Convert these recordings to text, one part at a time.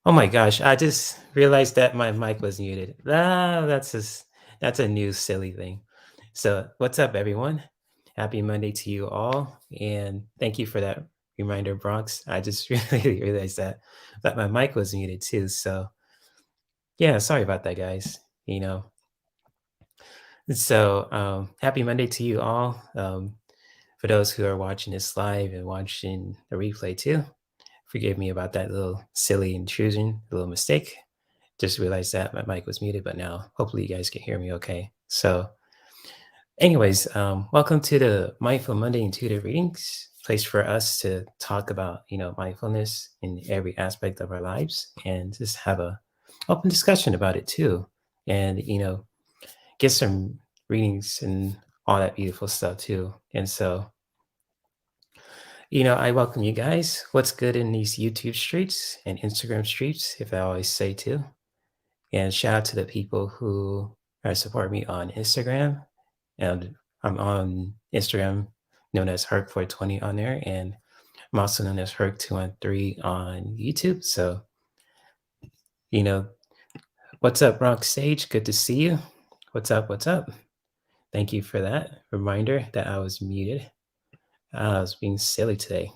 Oh my gosh, I just realized that my mic was muted. That's a new silly thing. So, what's up everyone? Happy Monday to you all and thank you for that reminder, Bronx. I just really realized that my mic was muted too. So, yeah, sorry about that guys. You know. Happy Monday to you all. For those who are watching this live and watching the replay too, forgive me about that little silly intrusion, a little mistake. Just realized that my mic was muted, but now hopefully you guys can hear me okay. So, anyways, welcome to the Mindful Monday Intuitive Readings, place for us to talk about, mindfulness in every aspect of our lives and just have a open discussion about it too. And, get some readings and all that beautiful stuff too. And so, I welcome you guys. What's good in these YouTube streets and Instagram streets, if I always say too. And shout out to the people who support me on Instagram. And I'm on Instagram, known as Herc420 on there. And I'm also known as Herc213 on YouTube. So, you know, what's up, Bronx Sage? Good to see you. What's up? What's up? Thank you for that reminder that I was muted. I was being silly today.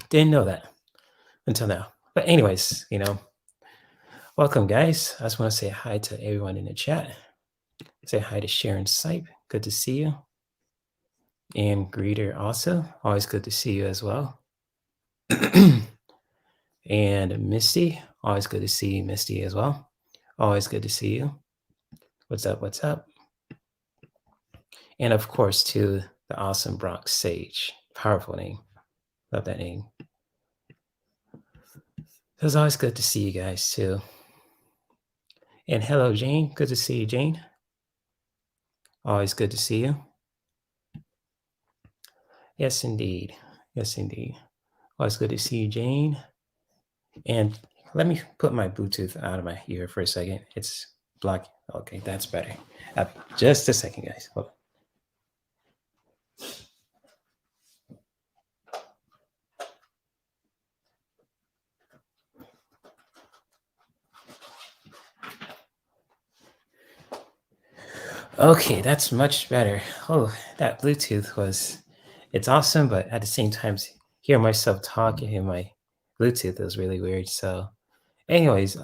Didn't know that until now. But anyways, welcome guys. I just want to say hi to everyone in the chat. Say hi to Sharon Sipe. Good to see you. And Greeter also. Always good to see you as well. And Misty. Always good to see you, Misty, as well. Always good to see you. What's up? What's up? And of course, to the awesome Bronx Sage. Powerful name. Love that name. It was always good to see you guys too. And hello, Jane. Good to see you, Jane. Always good to see you. Yes, indeed. Yes, indeed. Always good to see you, Jane. And let me put my Bluetooth out of my ear for a second. It's blocking. Okay, that's better. Just a second, guys. Hold on. Okay, that's much better. Oh, that Bluetooth it's awesome, but at the same time, hear myself talking in my Bluetooth is really weird. So, anyways,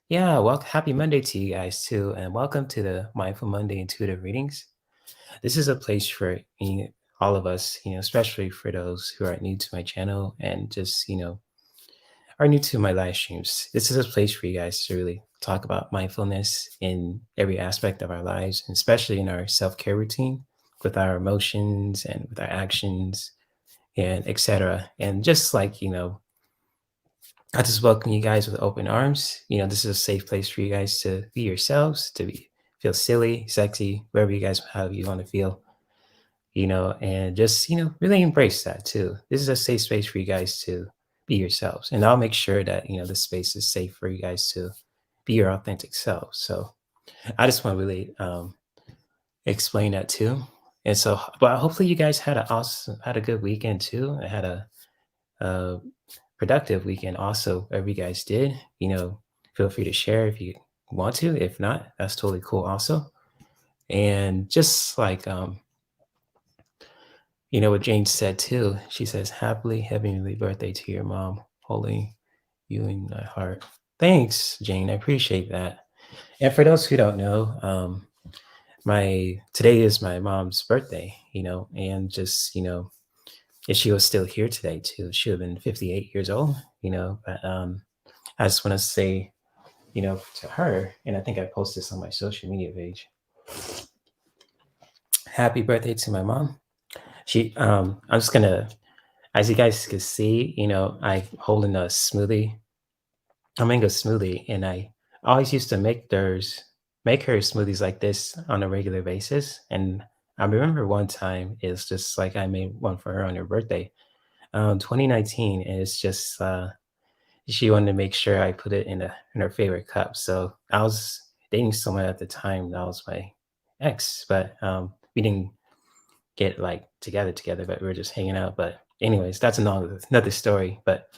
yeah, well, happy Monday to you guys too, and welcome to the Mindful Monday Intuitive Readings. This is a place for all of us, especially for those who are new to my channel and just, are new to my live streams. This is a place for you guys to really talk about mindfulness in every aspect of our lives, and especially in our self-care routine with our emotions and with our actions and etc. And just like, I just welcome you guys with open arms. This is a safe place for you guys to be yourselves, feel silly, sexy, wherever you guys how you want to feel, and just, really embrace that too. This is a safe space for you guys to be yourselves. And I'll make sure that, the space is safe for you guys to be your authentic selves. So I just want to really explain that too. And so, but hopefully you guys had a good weekend too. I had a productive weekend also, whatever you guys did, feel free to share if you want to. If not, that's totally cool also. And just like, what Jane said too, she says, happily heavenly birthday to your mom, holding you in my heart. Thanks, Jane. I appreciate that. And for those who don't know, today is my mom's birthday, and just, if she was still here today too, she would have been 58 years old, but I just want to say, to her, and I think I posted this on my social media page. Happy birthday to my mom. I'm just gonna, as you guys can see, I holding a smoothie, a mango smoothie, and I always used to make her smoothies like this on a regular basis. And I remember one time it's just like I made one for her on her birthday, 2019, and it's just she wanted to make sure I put it in her favorite cup. So I was dating someone at the time that was my ex, but we didn't get like together, but we were just hanging out. But anyways, that's another story. But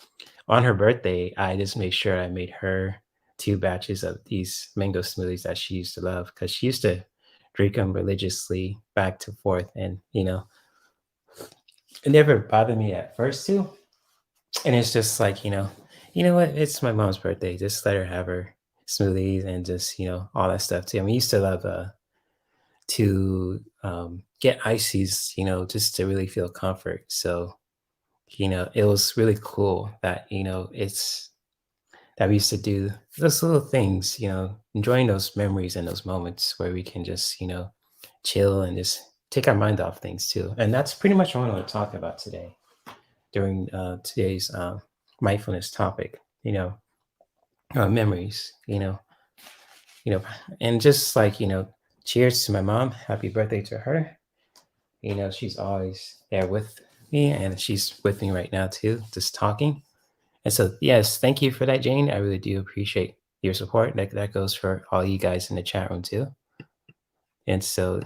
on her birthday, I just made sure I made her 2 batches of these mango smoothies that she used to love because she used to drink them religiously back to forth. And, it never bothered me at first too. And it's just like, you know what? It's my mom's birthday. Just let her have her smoothies and just, all that stuff too. I mean, I used to love to get ices, just to really feel comfort. So, it was really cool that, it's that we used to do those little things, enjoying those memories and those moments where we can just, chill and just take our mind off things too. And that's pretty much what I want to talk about today during today's mindfulness topic, memories, you know, and just like, cheers to my mom. Happy birthday to her. She's always there with me and she's with me right now too, just talking. And so, yes, thank you for that, Jane. I really do appreciate your support. That goes for all you guys in the chat room too. And so,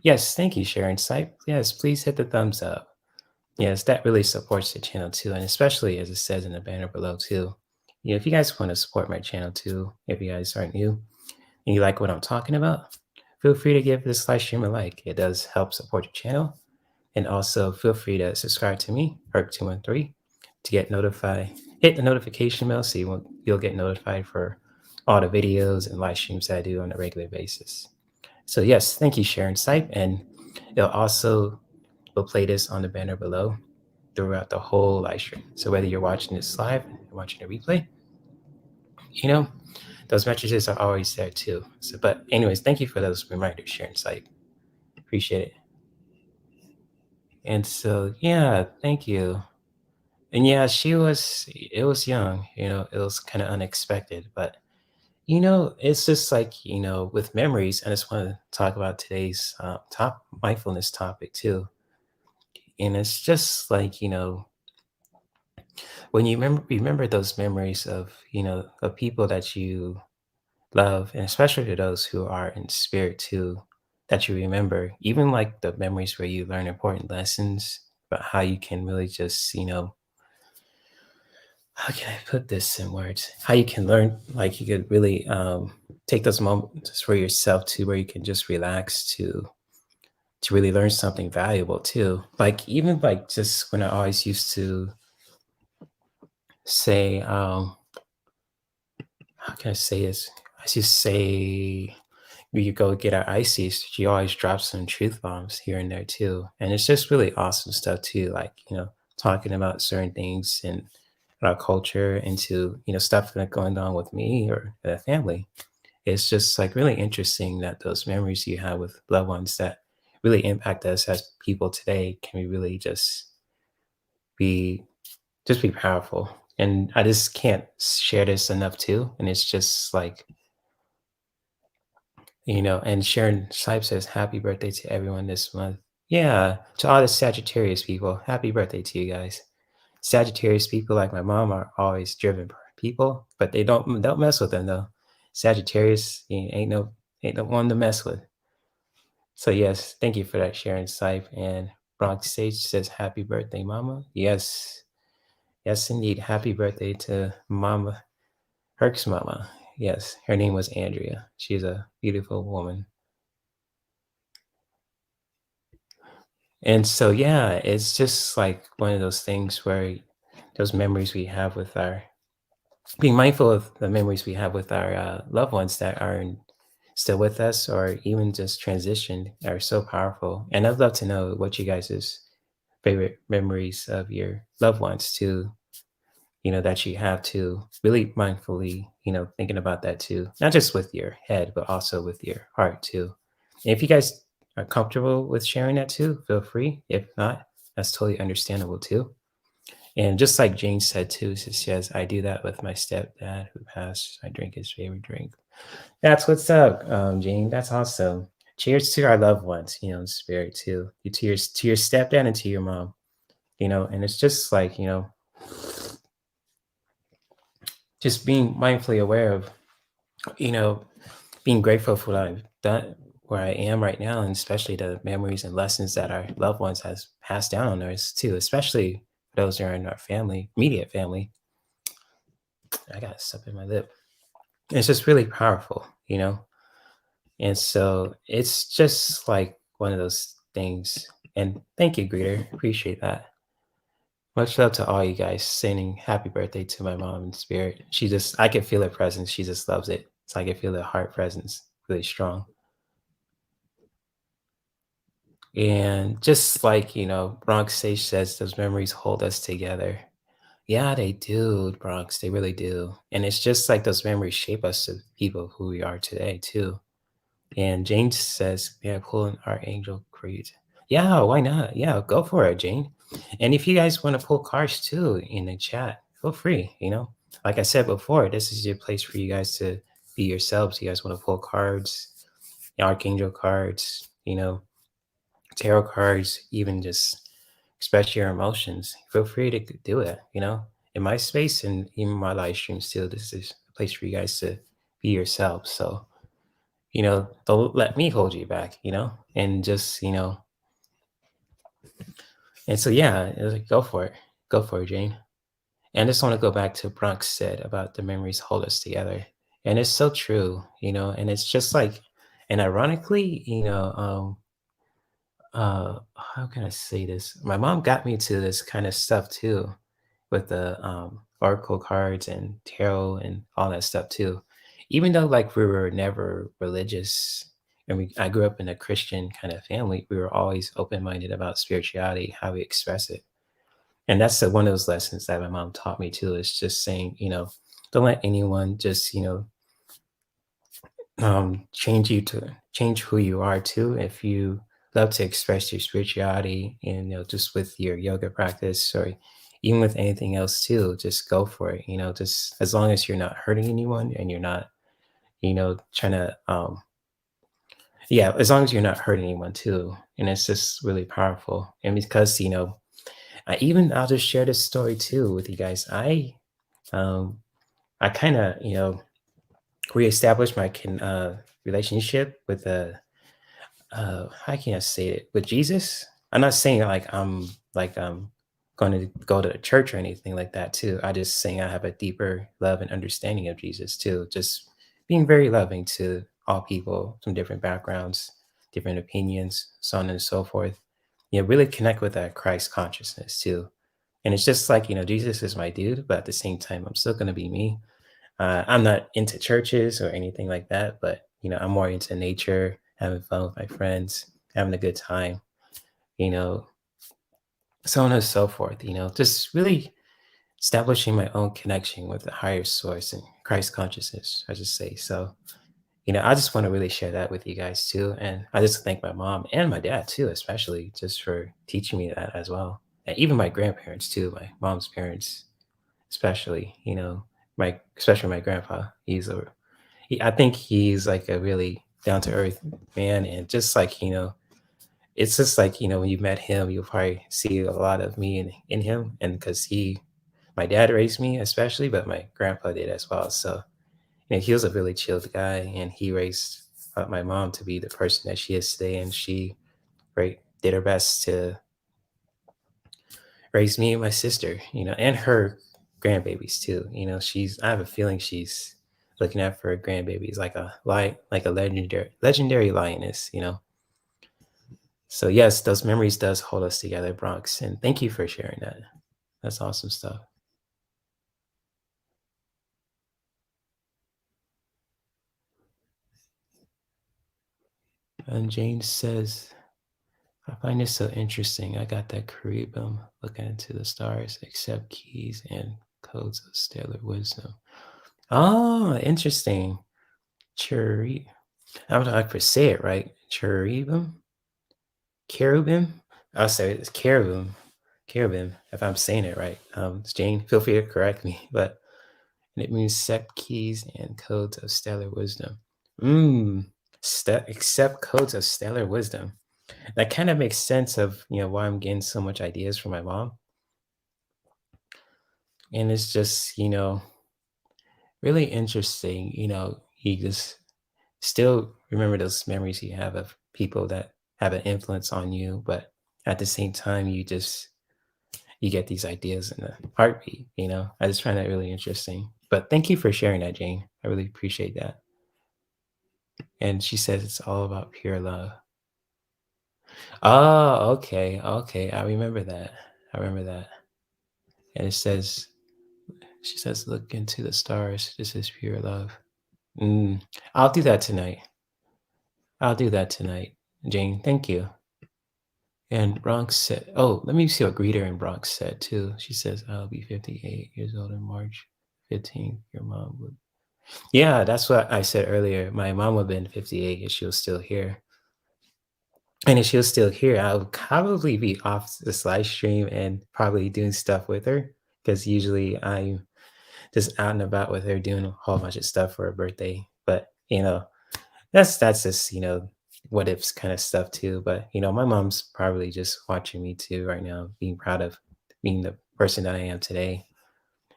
yes, thank you, Sharon Sipe. Yes, please hit the thumbs up. Yes, that really supports the channel too. And especially as it says in the banner below too. If you guys want to support my channel too, if you guys aren't new and you like what I'm talking about, feel free to give this live stream a like. It does help support your channel. And also feel free to subscribe to me, Herc213, to get notified. Hit the notification bell so you'll get notified for all the videos and live streams that I do on a regular basis. So yes, thank you, Sharon Sipe. And we'll play this on the banner below throughout the whole live stream. So whether you're watching this live or watching a replay, those messages are always there too. So, but anyways, thank you for those reminders, Sharon Sipe. Appreciate it. And so, yeah, thank you. And yeah, it was young, it was kind of unexpected, but it's just like, with memories, I just want to talk about today's top mindfulness topic too. And it's just like, when you remember those memories of people that you love, and especially to those who are in spirit too, that you remember, even like the memories where you learn important lessons about how you can really just, how can I put this in words? How you can learn, like you could really take those moments for yourself too, where you can just relax to really learn something valuable too. Like even like just when I always used to say, how can I say this? I used to say we could go get our ices. She always drops some truth bombs here and there too, and it's just really awesome stuff too. Like talking about certain things and our culture into stuff that going on with me or the family. It's just like really interesting that those memories you have with loved ones that really impact us as people today can be really be be powerful. And I just can't share this enough too. And it's just like, and Sharon Sipe says, happy birthday to everyone this month. Yeah, to all the Sagittarius people, happy birthday to you guys. Sagittarius people like my mom are always driven people, but they don't mess with them though. Sagittarius ain't no one to mess with. So yes, thank you for that, Sharon Sipe. And Bronx Sage says, happy birthday, Mama. Yes, yes, indeed. Happy birthday to Mama, Herc's mama. Yes, her name was Andrea. She's a beautiful woman. And so, yeah, it's just like one of those things where those memories we have with our, being mindful of the memories we have with our loved ones that are still with us or even just transitioned are so powerful. And I'd love to know what you guys' favorite memories of your loved ones too, that you have to really mindfully, thinking about that too, not just with your head, but also with your heart too. And if you guys are comfortable with sharing that too, feel free. If not, that's totally understandable too. And just like Jane said too, she says, I do that with my stepdad who passed. I drink his favorite drink. That's what's up, Jane. That's awesome. Cheers to our loved ones, in spirit too. To your stepdad and to your mom, and it's just like, just being mindfully aware of, being grateful for what I've done, where I am right now, and especially the memories and lessons that our loved ones has passed down on us too, especially those who are in our family, immediate family. I got stuff in my lip. It's just really powerful, And so it's just like one of those things. And thank you, Greeter. Appreciate that. Much love to all you guys. Sending happy birthday to my mom in spirit. I can feel her presence. She just loves it. So I can feel the heart presence really strong. And just like, Bronx Sage says, those memories hold us together. Yeah, they do, Bronx. They really do. And it's just like those memories shape us to people who we are today, too. And Jane says, yeah, pull an Archangel Creed. Yeah, why not? Yeah, go for it, Jane. And if you guys want to pull cards too in the chat, feel free, Like I said before, this is your place for you guys to be yourselves. You guys want to pull cards, Archangel cards, tarot cards, even just express your emotions. Feel free to do it, In my space and even my live streams too, this is a place for you guys to be yourselves. So don't let me hold you back, and just, and so, yeah, it was like, go for it, Jane. And I just want to go back to Bronx said about the memories hold us together. And it's so true, and it's just like, and ironically, how can I say this? My mom got me to this kind of stuff too, with the oracle cards and tarot and all that stuff too. Even though like we were never religious and I grew up in a Christian kind of family, we were always open-minded about spirituality, how we express it. And that's one of those lessons that my mom taught me too, is just saying, don't let anyone just, change who you are too. If you love to express your spirituality and just with your yoga practice or even with anything else too, just go for it. Just as long as you're not hurting anyone and you're not, trying to yeah, as long as you're not hurting anyone too. And it's just really powerful. And because, I'll just share this story too with you guys. Um I kind of, reestablished my relationship with how can I say it, with Jesus. I'm not saying like I'm going to go to church or anything like that too. I just saying I have a deeper love and understanding of Jesus too. Just being very loving to all people from different backgrounds, different opinions, so on and so forth. Really connect with that Christ consciousness too. And it's just like, Jesus is my dude, but at the same time, I'm still going to be me. I'm not into churches or anything like that, but I'm more into nature, having fun with my friends, having a good time, you know, so on and so forth. Just really establishing my own connection with the higher source and Christ consciousness, I just say. So, I just want to really share that with you guys too, and I just thank my mom and my dad too, especially just for teaching me that as well, and even my grandparents too, my mom's parents, especially. My especially my grandpa. I think he's like a really down to earth man, and just like it's just like when you met him, you'll probably see a lot of me in him, and because my dad raised me especially, but my grandpa did as well. So he was a really chilled guy, and he raised my mom to be the person that she is today, and she did her best to raise me and my sister, and her grandbabies too. I have a feeling she's looking out for her grandbabies like a legendary lioness. So yes, those memories does hold us together, Bronx, and thank you for sharing that. That's awesome stuff. And Jane says, I find this so interesting. I got that Caribbean looking into the stars, accept keys and codes of stellar wisdom. Oh, interesting. Cherry. I don't know if I say it right. Cherubim? Cherubim? I'll say it's cherubim. Cherubim, if I'm saying it right. Jane, feel free to correct me. But it means accept keys and codes of stellar wisdom. Accept codes of stellar wisdom. That kind of makes sense of why I'm getting so much ideas from my mom. And it's just, really interesting. You just still remember those memories you have of people that have an influence on you, but at the same time, you get these ideas in a heartbeat. I just find that really interesting. But thank you for sharing that, Jane. I really appreciate that. And she says it's all about pure love. Oh, okay, okay. I remember that. I remember that. And it says, she says, look into the stars. This is pure love. Mm, I'll do that tonight. I'll do that tonight, Jane. Thank you. And Bronx said, oh, let me see what Greeter in Bronx said too. She says, I'll be 58 years old in March 15th. Your mom would. Yeah, that's what I said earlier. My mom would have been 58 if she was still here. And if she was still here, I would probably be off this live stream and probably doing stuff with her because usually I'm just out and about with her doing a whole bunch of stuff for her birthday. But that's just what ifs kind of stuff too. But my mom's probably just watching me too right now, being proud of being the person that I am today.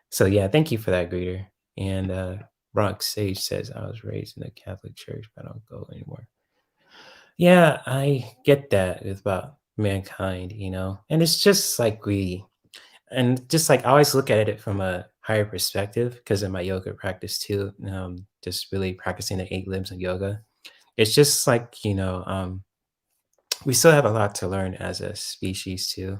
So yeah, thank you for that, greeter. And Bronx Sage says I was raised in the Catholic Church, but I don't go anymore. Yeah, I get that with about mankind, and it's just like just like I always look at it from a higher perspective because in my yoga practice too, just really practicing the 8 limbs of yoga. It's just like, we still have a lot to learn as a species too,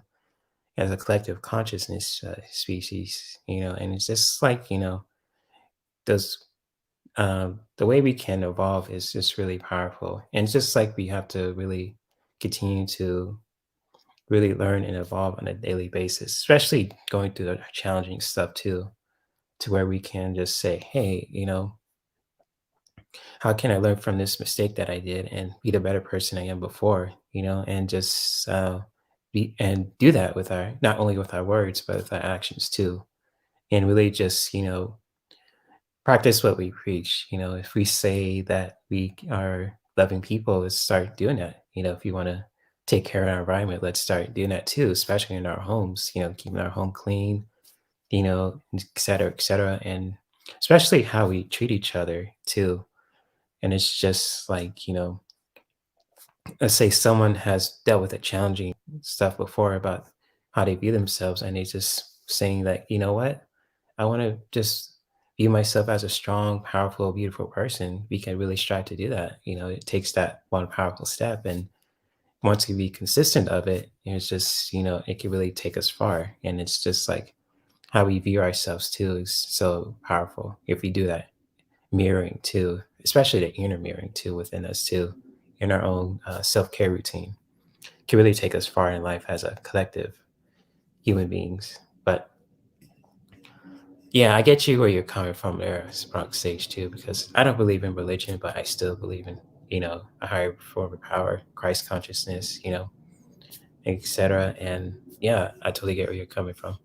as a collective consciousness species, and it's just like, those the way we can evolve is just really powerful. And it's just like we have to really continue to really learn and evolve on a daily basis, especially going through the challenging stuff too, to where we can just say, hey, how can I learn from this mistake that I did and be the better person I am before, and just be and do that with our not only with our words but with our actions too, and really just practice what we preach. If we say that we are loving people, let's start doing that. If you want to take care of our environment, let's start doing that too, especially in our homes. Keeping our home clean, et cetera, et cetera, and especially how we treat each other too. And it's just like, let's say someone has dealt with a challenging stuff before about how they view themselves, and they just saying that, what, I want to just view myself as a strong, powerful, beautiful person. We can really strive to do that. It takes that one powerful step, and once we be consistent of it, it's just, it can really take us far. And it's just like how we view ourselves too is so powerful if we do that mirroring too, especially the inner mirroring too within us too, in our own self-care routine, can really take us far in life as a collective human beings. But yeah, I get you where you're coming from there, Sprunk Sage too, because I don't believe in religion, but I still believe in, a higher form of power, Christ consciousness, etc. And yeah, I totally get where you're coming from.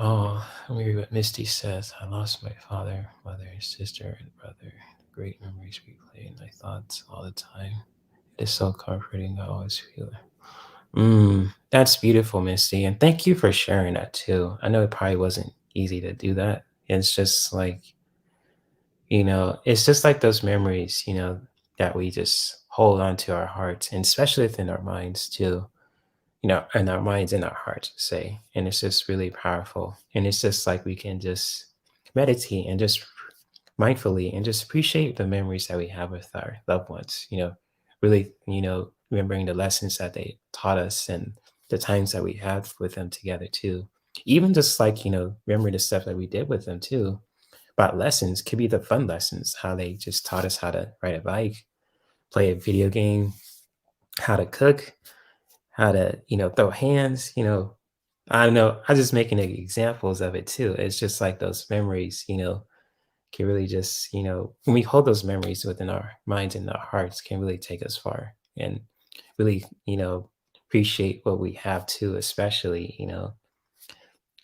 Oh, let me read what Misty says. I lost my father, mother, sister, and brother. Great memories replay in my thoughts all the time. It is so comforting. I always feel it. That's beautiful, Misty. And thank you for sharing that too. I know it probably wasn't easy to do that. It's just like, it's just like those memories, that we just hold on to our hearts and especially within our minds too, and our minds and our hearts, say. And it's just really powerful. And it's just like we can just meditate and just mindfully and just appreciate the memories that we have with our loved ones, really, remembering the lessons that they taught us and the times that we had with them together too. Even just like, remembering the stuff that we did with them too. About lessons could be the fun lessons, how they just taught us how to ride a bike, play a video game, how to cook, how to, throw hands, I don't know. I'm just making examples of it too. It's just like those memories, can really just, when we hold those memories within our minds and our hearts, can really take us far and really, appreciate what we have too, especially,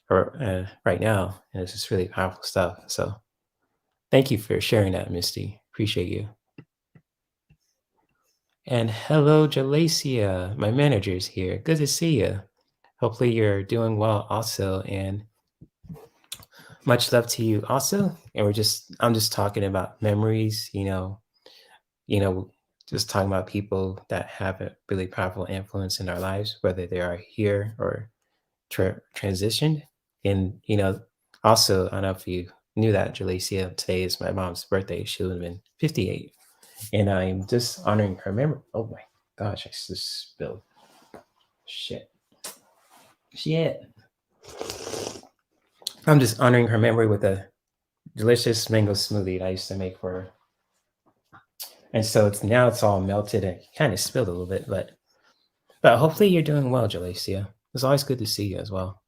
or right now. And it's just really powerful stuff. So thank you for sharing that, Misty. Appreciate you. And hello, Jalacia. My manager's here. Good to see you. Hopefully you're doing well also. And much love to you also. And I'm just talking about memories, you know, just talking about people that have a really powerful influence in our lives, whether they are here or transitioned. And, also, I don't know if you knew that, Jalecia, today is my mom's birthday. She would have been 58. And I'm just honoring her memory. Oh my gosh, I just spilled shit. Shit. I'm just honoring her memory with a delicious mango smoothie that I used to make for her. And so it's all melted and kind of spilled a little bit, but hopefully you're doing well, Jalecia. It's always good to see you as well.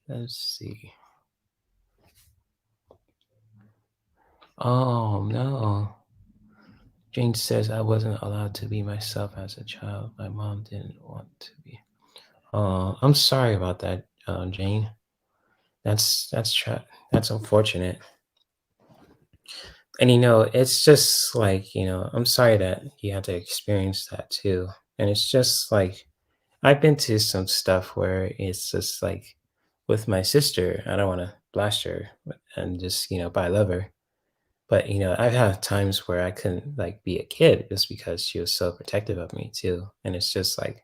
Let's see. Oh no. Jane says I wasn't allowed to be myself as a child. My mom didn't want to be. I'm sorry about that, Jane. That's unfortunate. And it's just like, I'm sorry that you had to experience that too. And it's just like I've been to some stuff where it's just like with my sister, I don't want to blast her and just, but I love her. But I've had times where I couldn't like be a kid just because she was so protective of me too. And it's just like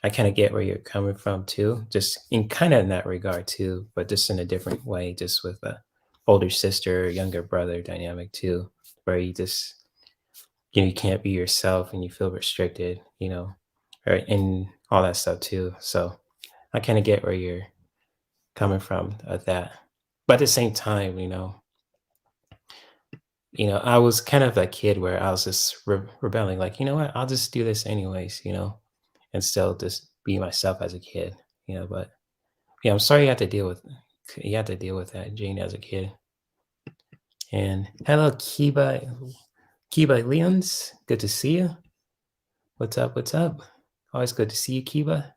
I kind of get where you're coming from too, just in kind of in that regard too, but just in a different way, just with a older sister, younger brother dynamic too, where you just you can't be yourself and you feel restricted, or and all that stuff too. So I kind of get where you're coming from at that. But at the same time, I was kind of that kid where I was just rebelling, like, you know what, I'll just do this anyways, and still just be myself as a kid, But yeah, I'm sorry you had to deal with that, Jane, as a kid. And hello, Kiba Leons, good to see you. What's up? What's up? Always good to see you, Kiba.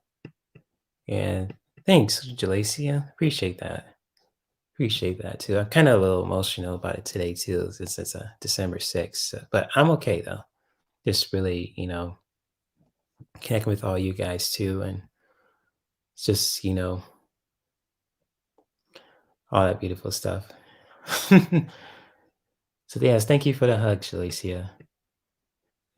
And thanks, Jalacia. Appreciate that. Appreciate that too. I'm kind of a little emotional about it today too, since it's December 6th. But I'm okay though. Just really, connecting with all you guys too, and it's just, all that beautiful stuff. So yes, thank you for the hug, Jalicia.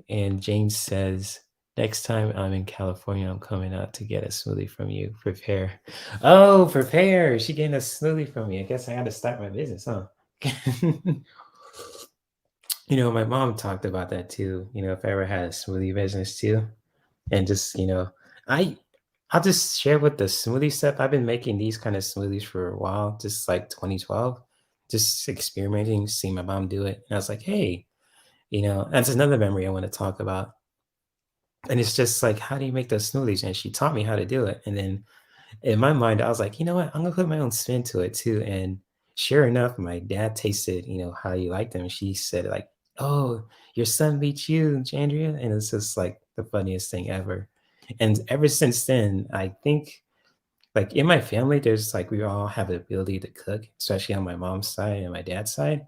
And Jane says, next time I'm in California, I'm coming out to get a smoothie from you. Prepare. Oh, prepare. She getting a smoothie from me. I guess I got to start my business, huh? My mom talked about that too. If I ever had a smoothie business too. And just, I I'll just share with the smoothie stuff. I've been making these kind of smoothies for a while, just like 2012, just experimenting, seeing my mom do it. And I was like, hey, that's another memory I want to talk about. And it's just like, how do you make those smoothies? And she taught me how to do it. And then in my mind, I was like, you know what? I'm gonna put my own spin to it too. And sure enough, my dad tasted, how you like them. She said, like, oh, your son beat you, Andrea. And it's just like the funniest thing ever. And ever since then, I think like in my family, there's like we all have the ability to cook, especially on my mom's side and my dad's side.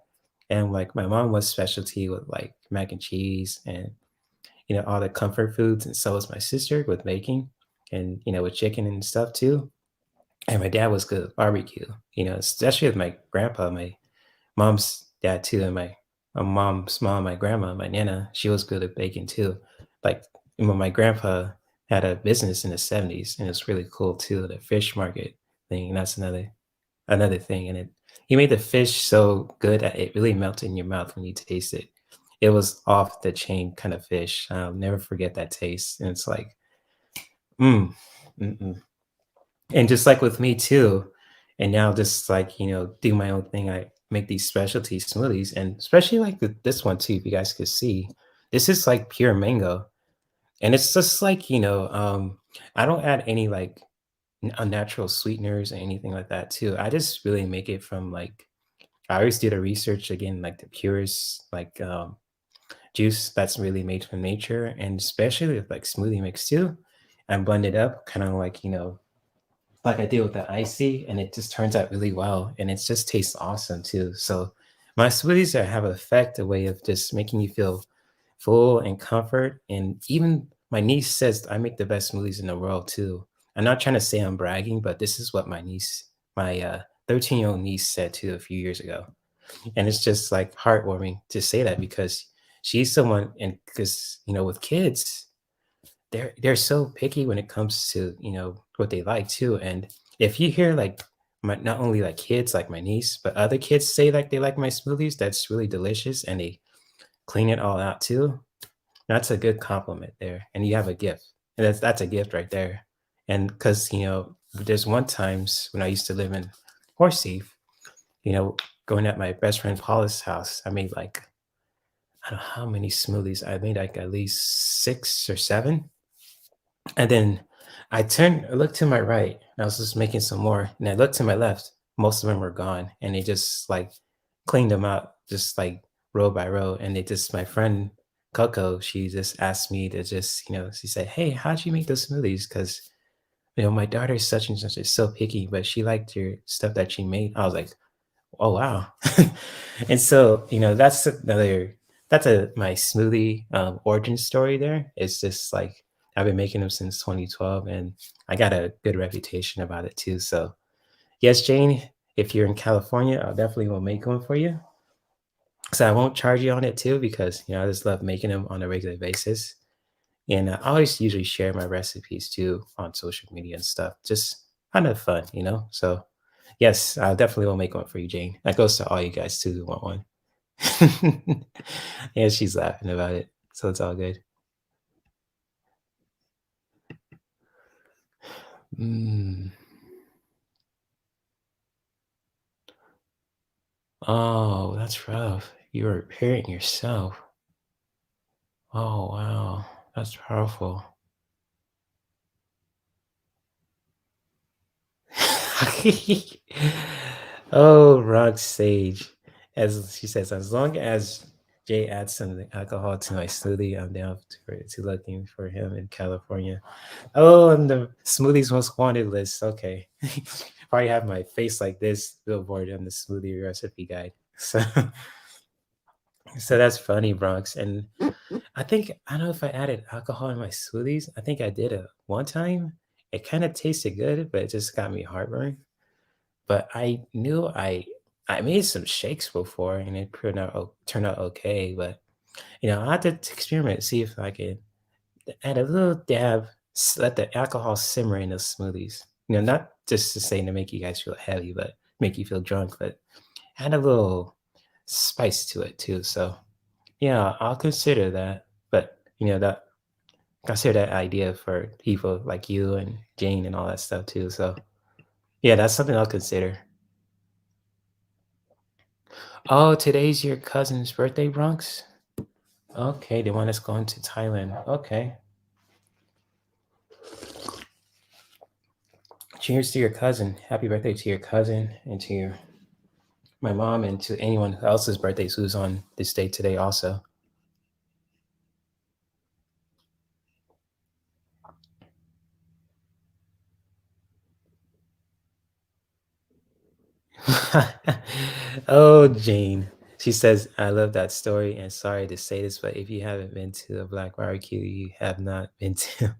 And like my mom was specialty with like mac and cheese and all the comfort foods, and so was my sister with making and with chicken and stuff too. And my dad was good at barbecue, especially with my grandpa, my mom's dad too, and my mom's mom, my grandma, my nana, she was good at baking too. Like my grandpa had a business in the 70s, and it's really cool too, the fish market thing. And that's another thing. And he made the fish so good that it really melted in your mouth when you taste it. It was off the chain kind of fish. I'll never forget that taste. And it's like, mm, mm-mm. And just like with me too, and now just like, do my own thing. I make these specialty smoothies, and especially like with this one too, if you guys could see, this is like pure mango. And it's just like, I don't add any like unnatural sweeteners or anything like that too. I just really make it from like, I always do the research again, like the purest, like juice that's really made from nature, and especially with like smoothie mix too. I blend it up kind of like, like I did with the icy, and it just turns out really well, and it just tastes awesome too. So my smoothies have an effect, a way of just making you feel full and comfort. And even my niece says I make the best smoothies in the world too. I'm not trying to say I'm bragging, but this is what my 13-year-old niece said too a few years ago. And it's just like heartwarming to say that, because she's someone, and because with kids, they're so picky when it comes to what they like too. And if you hear like not only like kids like my niece, but other kids say like they like my smoothies, that's really delicious, and they clean it all out too. That's a good compliment there, and you have a gift, and that's a gift right there. And because there's one times when I used to live in Horsey, going at my best friend Paula's house, I made like I don't know how many smoothies. I made like at least 6 or 7. And then I looked to my right, and I was just making some more. And I looked to my left, most of them were gone. And they just like cleaned them out, just like row by row. And they just, my friend Coco, she just asked me to just, she said, "Hey, how'd you make those smoothies? Because, my daughter is such and such is so picky, but she liked your stuff that she made." I was like, "Oh wow." And so, that's a my smoothie origin story there. It's just like I've been making them since 2012, and I got a good reputation about it too. So yes, Jane, if you're in California, I'll definitely will make one for you. So I won't charge you on it too, because I just love making them on a regular basis. And I always usually share my recipes too on social media and stuff. Just kind of fun. So yes, I definitely will make one for you, Jane. That goes to all you guys too who want one. Yeah, she's laughing about it. So it's all good. Mm. Oh, that's rough. You were repairing yourself. Oh, wow. That's powerful. Oh, rock sage. As she says, as long as Jay adds some alcohol to my smoothie, I'm down to looking for him in California. Oh, and the smoothies most wanted list. Okay. Probably have my face like this billboard on the smoothie recipe guide. So that's funny, Bronx. And I don't know if I added alcohol in my smoothies. I think I did it one time. It kind of tasted good, but it just got me heartburn. But I knew I made some shakes before, and it turned out okay. But I had to experiment, see if I could add a little dab, let the alcohol simmer in the smoothies. Not just to say to make you guys feel heavy, but make you feel drunk, but add a little spice to it too. So yeah, I'll consider that. But that consider that idea for people like you and Jane and all that stuff too. So yeah, that's something I'll consider. Oh, today's your cousin's birthday, Bronx? Okay, the one that's going to Thailand. Okay. Cheers to your cousin. Happy birthday to your cousin and to my mom and to anyone else's birthdays who's on this day today also. Oh, Jane. She says, "I love that story and sorry to say this, but if you haven't been to a black barbecue, you have not been to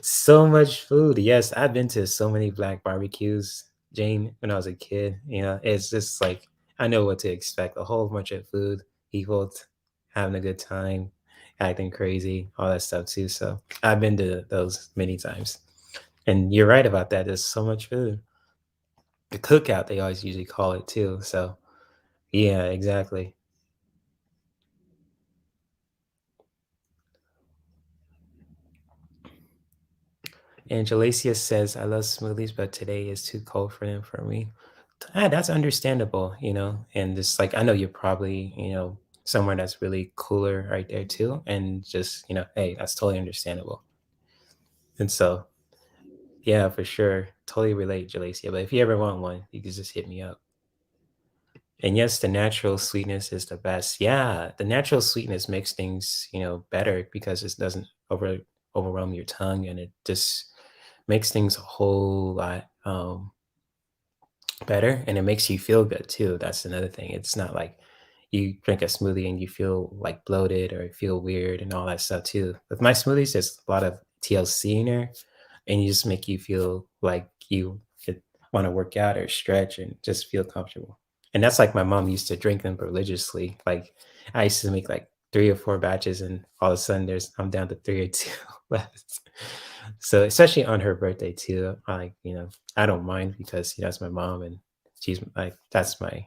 so much food." Yes, I've been to so many black barbecues, Jane, when I was a kid. It's just like I know what to expect. A whole bunch of food, people having a good time, acting crazy, all that stuff too. So I've been to those many times. And you're right about that. There's so much food. The cookout, they always usually call it too. So yeah, exactly. And Jalacia says, "I love smoothies, but today is too cold for them for me." That's understandable. And just like I know you're probably, somewhere that's really cooler right there too. And just, hey, that's totally understandable. And so, yeah, for sure. Totally relate, Jalacia. But if you ever want one, you can just hit me up. And yes, the natural sweetness is the best. Yeah, the natural sweetness makes things, better because it doesn't overwhelm your tongue, and it just makes things a whole lot better, and it makes you feel good too. That's another thing. It's not like you drink a smoothie and you feel like bloated or feel weird and all that stuff too. With my smoothies, there's a lot of TLC in there, and you just make you feel like you want to work out or stretch and just feel comfortable. And that's like my mom used to drink them religiously. Like I used to make like 3 or 4 batches, and all of a sudden I'm down to 3 or 2 left. So especially on her birthday too, I don't mind because that's my mom, and she's like that's my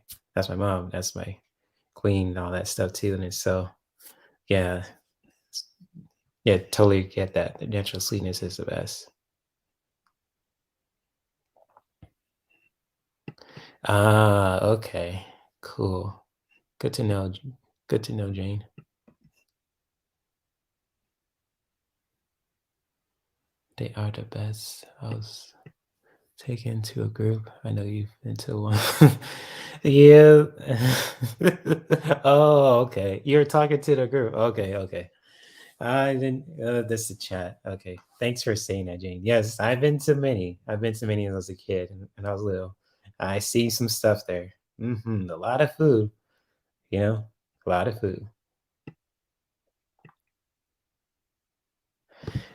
mom, that's my queen and all that stuff too. And it's so yeah, yeah, totally get that. The natural sweetness is the best. Ah, okay. Cool. Good to know. Good to know, Jane. They are the best. I was taken to a group. I know you've been to one. Yeah. Oh, okay. You're talking to the group. Okay, okay. I didn't. This is the chat. Okay. Thanks for saying that, Jane. Yes, I've been to many. I've been to many when I was a kid and I was little. I see some stuff there. A lot of food. A lot of food.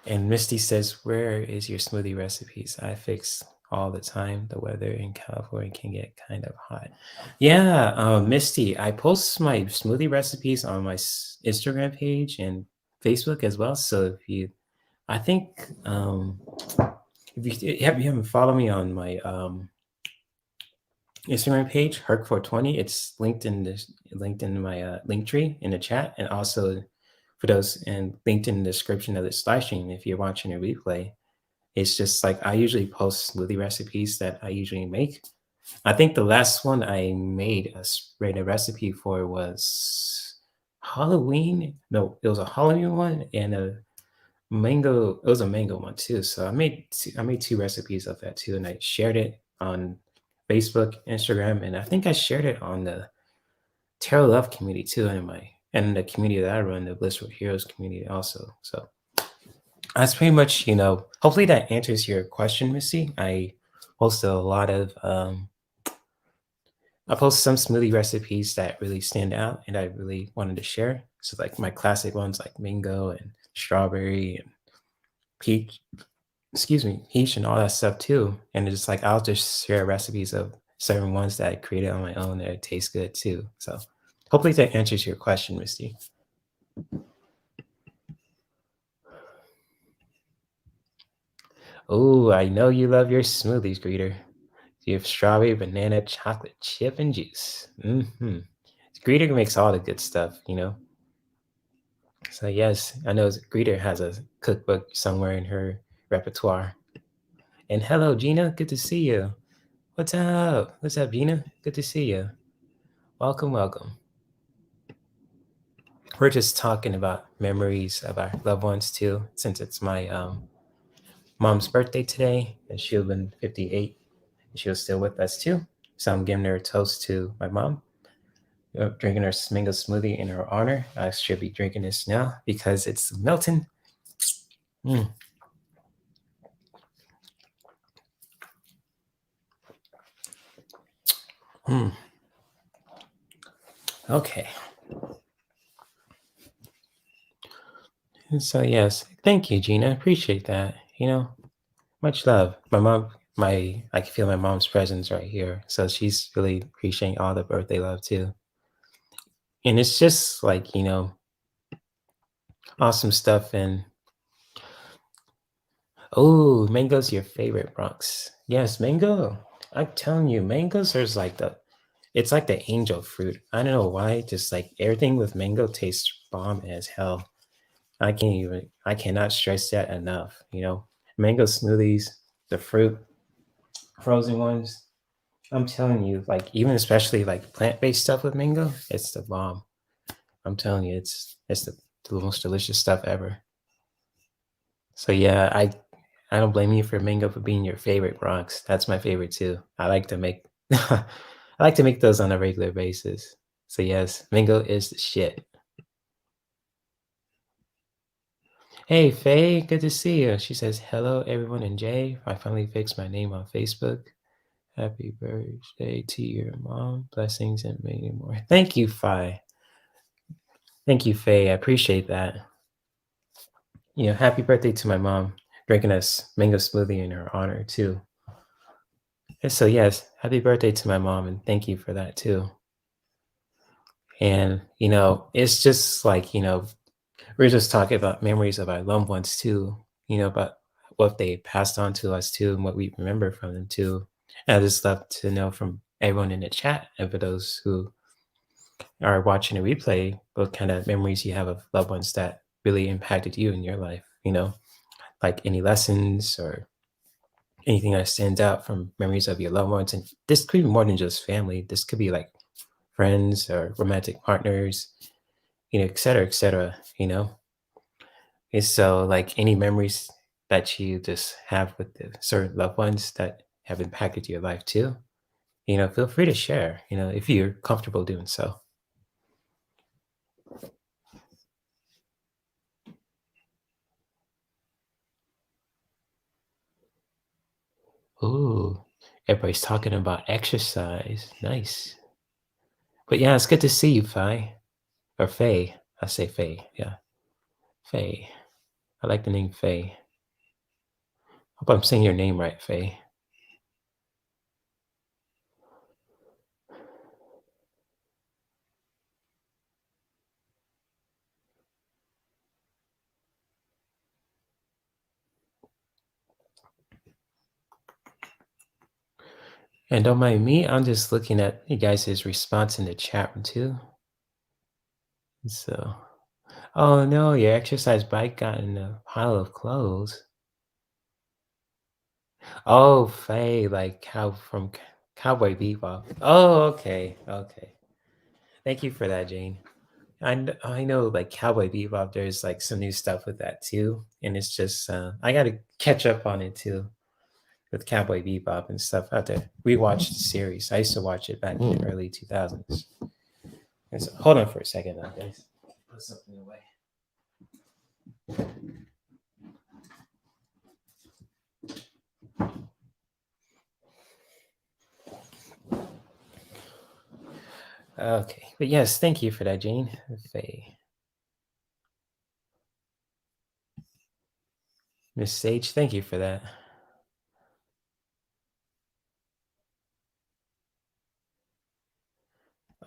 And Misty says, "Where is your smoothie recipes? I fix all the time. The weather in California can get kind of hot." Yeah, Misty, I post my smoothie recipes on my Instagram page and Facebook as well. So I think, if you haven't followed me on my Instagram page, Herc420, it's linked in my link tree in the chat, and also for those and linked in the description of this live stream. If you're watching a replay, it's just like I usually post smoothie recipes that I usually make. I think the last one I made a recipe for was Halloween. No, it was a Halloween one and a mango. It was a mango one too. So I made two recipes of that too, and I shared it on Facebook, Instagram, and I think I shared it on the Tarot Love community too, and the community that I run, the Blissful Heroes community also. So that's pretty much, hopefully that answers your question, Missy. I post some smoothie recipes that really stand out and I really wanted to share. So like my classic ones like mango and strawberry and peach, peach and all that stuff too. And it's like I'll just share recipes of certain ones that I created on my own that taste good too. So hopefully that answers your question, Misty. Oh, I know you love your smoothies, Greeter. You have strawberry, banana, chocolate, chip, and juice. Greeter makes all the good stuff. So yes, I know Greeter has a cookbook somewhere in her repertoire. And hello, Gina. Good to see you. What's up? What's up, Gina? Good to see you. Welcome, welcome. We're just talking about memories of our loved ones too, since it's my mom's birthday today, and she'll been 58. And she was still with us too. So I'm giving her a toast to my mom, drinking her mango smoothie in her honor. I should be drinking this now because it's Milton. Mm. Mm. Okay. And so yes, thank you, Gina. Appreciate that. Much love. My mom, I can feel my mom's presence right here. So she's really appreciating all the birthday love too. And it's just like, awesome stuff. And oh, mango's your favorite, Bronx. Yes, mango. I'm telling you, mangoes are it's like the angel fruit. I don't know why, just like everything with mango tastes bomb as hell. I cannot stress that enough. Mango smoothies, the fruit, frozen ones. I'm telling you, like even especially like plant-based stuff with mango, it's the bomb. I'm telling you, it's the most delicious stuff ever. So yeah, I don't blame you for mango for being your favorite, Bronx. That's my favorite too. I like to make I like to make those on a regular basis. So yes, mango is the shit. Hey Faye, good to see you. She says, "Hello everyone and Jay. I finally fixed my name on Facebook. Happy birthday to your mom. Blessings and many more." Thank you, Faye. Thank you, Faye. I appreciate that. Happy birthday to my mom. Drinking a mango smoothie in her honor too. So yes, happy birthday to my mom, and thank you for that too. And, it's just like, we're just talking about memories of our loved ones too, about what they passed on to us too and what we remember from them too. And I just love to know from everyone in the chat and for those who are watching a replay, what kind of memories you have of loved ones that really impacted you in your life, like any lessons or anything that stands out from memories of your loved ones. And this could be more than just family. This could be like friends or romantic partners, et cetera, et cetera, And so like any memories that you just have with the certain loved ones that have impacted your life too, feel free to share, if you're comfortable doing so. Ooh, everybody's talking about exercise. Nice. But yeah, it's good to see you, Faye. Or Faye. I say Faye. Yeah. Faye. I like the name Faye. Hope I'm saying your name right, Faye. And don't mind me, I'm just looking at you guys' response in the chat room too. So, oh no, your exercise bike got in a pile of clothes. Oh, Faye, like cow from Cowboy Bebop. Oh, okay, okay. Thank you for that, Jane. I know, like Cowboy Bebop. There's like some new stuff with that too, and it's just I got to catch up on it too with Cowboy Bebop and stuff. I have to rewatch the series. I used to watch it back in the early 2000s. So, hold on for a second, now, guys. Put something away. Okay, but yes, thank you for that, Jane. Faye. Miss Sage, thank you for that.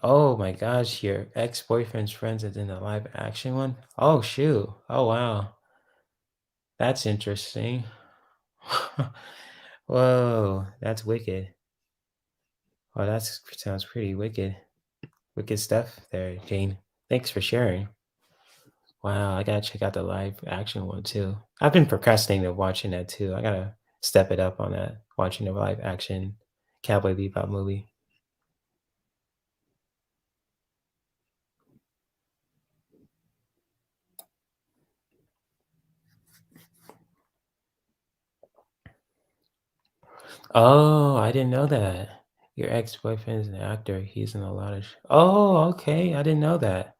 Oh my gosh, your ex-boyfriend's friends is in the live action one? Oh shoot. Oh wow. That's interesting. Whoa, that's wicked. Oh, that sounds pretty wicked. Wicked stuff there, Jane. Thanks for sharing. Wow, I gotta check out the live action one too. I've been procrastinating watching that too. I gotta step it up on that, watching the live action Cowboy Bebop movie. Oh, I didn't know that. Your ex-boyfriend is an actor. He's in a lot of Oh, okay. I didn't know that.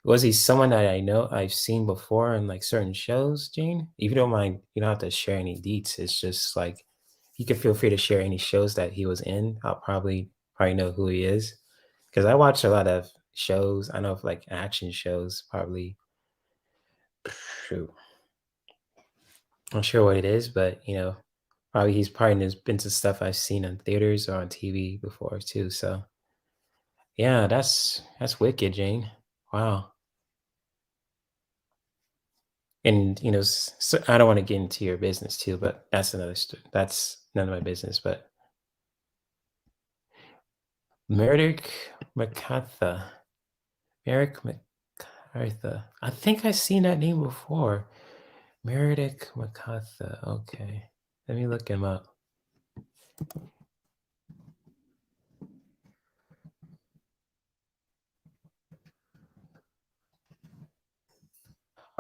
Was he someone that I know I've seen before in like certain shows, Jane? If you don't mind, you don't have to share any deets. It's just like you can feel free to share any shows that he was in. I'll probably know who he is. Because I watch a lot of shows. I know of like action shows, probably. Shoot, I'm not sure what it is, but probably he's probably been to stuff I've seen in theaters or on TV before too. So yeah, that's wicked, Jane. Wow. And I don't want to get into your business too, but that's none of my business. But Meredith McCartha, Merrick McCartha. I think I've seen that name before. Meredith McCartha. Okay, let me look him up.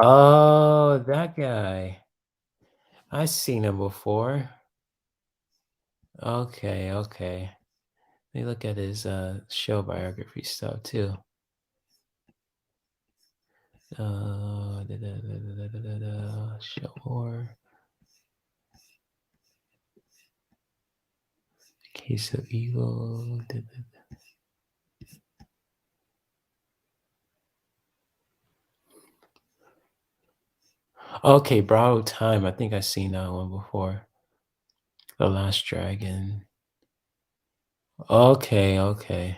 Oh, that guy. I've seen him before. Okay, okay. Let me look at his show biography stuff too. Show more. Case of Evil. Okay, Borrowed Time. I think I've seen that one before. The Last Dragon. Okay, okay.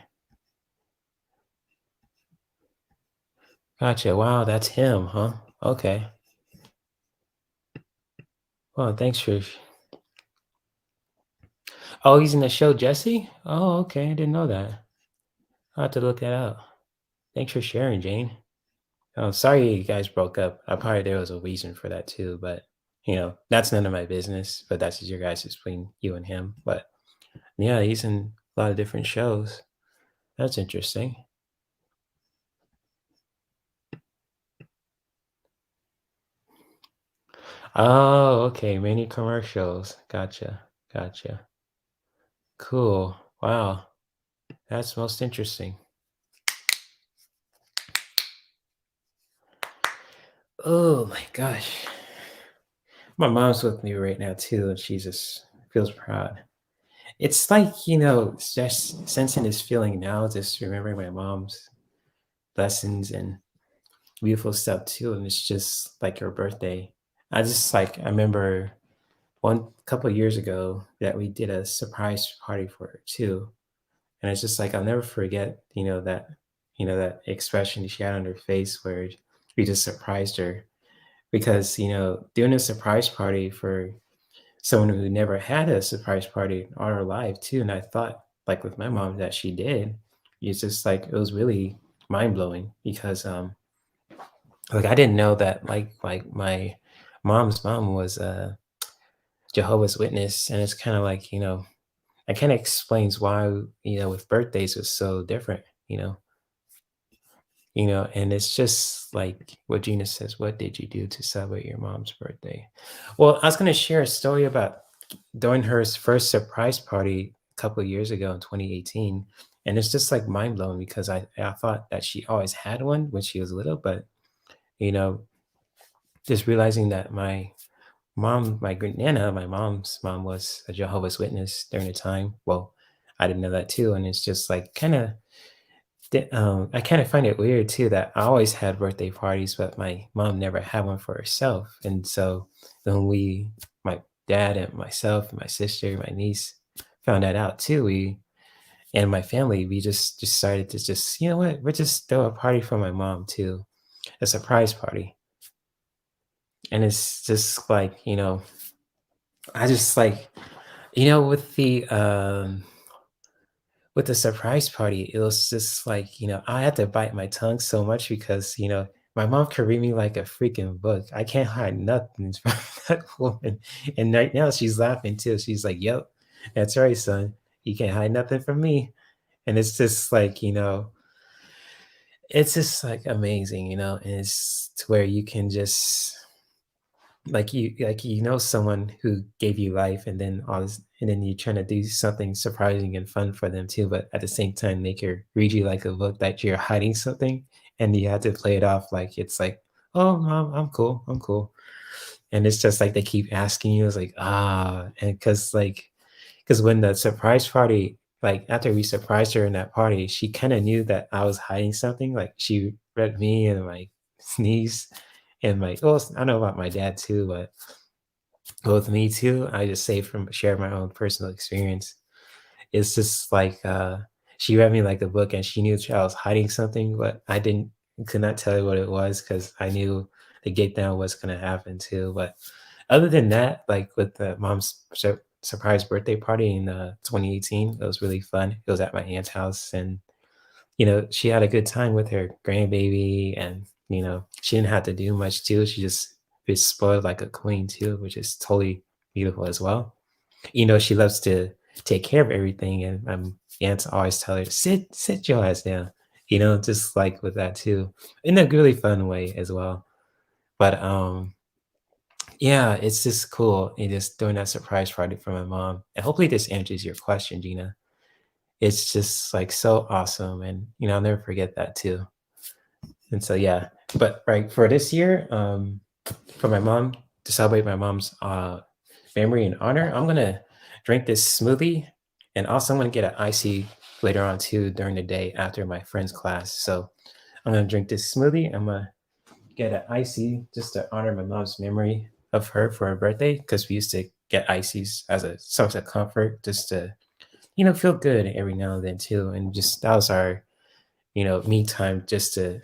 Gotcha. Wow, that's him, huh? Okay. Well, thanks for. Oh, he's in the show, Jesse. Oh, okay. I didn't know that. I'll have to look that up. Thanks for sharing, Jane. Oh, sorry you guys broke up. I probably there was a reason for that too, but that's none of my business. But that's just your guys between you and him. But yeah, he's in a lot of different shows. That's interesting. Oh, okay. Many commercials. Gotcha. Gotcha. Cool. Wow. That's most interesting. Oh my gosh. My mom's with me right now too, and she just feels proud. It's like, it's just sensing this feeling now, just remembering my mom's lessons and beautiful stuff too. And it's just like her birthday. I remember one couple of years ago that we did a surprise party for her too. And it's just like I'll never forget, that expression she had on her face where we just surprised her. Because, doing a surprise party for someone who never had a surprise party all her life too, and I thought, like with my mom, that she did, it's just like it was really mind blowing because like I didn't know that like my mom's mom was a Jehovah's Witness, and it's kind of like, it kind of explains why, with birthdays was so different, and it's just like what Gina says, what did you do to celebrate your mom's birthday? Well, I was going to share a story about during her first surprise party a couple of years ago in 2018. And it's just like mind blowing because I thought that she always had one when she was little, but you know, just realizing that my mom, Nana, my mom's mom was a Jehovah's Witness during the time. Well, I didn't know that too. And it's just like I kind of find it weird too that I always had birthday parties, but my mom never had one for herself. And so when my dad and myself and my sister, my niece found that out too, we and my family, we just decided to just, you know what, we'll just throw a party for my mom too, a surprise party. And it's just like, I just like, with the surprise party, it was just like, I had to bite my tongue so much because, my mom could read me like a freaking book. I can't hide nothing from that woman. And right now she's laughing too. She's like, yep, that's right, son. You can't hide nothing from me. And it's just like, it's just like amazing, and it's to where you can just someone who gave you life and then all this and then you're trying to do something surprising and fun for them too, but at the same time make her read you like a book that you're hiding something and you have to play it off like it's like, oh mom, I'm cool, I'm cool. And it's just like they keep asking you, it's like, and because when the surprise party, like after we surprised her in that party, she kind of knew that I was hiding something. Like she read me and my niece and I know about my dad too, but with me too, I just say from share my own personal experience. It's just like she read me like a book and she knew I was hiding something, but I didn't could not tell you what it was because I knew the get down was gonna happen too. But other than that, like with the mom's surprise birthday party in 2018, it was really fun. It was at my aunt's house and she had a good time with her grandbaby and, she didn't have to do much too. She just was spoiled like a queen too, which is totally beautiful as well. She loves to take care of everything and my aunts always tell her, sit your ass down, just like with that too, in a really fun way as well. But yeah, it's just cool and just doing that surprise party for my mom. And hopefully this answers your question, Gina. It's just like so awesome. And I'll never forget that too. And so yeah, but right for this year, for my mom to celebrate my mom's memory and honor, I'm gonna drink this smoothie, and also I'm gonna get an icy later on too during the day after my friend's class. So I'm gonna drink this smoothie. I'm gonna get an icy just to honor my mom's memory of her for her birthday because we used to get ices as a source of comfort, just to feel good every now and then too, and just that was our me time just to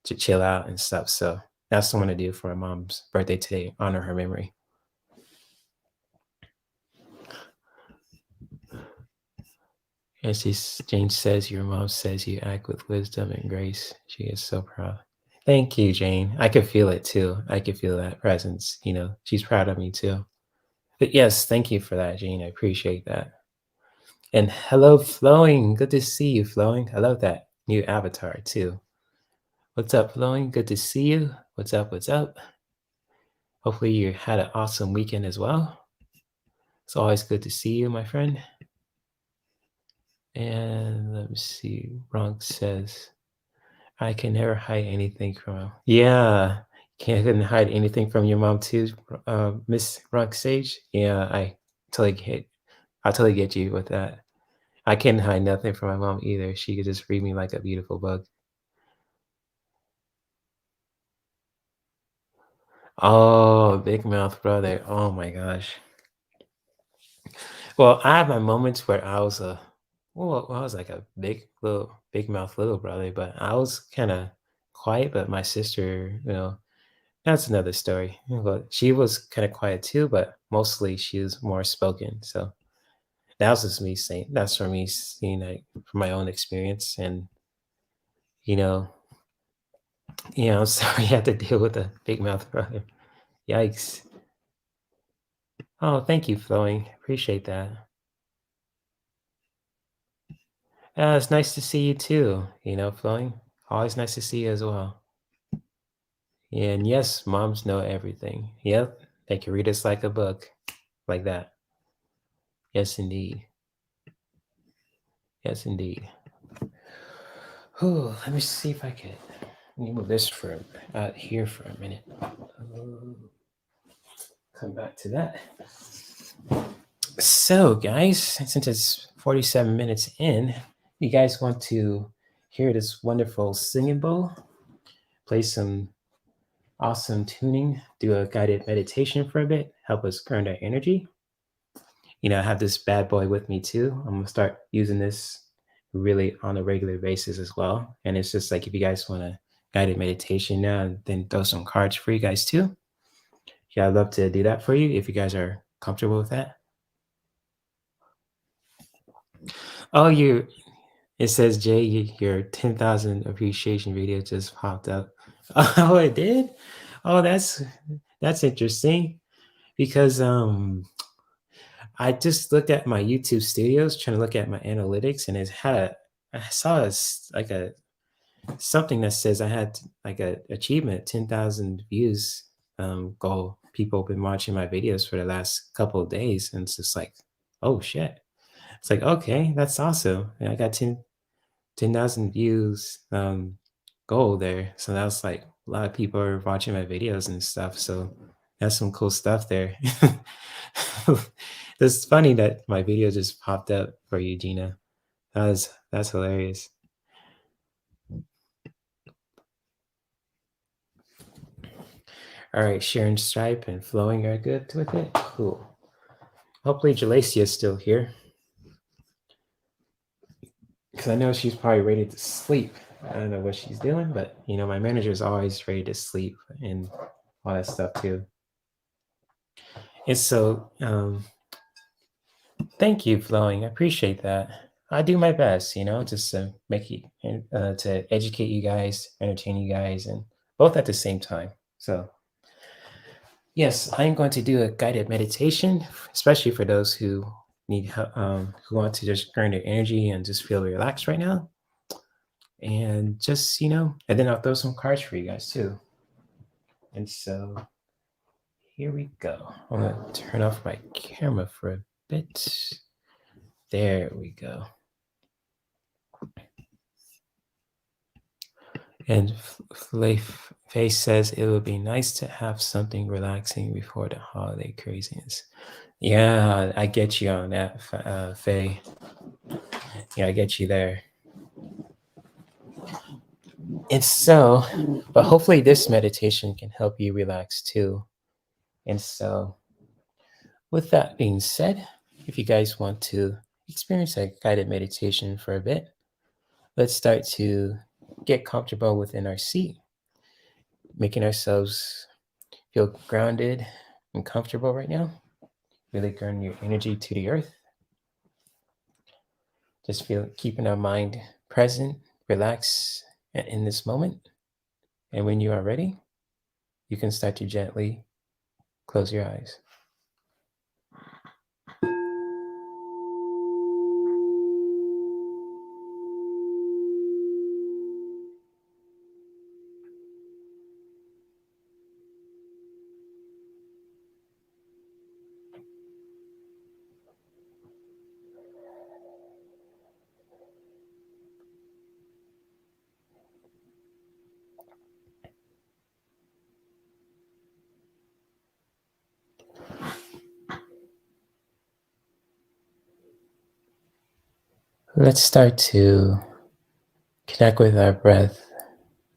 to chill out and stuff. So that's what I'm gonna do for my mom's birthday today, honor her memory. As Jane says, your mom says you act with wisdom and grace. She is so proud. Thank you, Jane. I could feel it too. I could feel that presence. She's proud of me too. But yes, thank you for that, Jane. I appreciate that. And hello, Flowing. Good to see you, Flowing. I love that new avatar too. What's up, Flowing? Good to see you. What's up? What's up? Hopefully you had an awesome weekend as well. It's always good to see you, my friend. And let me see. Ronk says, I can never hide anything from him. Yeah. Couldn't hide anything from your mom too, Miss Ronk Sage. Yeah, I totally get you with that. I can't hide nothing from my mom either. She could just read me like a beautiful book. Oh, big mouth brother. Oh my gosh. Well, I have my moments where I was I was like a big mouth little brother, but I was kind of quiet. But my sister, that's another story. But she was kind of quiet too, but mostly she was more spoken. So that was just me saying. That's for me seeing like from my own experience, and you know, I'm sorry I had to deal with a big mouth brother. Yikes. Oh, thank you, Flowing. Appreciate that. It's nice to see you too, Flowing. Always nice to see you as well. And yes, moms know everything. Yep. They can read us like a book, like that. Yes, indeed. Yes, indeed. Let me see if I can. Let me move this out here for a minute. Come back to that. So, guys, since it's 47 minutes in, you guys want to hear this wonderful singing bowl? Play some awesome tuning, do a guided meditation for a bit, help us ground our energy. I have this bad boy with me too. I'm gonna start using this really on a regular basis as well. And it's just like if you guys want a guided meditation now, then throw some cards for you guys too. Yeah, I'd love to do that for you if you guys are comfortable with that. Oh, it says Jay, your 10,000 appreciation video just popped up. Oh, it did? Oh, that's interesting because I just looked at my YouTube studios trying to look at my analytics, and I saw like a something that says I had like a achievement 10,000 views goal. People have been watching my videos for the last couple of days, and it's just like, oh shit. It's like, okay, that's awesome. And I got 10,000 views goal there. So that's like a lot of people are watching my videos and stuff. So that's some cool stuff there. It's funny that my video just popped up for you, Gina. That's hilarious. All right, Sharon Stripe and Flowing are good with it. Cool. Hopefully Jalacia is still here. Because I know she's probably ready to sleep. I don't know what she's doing, but my manager is always ready to sleep and all that stuff too. And so thank you, Flowing. I appreciate that. I do my best, just to make you to educate you guys, entertain you guys, and both at the same time. So yes, I'm going to do a guided meditation, especially for those who need who want to just earn their energy and just feel relaxed right now. And just and then I'll throw some cards for you guys too. And so here we go. I'm gonna turn off my camera for a bit. There we go. And Faye says it would be nice to have something relaxing before the holiday craziness. Yeah, I get you on that, Faye. Yeah, I get you there. And so, but hopefully this meditation can help you relax too. And so, with that being said, if you guys want to experience a guided meditation for a bit, let's start to get comfortable within our seat. making ourselves feel grounded and comfortable right now. Really ground your energy to the earth. Just feel keeping our mind present, relaxed in this moment. And when you are ready, you can start to gently close your eyes. Let's start to connect with our breath,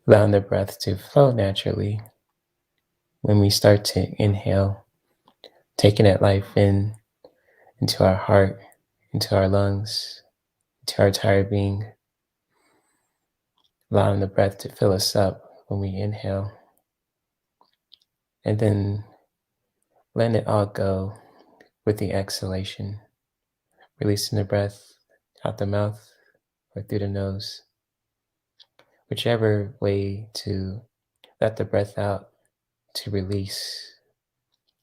allowing the breath to flow naturally. When we start to inhale, taking that life into our heart, into our lungs, into our entire being, allowing the breath to fill us up when we inhale, and then letting it all go with the exhalation, releasing the breath out the mouth or through the nose, whichever way to let the breath out to release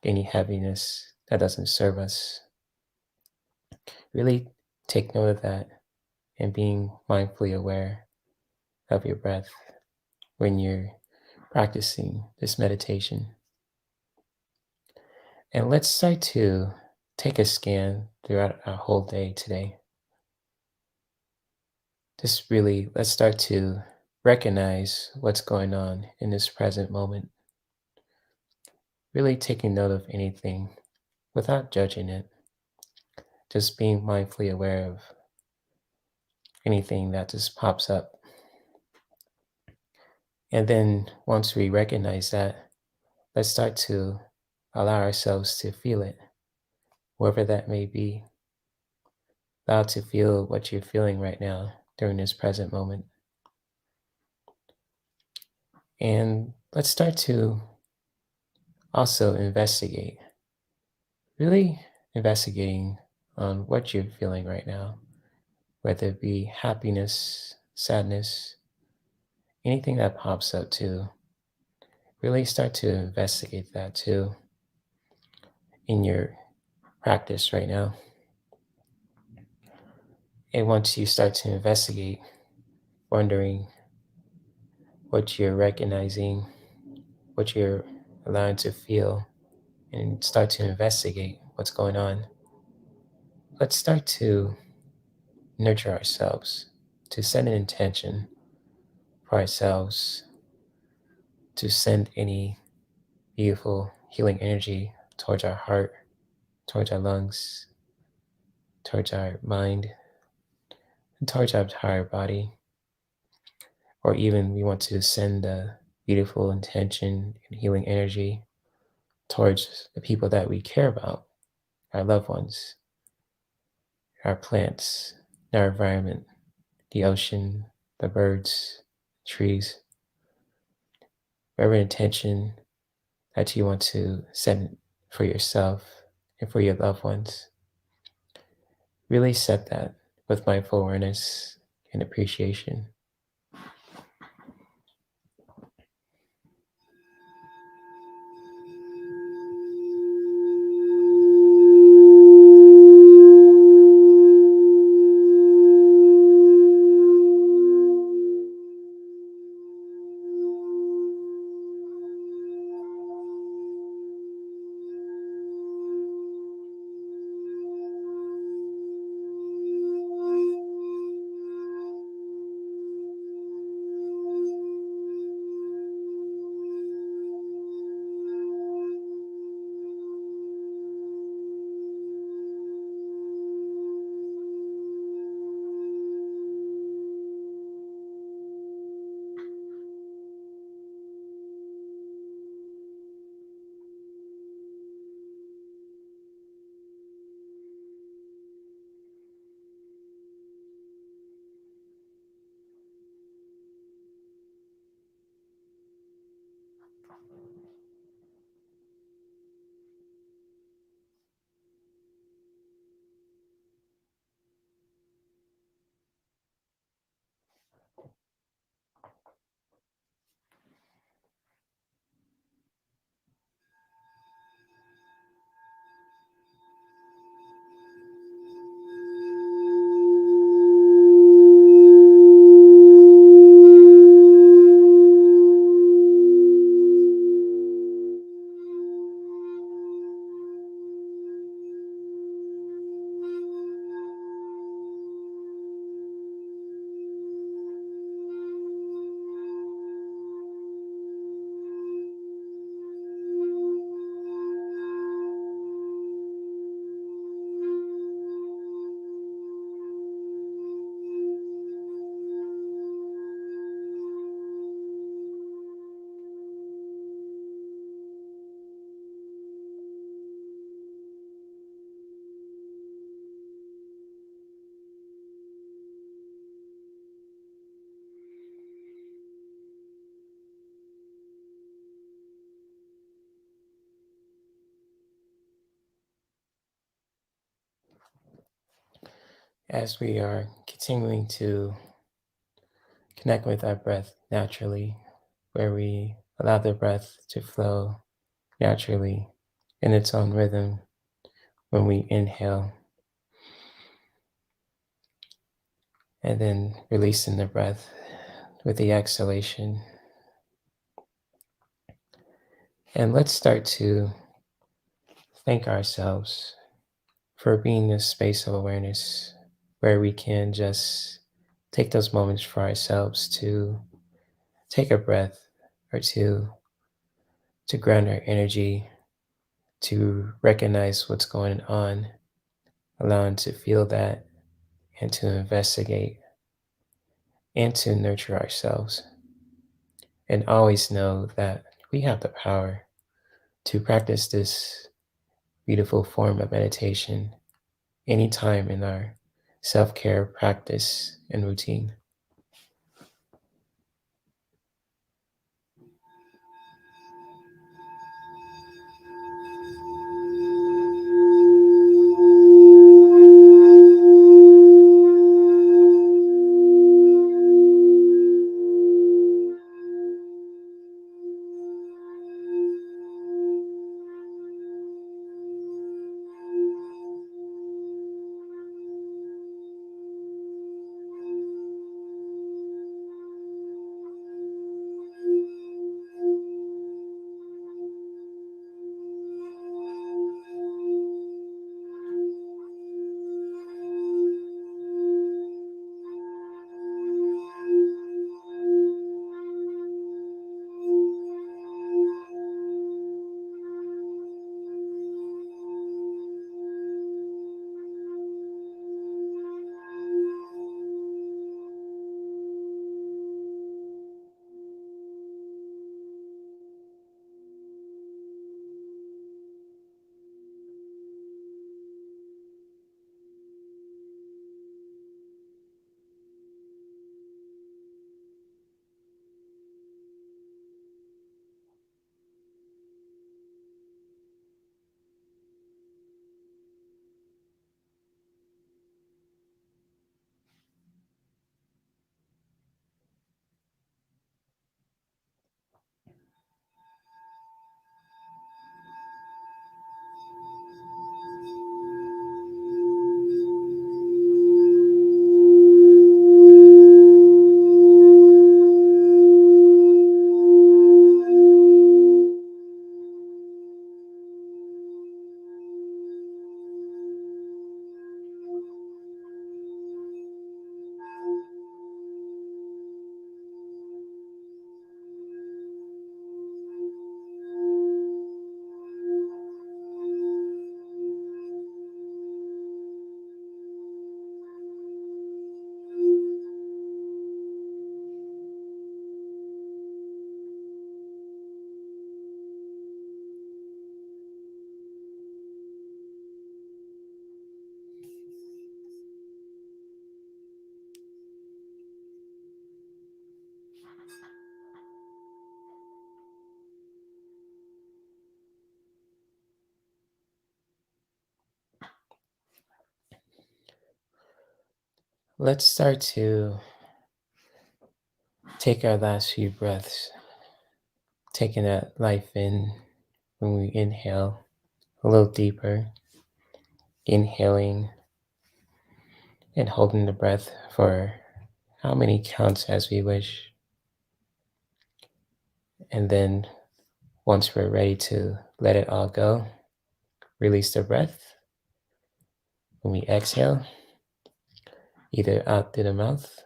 any heaviness that doesn't serve us. Really take note of that and being mindfully aware of your breath when you're practicing this meditation. And let's start to take a scan throughout our whole day today. Just really, let's start to recognize what's going on in this present moment. Really taking note of anything without judging it. Just being mindfully aware of anything that just pops up. And then once we recognize that, let's start to allow ourselves to feel it, wherever that may be. Allow to feel what you're feeling right now during this present moment. And let's start to also investigate, really investigating on what you're feeling right now, whether it be happiness, sadness, anything that pops up too. Really start to investigate that too in your practice right now. And once you start to investigate, wondering what you're recognizing, what you're allowing to feel, and start to investigate what's going on, let's start to nurture ourselves, to set an intention for ourselves, to send any beautiful healing energy towards our heart, towards our lungs, towards our mind, and towards our entire body. Or even we want to send a beautiful intention and healing energy towards the people that we care about, our loved ones, our plants, our environment, the ocean, the birds, trees, whatever intention that you want to set for yourself and for your loved ones. Really set that with mindful awareness and appreciation. As we are continuing to connect with our breath naturally, where we allow the breath to flow naturally in its own rhythm when we inhale, and then releasing the breath with the exhalation. And let's start to thank ourselves for being this space of awareness where we can just take those moments for ourselves to take a breath or two to ground our energy, to recognize what's going on, allowing to feel that and to investigate and to nurture ourselves. And always know that we have the power to practice this beautiful form of meditation anytime in our self-care practice and routine. let's start to take our last few breaths, taking that life in when we inhale a little deeper, inhaling and holding the breath for how many counts as we wish. And then once we're ready to let it all go, release the breath. When we exhale, either out through the mouth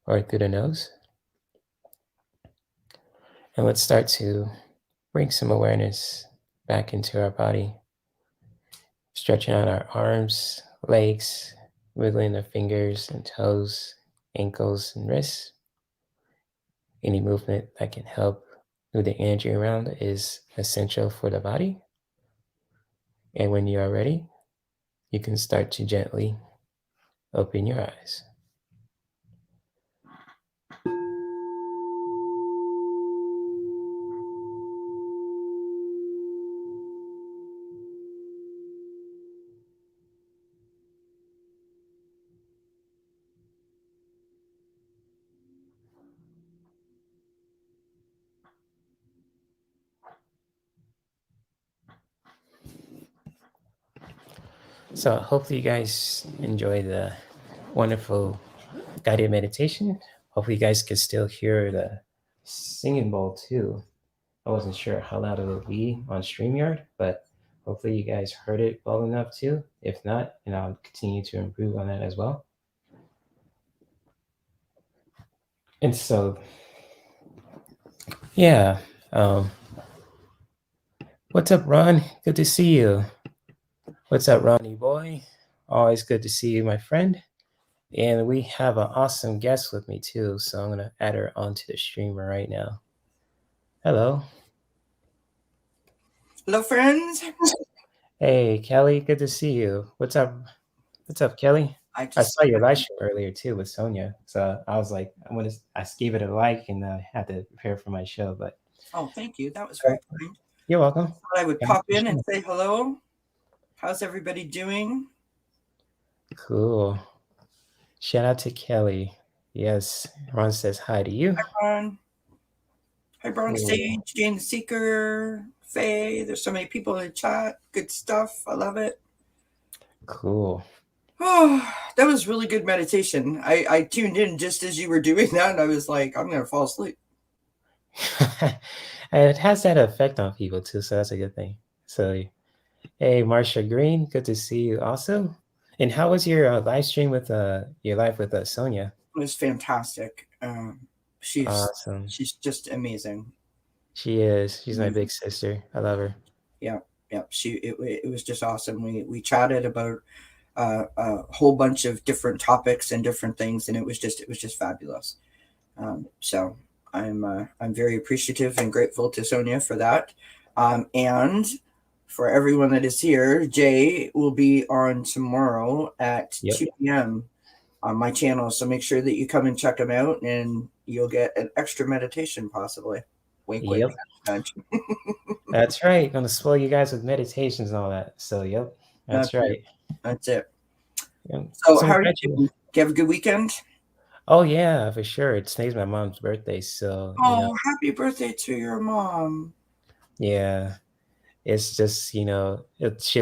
or through the nose. And let's start to bring some awareness back into our body, stretching out our arms, legs, wiggling the fingers and toes, ankles and wrists. Any movement that can help move the energy around is essential for the body. And when you are ready, you can start to gently open your eyes. So hopefully you guys enjoy the wonderful guided meditation. Hopefully you guys can still hear the singing bowl too. I wasn't sure how loud it would be on StreamYard, but hopefully you guys heard it well enough too. If not, and I'll continue to improve on that as well. And so, yeah. What's up, Ron? Good to see you. What's up, Ronnie boy? Always good to see you, my friend. And we have an awesome guest with me too, so I'm gonna add her onto the streamer right now. Hello. Hello, friends. Hey, Kelly. Good to see you. What's up? What's up, Kelly? I I just saw your live stream earlier too with Sonia, so I was like, I gave it a like and had to prepare for my show. But thank you. That was very kind. you're welcome. Thought I would pop in and say hello. How's everybody doing? Cool. Shout out to Kelly. Yes, Ron says hi to you. Hi, Ron. Hi, Bronx Cool. Stage, Jane the Seeker, Faye. There's so many people in the chat. Good stuff. I love it. Cool. Oh, that was really good meditation. I tuned in just as you were doing that, and I was like, I'm going to fall asleep. And it has that effect on people too, so that's a good thing. So, hey, Marsha Green, good to see you also. And how was your live stream with your live with Sonia? It was fantastic. She's Awesome. she's just amazing. She is. She's my big sister. I love her. Yeah. It was just awesome. We chatted about a whole bunch of different topics and different things, and it was just fabulous. So I'm very appreciative and grateful to Sonia for that, and for everyone that is here. Jay will be on tomorrow at 2 p.m. on my channel, so make sure that you come and check him out, and you'll get an extra meditation possibly. Wink, wink. That's right. Gonna spoil you guys with meditations and all that. So, that's right. That's it. Yep. So how are you doing? Do you have a good weekend? Oh yeah, for sure. Today's my mom's birthday, so happy birthday to your mom. Yeah, it's just she'll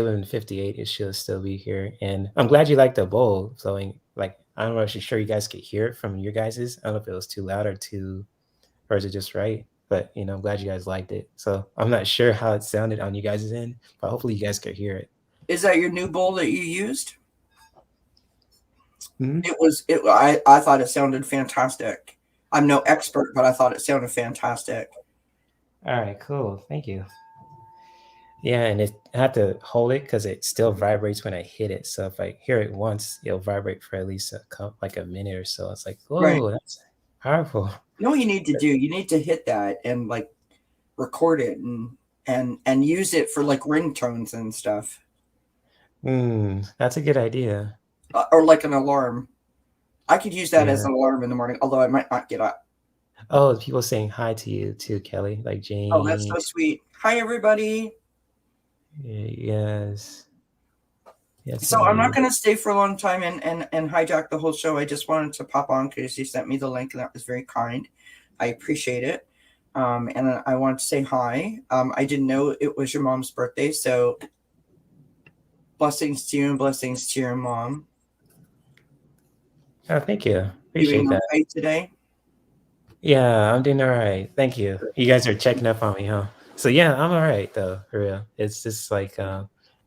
in 58, she'll still be here, and I'm glad you like the bowl. So like I don't know if you're sure you guys could hear it from your guys's. I don't know if it was too loud or is it just right? But I'm glad you guys liked it. So I'm not sure how it sounded on you guys' end, but hopefully you guys could hear it. Is that your new bowl that you used? Mm-hmm. I thought it sounded fantastic. I'm no expert, but I thought it sounded fantastic. All right, cool. Thank you. Yeah, and I have to hold it because it still vibrates when I hit it. So if I hear it once, it'll vibrate for at least a minute or so. It's like, whoa, right. That's powerful. You know what you need to do? You need to hit that and like record it and use it for like ringtones and stuff. That's a good idea. Or like an alarm. I could use that as an alarm in the morning, although I might not get up. Oh, people saying hi to you too, Kelly, like Jane. Oh, that's so sweet. Hi, everybody. Yes. Yes, So I'm not indeed. going to stay for a long time and hijack the whole show. I just wanted to pop on because you sent me the link, and that was very kind. I appreciate it. And I want to say hi. I didn't know it was your mom's birthday, so blessings to you and blessings to your mom. Oh, thank you. Doing Appreciate that. okay today? Yeah, I'm doing all right. Thank you. You guys are checking up on me, huh? So yeah, I'm all right though, for real. It's just like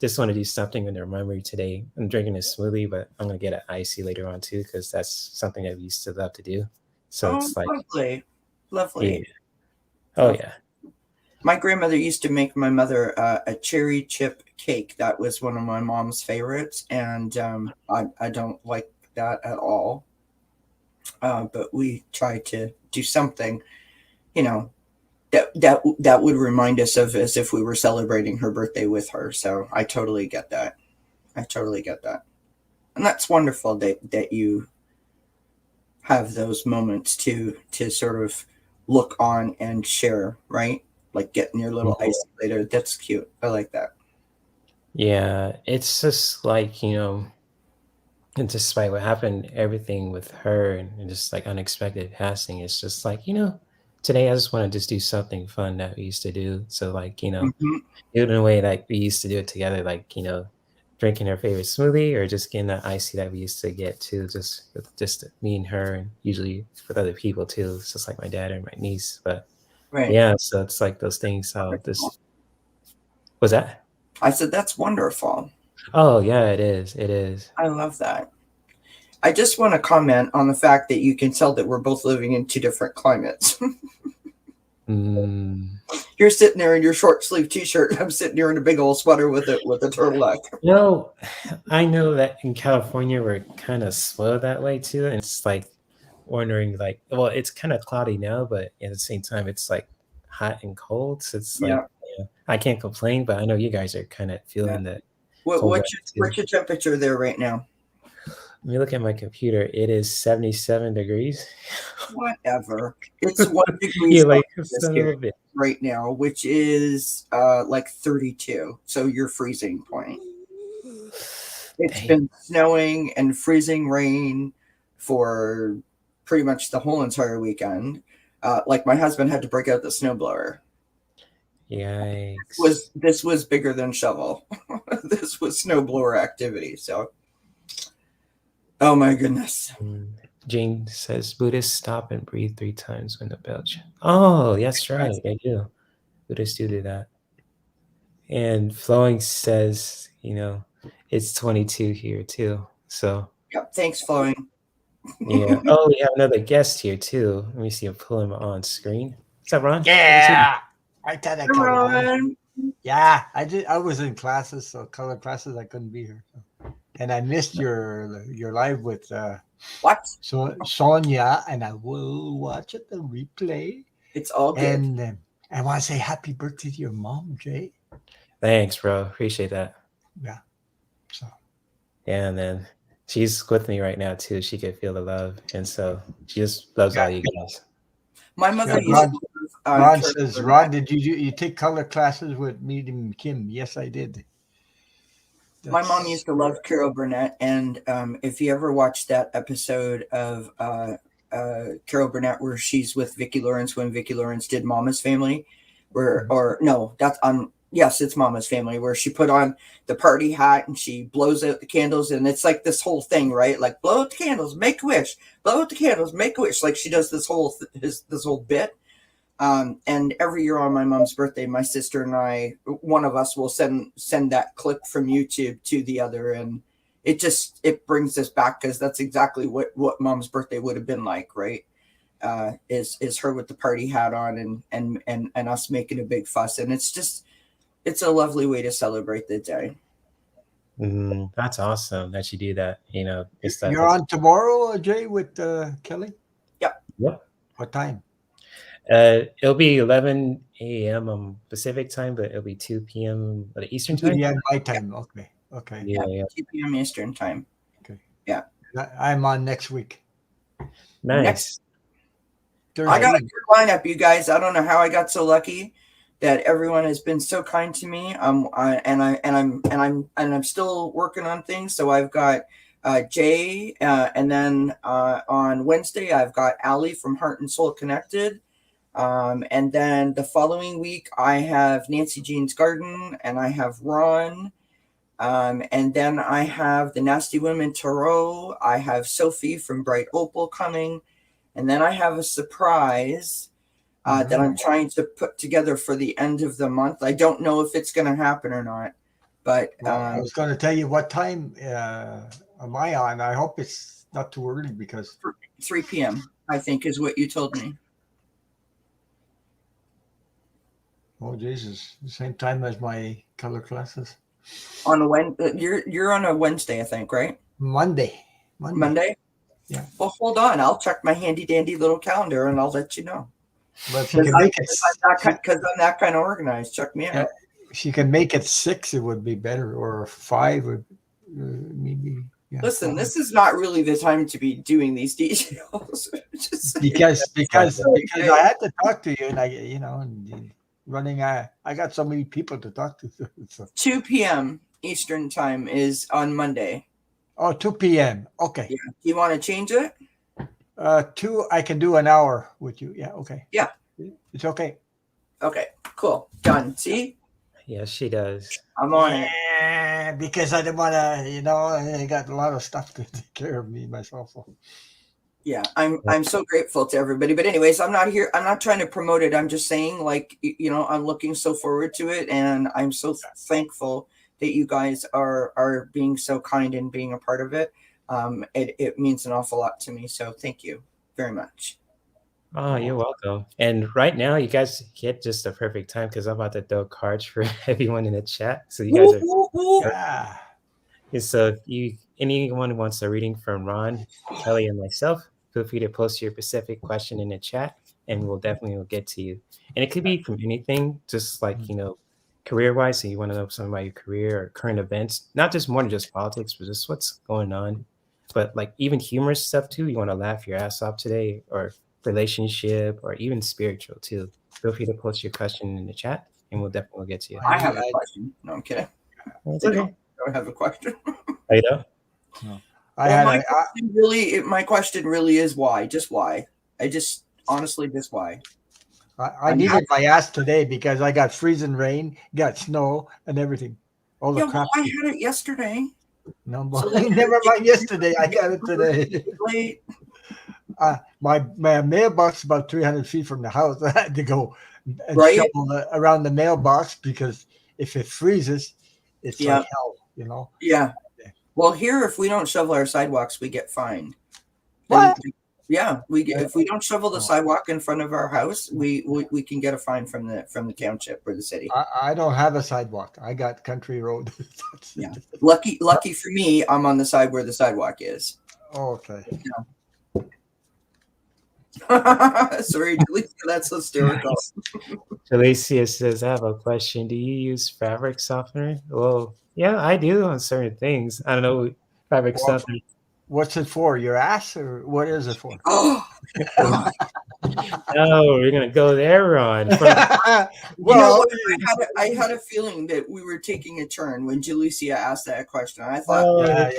just want to do something in their memory today. I'm drinking a smoothie, but I'm gonna get an icy later on too, because that's something that we used to love to do. So Oh, it's like, lovely. yeah. Lovely. Oh Lovely. yeah. My grandmother used to make my mother a cherry chip cake. That was one of my mom's favorites, and I don't like that at all. But we tried to do something, you know, that would remind us of as if we were celebrating her birthday with her. So I totally get that. I totally get that, and that's wonderful that you have those moments to sort of look on and share, right? Like getting your little Mhm. ice later. That's cute. I like that. Yeah, it's just like, and despite what happened, everything with her and just like unexpected passing, it's just like, today I just want to just do something fun that we used to do. So like, Hmm. do it in a way like we used to do it together, like, drinking her favorite smoothie or just getting that icy that we used to get too, just with just me and her and usually with other people too. It's just like my dad and my niece. But Right. yeah, so it's like those things how this was that? I said that's wonderful. Oh yeah, it is. It is. I love that. I just want to comment on the fact that you can tell that we're both living in two different climates. Mm. You're sitting there in your short sleeve t-shirt. I'm sitting here in a big old sweater with a turtleneck. No, I know that in California we're kind of slow that way too. And it's like wondering like, well, it's kind of cloudy now, but at the same time it's like hot and cold. So it's like, Yeah. I can't complain, but I know you guys are kind of Yeah. feeling the cold weather too. What's your temperature there right now? Let me look at my computer. It is 77 degrees. Whatever. It's 1 degree You're like, Celsius son of here a bit. right now, which is like 32. So your freezing point. It's Dang. been snowing and freezing rain for pretty much the whole entire weekend. Like my husband had to break out the snowblower. Yikes. This was bigger than shovel. This was snowblower activity. So, oh my goodness. Mm. Jane says Buddhists stop and breathe 3 times when they belch. Oh, that's right. They do. Buddhists do that. And Flowing says, it's 22 here too. So Yep. Thanks, flowing. yeah. Oh, we have another guest here too. Let me see. I'll pull him on screen. What's up, Ron? Good to see you. Yeah, I thought I'd come on. Ron. Yeah, I did. I was in classes, so color classes. I couldn't be here, and I missed your live with What? Sonia, and I will watch it the replay. It's all good. And I want to say happy birthday to your mom, Jay. Thanks, bro. Appreciate that. Yeah. So Yeah, and then she's with me right now too. She could feel the love, and so she just loves all you guys. My mother yeah, used Ron, to Ron Carol says, Burnett. Ron, did you take color classes with me and Kim? Yes, I did. My mom used to love Carol Burnett, and if you ever watched that episode of Carol Burnett where she's with Vicki Lawrence when Vicki Lawrence did Mama's Family, where or no, that's yes, it's Mama's Family, where she put on the party hat and she blows out the candles, and it's like this whole thing, right? Like blow out the candles, make a wish, blow out the candles, make a wish. Like she does this whole this whole bit. And every year on my mom's birthday, my sister and I, one of us will send that clip from YouTube to the other, and it brings us back because that's exactly what mom's birthday would have been like, right? Is her with the party hat on and us making a big fuss, and it's a lovely way to celebrate the day. That's awesome that you do that. It's that. You're on tomorrow, Jay, with Kelly? Yep. Yep. What time? It'll be 11 a.m. Pacific time, but it'll be 2 p.m. Eastern 2 time. p.m. my time. Okay. Yeah. 2 p.m. Eastern time. Okay. Yeah. I'm on next week. Nice. I got a good lineup, you guys. I don't know how I got so lucky that everyone has been so kind to me. I'm still working on things. So I've got Jay, and then on Wednesday I've got Allie from Heartandsoulconnected. And then the following week I have Nancy Jean's Garden, and I have Ron. And then I have the Nasty Women Tarot. I have Sophie from Bright Opal coming. And then I have a surprise that I'm trying to put together for the end of the month. I don't know if it's going to happen or not. But I was going to tell you what time am I on. I hope it's not too early because 3 p.m. I think is what you told me. Oh Jesus! The same time as my color classes. On a you're on a Wednesday, I think, right? Monday. Yeah. Well, hold on. I'll check my handy dandy little calendar and I'll let you know. But she can make it because I'm that kind of organized. Check me out. She can make it 6. It would be better, or 5 would maybe. Yeah, listen, this is not really the time to be doing these details. because I had to talk to you, and I got so many people to talk to. So. 2 p.m. Eastern time is on Monday. Oh, 2 p.m. Okay. Yeah. Do you want to change it? 2, I can do an hour with you. Yeah, okay. Yeah. It's okay. Okay, cool. Done. See? Yeah, she does. I'm on it. Because I didn't want to, I got a lot of stuff to take care of me myself. So. Yeah, I'm so grateful to everybody. But anyways, I'm not trying to promote it. I'm just saying, like, I'm looking so forward to it, and I'm so thankful that you guys are being so kind and being a part of it. It means an awful lot to me. So thank you very much. Oh, you're welcome. And right now, you guys get just the perfect time because I'm about to throw cards for everyone in the chat. So you guys Yeah. So if anyone who wants a reading from Ron, Kelly, and myself, feel free to post your specific question in the chat, and we'll definitely get to you. And it could be from anything, just like career-wise. So you want to know something about your career or current events, not just more than just politics, but just what's going on. But like even humorous stuff too. You want to laugh your ass off today, or relationship, or even spiritual too. Feel free to post your question in the chat, and we'll definitely get to you. I have a question. No, I'm kidding. It's okay. I have a question. You know? No. My question really is why? Just why? Honestly, just why? I needed my ass today because I got freezing rain, got snow, and everything. All the crap. I had it yesterday. No, never mind yesterday. I got it today. Late. My mailbox is about 300 feet from the house. I had to go and shovel around the mailbox because if it freezes, it's like hell, Yeah. Well, here, if we don't shovel our sidewalks, we get fined. What? If we don't shovel the sidewalk in front of our house, we can get a fine from the township or the city. I don't have a sidewalk. I got country road. Yeah. Lucky for me, I'm on the side where the sidewalk is. Oh, okay. Yeah. Sorry, Jalecia, that's hysterical. Jalecia says, I have a question. Do you use fabric softener? Well, yeah, I do on certain things. I don't know fabric softener. What's it for? Your ass, or what is it for? Oh, no, we're gonna go there, Ron. Well, I had a feeling that we were taking a turn when Jalecia asked that question. I thought,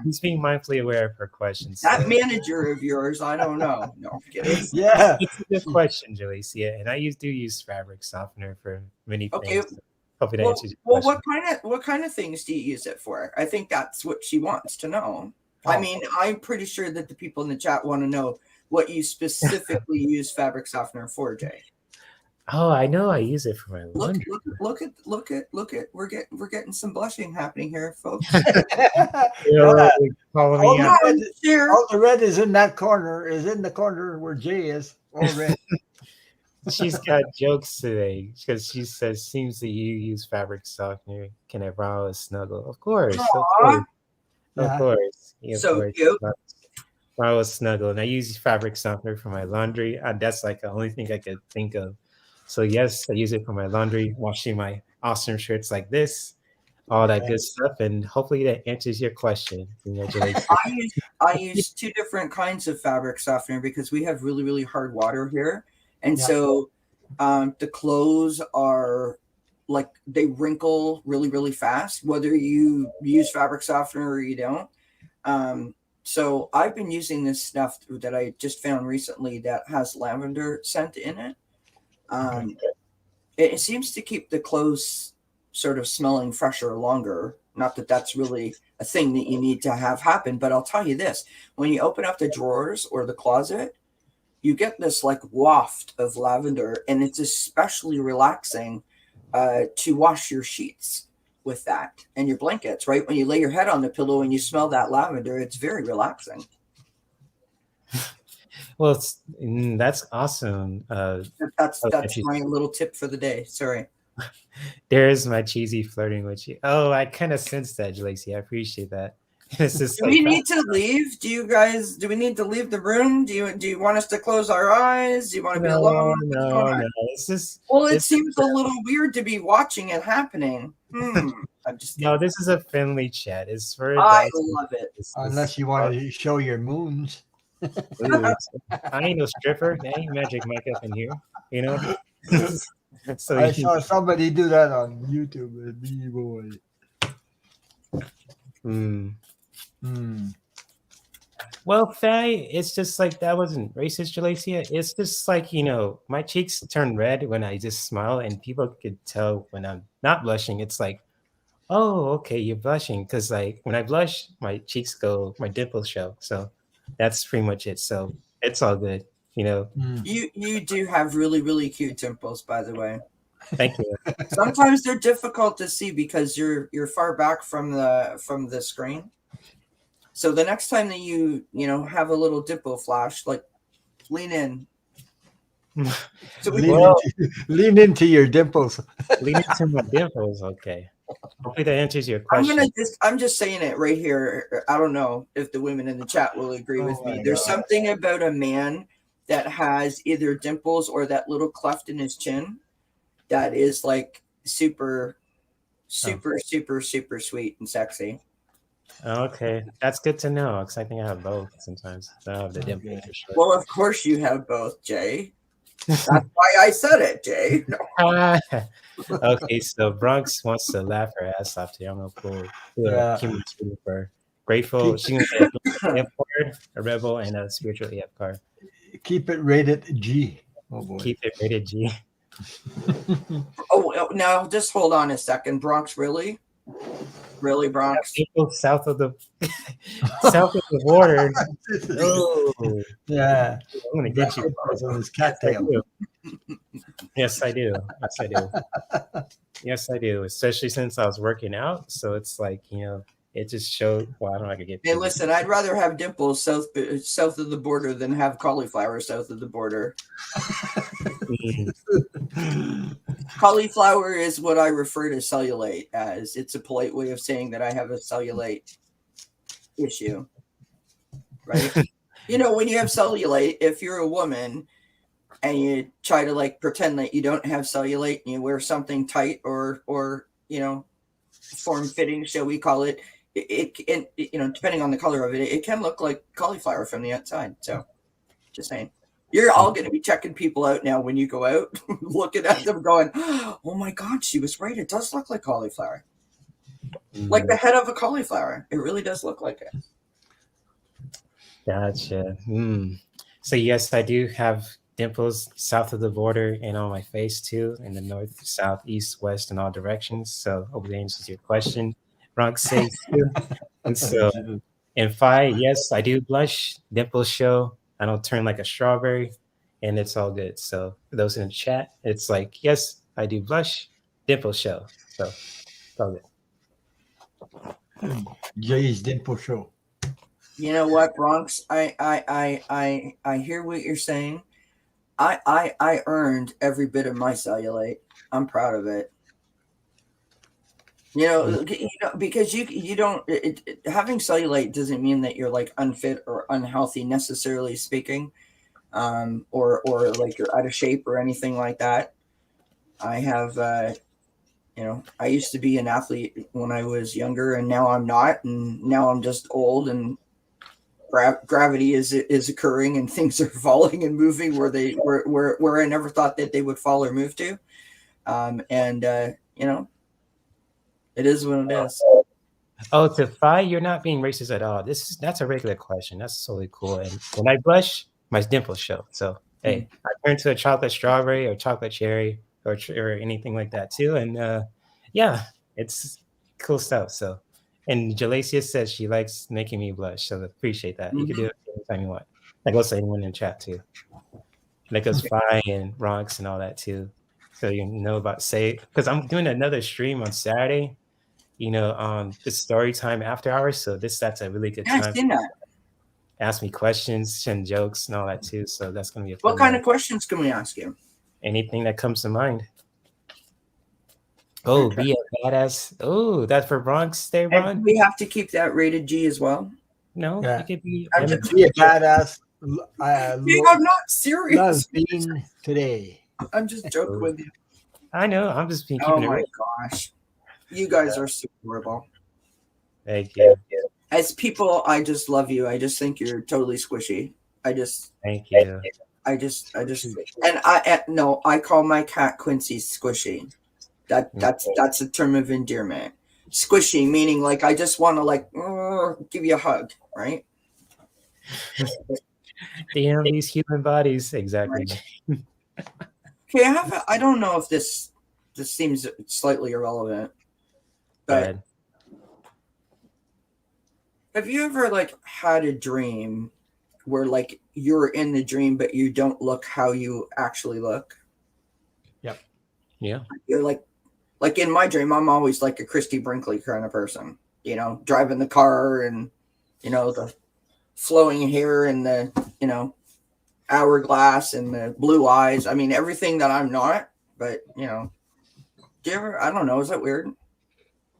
he's being mindfully aware of her questions. That manager of yours, I don't know. No, I'm kidding. Yeah, it's a good question, Jalecia, and I do use fabric softener for many things. Hopefully that answers your question. What kind of things do you use it for? I think that's what she wants to know. I mean, I'm pretty sure that the people in the chat want to know what you specifically use fabric softener for, Jay. Oh, I know. I use it for my laundry. Look at. We're getting some blushing happening here, folks. All the red is in that corner. Is in the corner where Jay is. All red. She's got jokes today because she says, "Seems that you use fabric softener. Can I borrow a snuggle?" Of course. Of course. So cute. Borrow a snuggle, and I use fabric softener for my laundry. That's like the only thing I could think of. So yes, I use it for my laundry, washing my awesome shirts like this, all that good stuff, and hopefully that answers your question. I use 2 different kinds of fabric softener because we have really, really hard water here, and so The clothes are like they wrinkle really, really fast, whether you use fabric softener or you don't. So I've been using this stuff that I just found recently that has lavender scent in it. It seems to keep the clothes sort of smelling fresher longer. Not that that's really a thing that you need to have happen, but I'll tell you this: when you open up the drawers or the closet, you get this like waft of lavender, and it's especially relaxing to wash your sheets with that and your blankets, right? When you lay your head on the pillow and you smell that lavender, it's very relaxing. Well, that's awesome. That's my little tip for the day. Sorry. There's my cheesy flirting with you. Oh, I kind of sensed that, Lacey. I appreciate that. It's just do we need to leave? Do we need to leave the room? Do you want us to close our eyes? Do you want to be alone? No. It's just. Well, it seems a little weird to be watching it happening. I'm just kidding. No, this is a friendly chat. It's for I love it. Unless you want to show your moons. I ain't no stripper. There ain't magic mic up in here. You know. So I saw somebody do that on YouTube. Boy. Well, Faye, it's just like that wasn't racist, Jalacia. It's just like, my cheeks turn red when I just smile, and people could tell when I'm not blushing. It's like, oh, okay, you're blushing. Because like when I blush, my cheeks go, my dimples show. So that's pretty much it. So it's all good, You do have really, really cute dimples, by the way. Thank you. Sometimes they're difficult to see because you're far back from the screen. So the next time that you have a little dimple flash, like lean in. So lean into your dimples. Lean into my dimples. Okay. Hopefully that answers your question. I'm just saying it right here. I don't know if the women in the chat will agree with me. There's something about a man that has either dimples or that little cleft in his chin that is like super, super, super, super sweet and sexy. Okay, that's good to know because I think I have both sometimes. I don't have the dimple for sure. Well, of course you have both, Jay. That's why I said it, Jay. No. Okay, so Bronx wants to laugh her ass off today. I'm gonna pull for grateful. She's gonna get AF card, a rebel, and a spiritual AF card. Keep it rated G. Oh boy. Keep it rated G. Oh, now just hold on a second. Bronx, really? Really, Bronx? People south of the border. Oh, yeah. I'm gonna get you on this cattail. Yes, I do. Yes, I do. Yes, I do. Especially since I was working out, so it's like it just showed. Well, I don't know. I could get. Hey, listen, I'd rather have dimples south of the border than have cauliflower south of the border. Cauliflower is what I refer to cellulite as. It's a polite way of saying that I have a cellulite issue, right? When you have cellulite, if you're a woman and you try to like pretend that you don't have cellulite and you wear something tight or form fitting, shall we call it, it depending on the color of it, it can look like cauliflower from the outside. So just saying. You're all going to be checking people out now when you go out, looking at them going, oh my God, she was right. It does look like cauliflower. Like the head of a cauliflower. It really does look like it. Gotcha. So yes, I do have dimples south of the border and on my face too, in the north, south, east, west, in all directions. So hope that answers your question. Bronx says too. And so in Phi, yes, I do blush. Dimples show. I don't turn like a strawberry, and it's all good. So for those in the chat, it's like, yes, I do blush, dimple show. So it's all good. Jay's dimple show. You know what, Bronx? I hear what you're saying. I earned every bit of my cellulite. I'm proud of it. Because you don't having cellulite doesn't mean that you're like unfit or unhealthy necessarily speaking, or like you're out of shape or anything like that. I have, I used to be an athlete when I was younger, and now I'm not, and now I'm just old and gravity is occurring and things are falling and moving where I never thought that they would fall or move to. You know, it is what it is. Oh, to fight, you're not being racist at all. That's a regular question. That's totally cool. And when I blush, my dimples show. So hey, I turn to a chocolate strawberry or chocolate cherry or anything like that too. And yeah, it's cool stuff. So, and Jalacia says she likes making me blush. So appreciate that. You can do it anytime you want. Like also anyone in chat too. Like us Fi and Bronx and all that too. So you know about because I'm doing another stream on Saturday. You know, the story time after hours. So that's a really good time. I've seen that. Ask me questions and jokes and all that too. So that's gonna be a fun What kind of questions can we ask you? Anything that comes to mind. Oh, be a badass. Oh, that's for Bronx there, Ron. We have to keep that rated G as well. No, you could be. Be a badass. I'm not serious. Love being today. I'm just joking with you. I know. I'm just being. Oh my gosh, you guys are so adorable. Thank you. As people, I just love you. I just think you're totally squishy. Thank you. And I call my cat Quincy squishy. That's a term of endearment. Squishy meaning like I just want to give you a hug, right? Damn these human bodies, exactly. Right. Okay, I don't know if this seems slightly irrelevant, but have you ever had a dream where you're in the dream but you don't look how you actually look? Yep. Yeah. You're like in my dream, I'm always like a Christy Brinkley kind of person, you know, driving the car and, you know, the flowing hair and the, hourglass and the blue eyes. I mean, everything that I'm not, but, do you ever, I don't know, is that weird?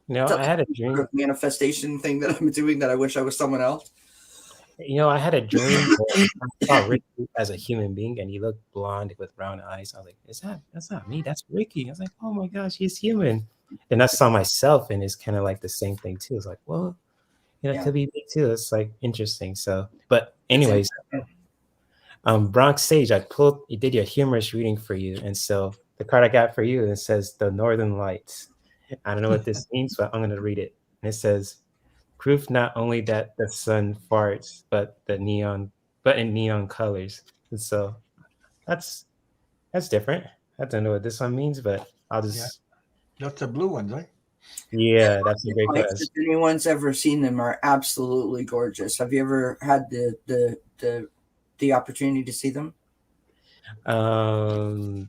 No, I had a dream. Manifestation thing that I'm doing that I wish I was someone else. I had a dream where I saw Ricky as a human being and he looked blonde with brown eyes. I was like, that's not me, that's Ricky. I was like, oh my gosh, he's human. And I saw myself and it's kind of like the same thing too. It's like, well, it could be me too. It's like interesting. So, but anyways, Bronx Sage, you did your humorous reading for you. And so the card I got for you, it says the Northern Lights. I don't know what this means, but I'm going to read it. And it says, proof not only that the sun farts, but in neon colors. And so that's different. I don't know what this one means, but I'll just. Yeah. That's the blue ones, right? Yeah, that's a great question. If anyone's ever seen them, are absolutely gorgeous. Have you ever had the opportunity to see them? I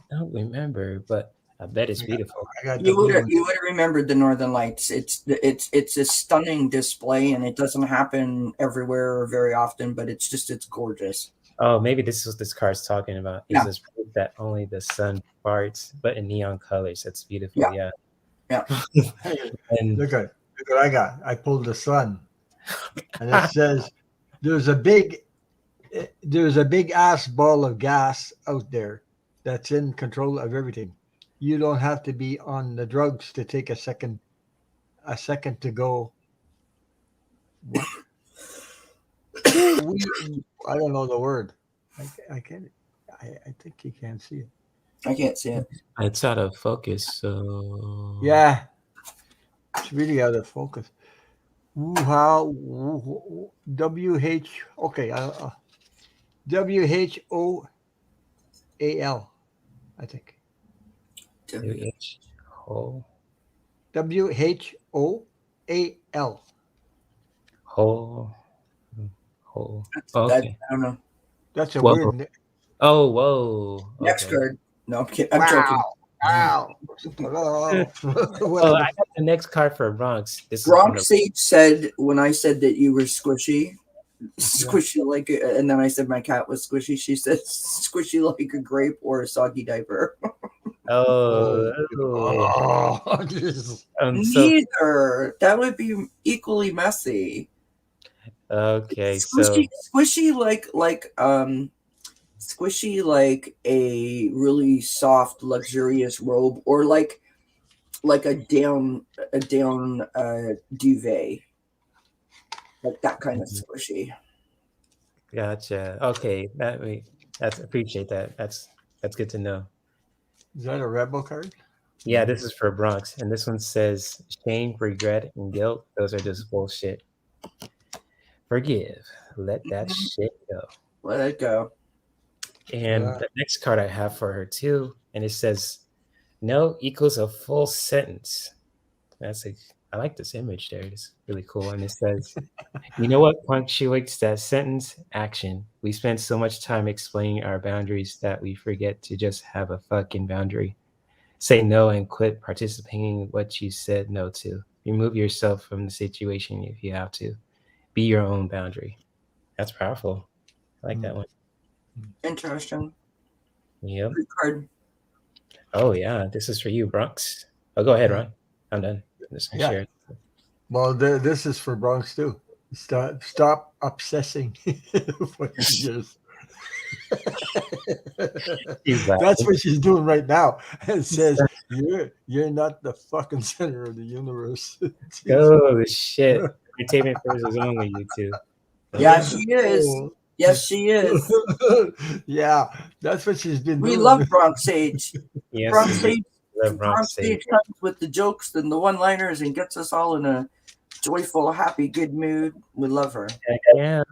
don't remember, but I bet it's beautiful. You would have remembered the Northern Lights. It's a stunning display, and it doesn't happen everywhere or very often, but it's gorgeous. Oh, maybe this is what this card's talking about. It says that only the sun farts, but in neon colors. It's beautiful. Yeah. And look what I got. I pulled the sun, and it says there's a big ass ball of gas out there that's in control of everything. You don't have to be on the drugs to take a second to go. What? I don't know the word. I can't. I think you can't see it. I can't see it. It's out of focus. So yeah, it's really out of focus. How WHOAL. I think. WHOAL. Whole. Okay. I don't know. That's a weird. Oh, whoa. Next card. No, I'm kidding. I'm joking. Wow. Well, I got the next card for Bronx. Bronx Sage said when I said that you were squishy, and then I said my cat was squishy. She said squishy like a grape or a soggy diaper. Neither. That would be equally messy. Okay, squishy like a really soft, luxurious robe, or like a down duvet. like that kind of squishy. Gotcha. Okay, that's appreciate that. That's good to know. Is that a rebel card? Yeah, this is for Bronx, and this one says shame, regret, and guilt. Those are just bullshit. Forgive. Let that shit go. Let it go. And the next card I have for her too, and it says no equals a full sentence. I like this image there. It's really cool. And it says, you know what punctuates that sentence? Action. We spend so much time explaining our boundaries that we forget to just have a fucking boundary. Say no and quit participating in what you said no to. Remove yourself from the situation if you have to. Be your own boundary. That's powerful. I like that one. Interesting. Yep. Good card. Oh yeah, this is for you, Bronx. Oh, go ahead, Ron. I'm done. I'm just gonna share it. Well, this is for Bronx too. Stop obsessing what she is. That's what she's doing right now. It says you're not the fucking center of the universe. Oh shit! Entertainment purposes only, you two. Yeah, she is. Yes, she is. Yeah, that's what she's been doing. We love Bronx Sage. Yes, Bronx Sage. Bronx Sage comes with the jokes and the one-liners and gets us all in a joyful, happy, good mood. We love her. Yeah,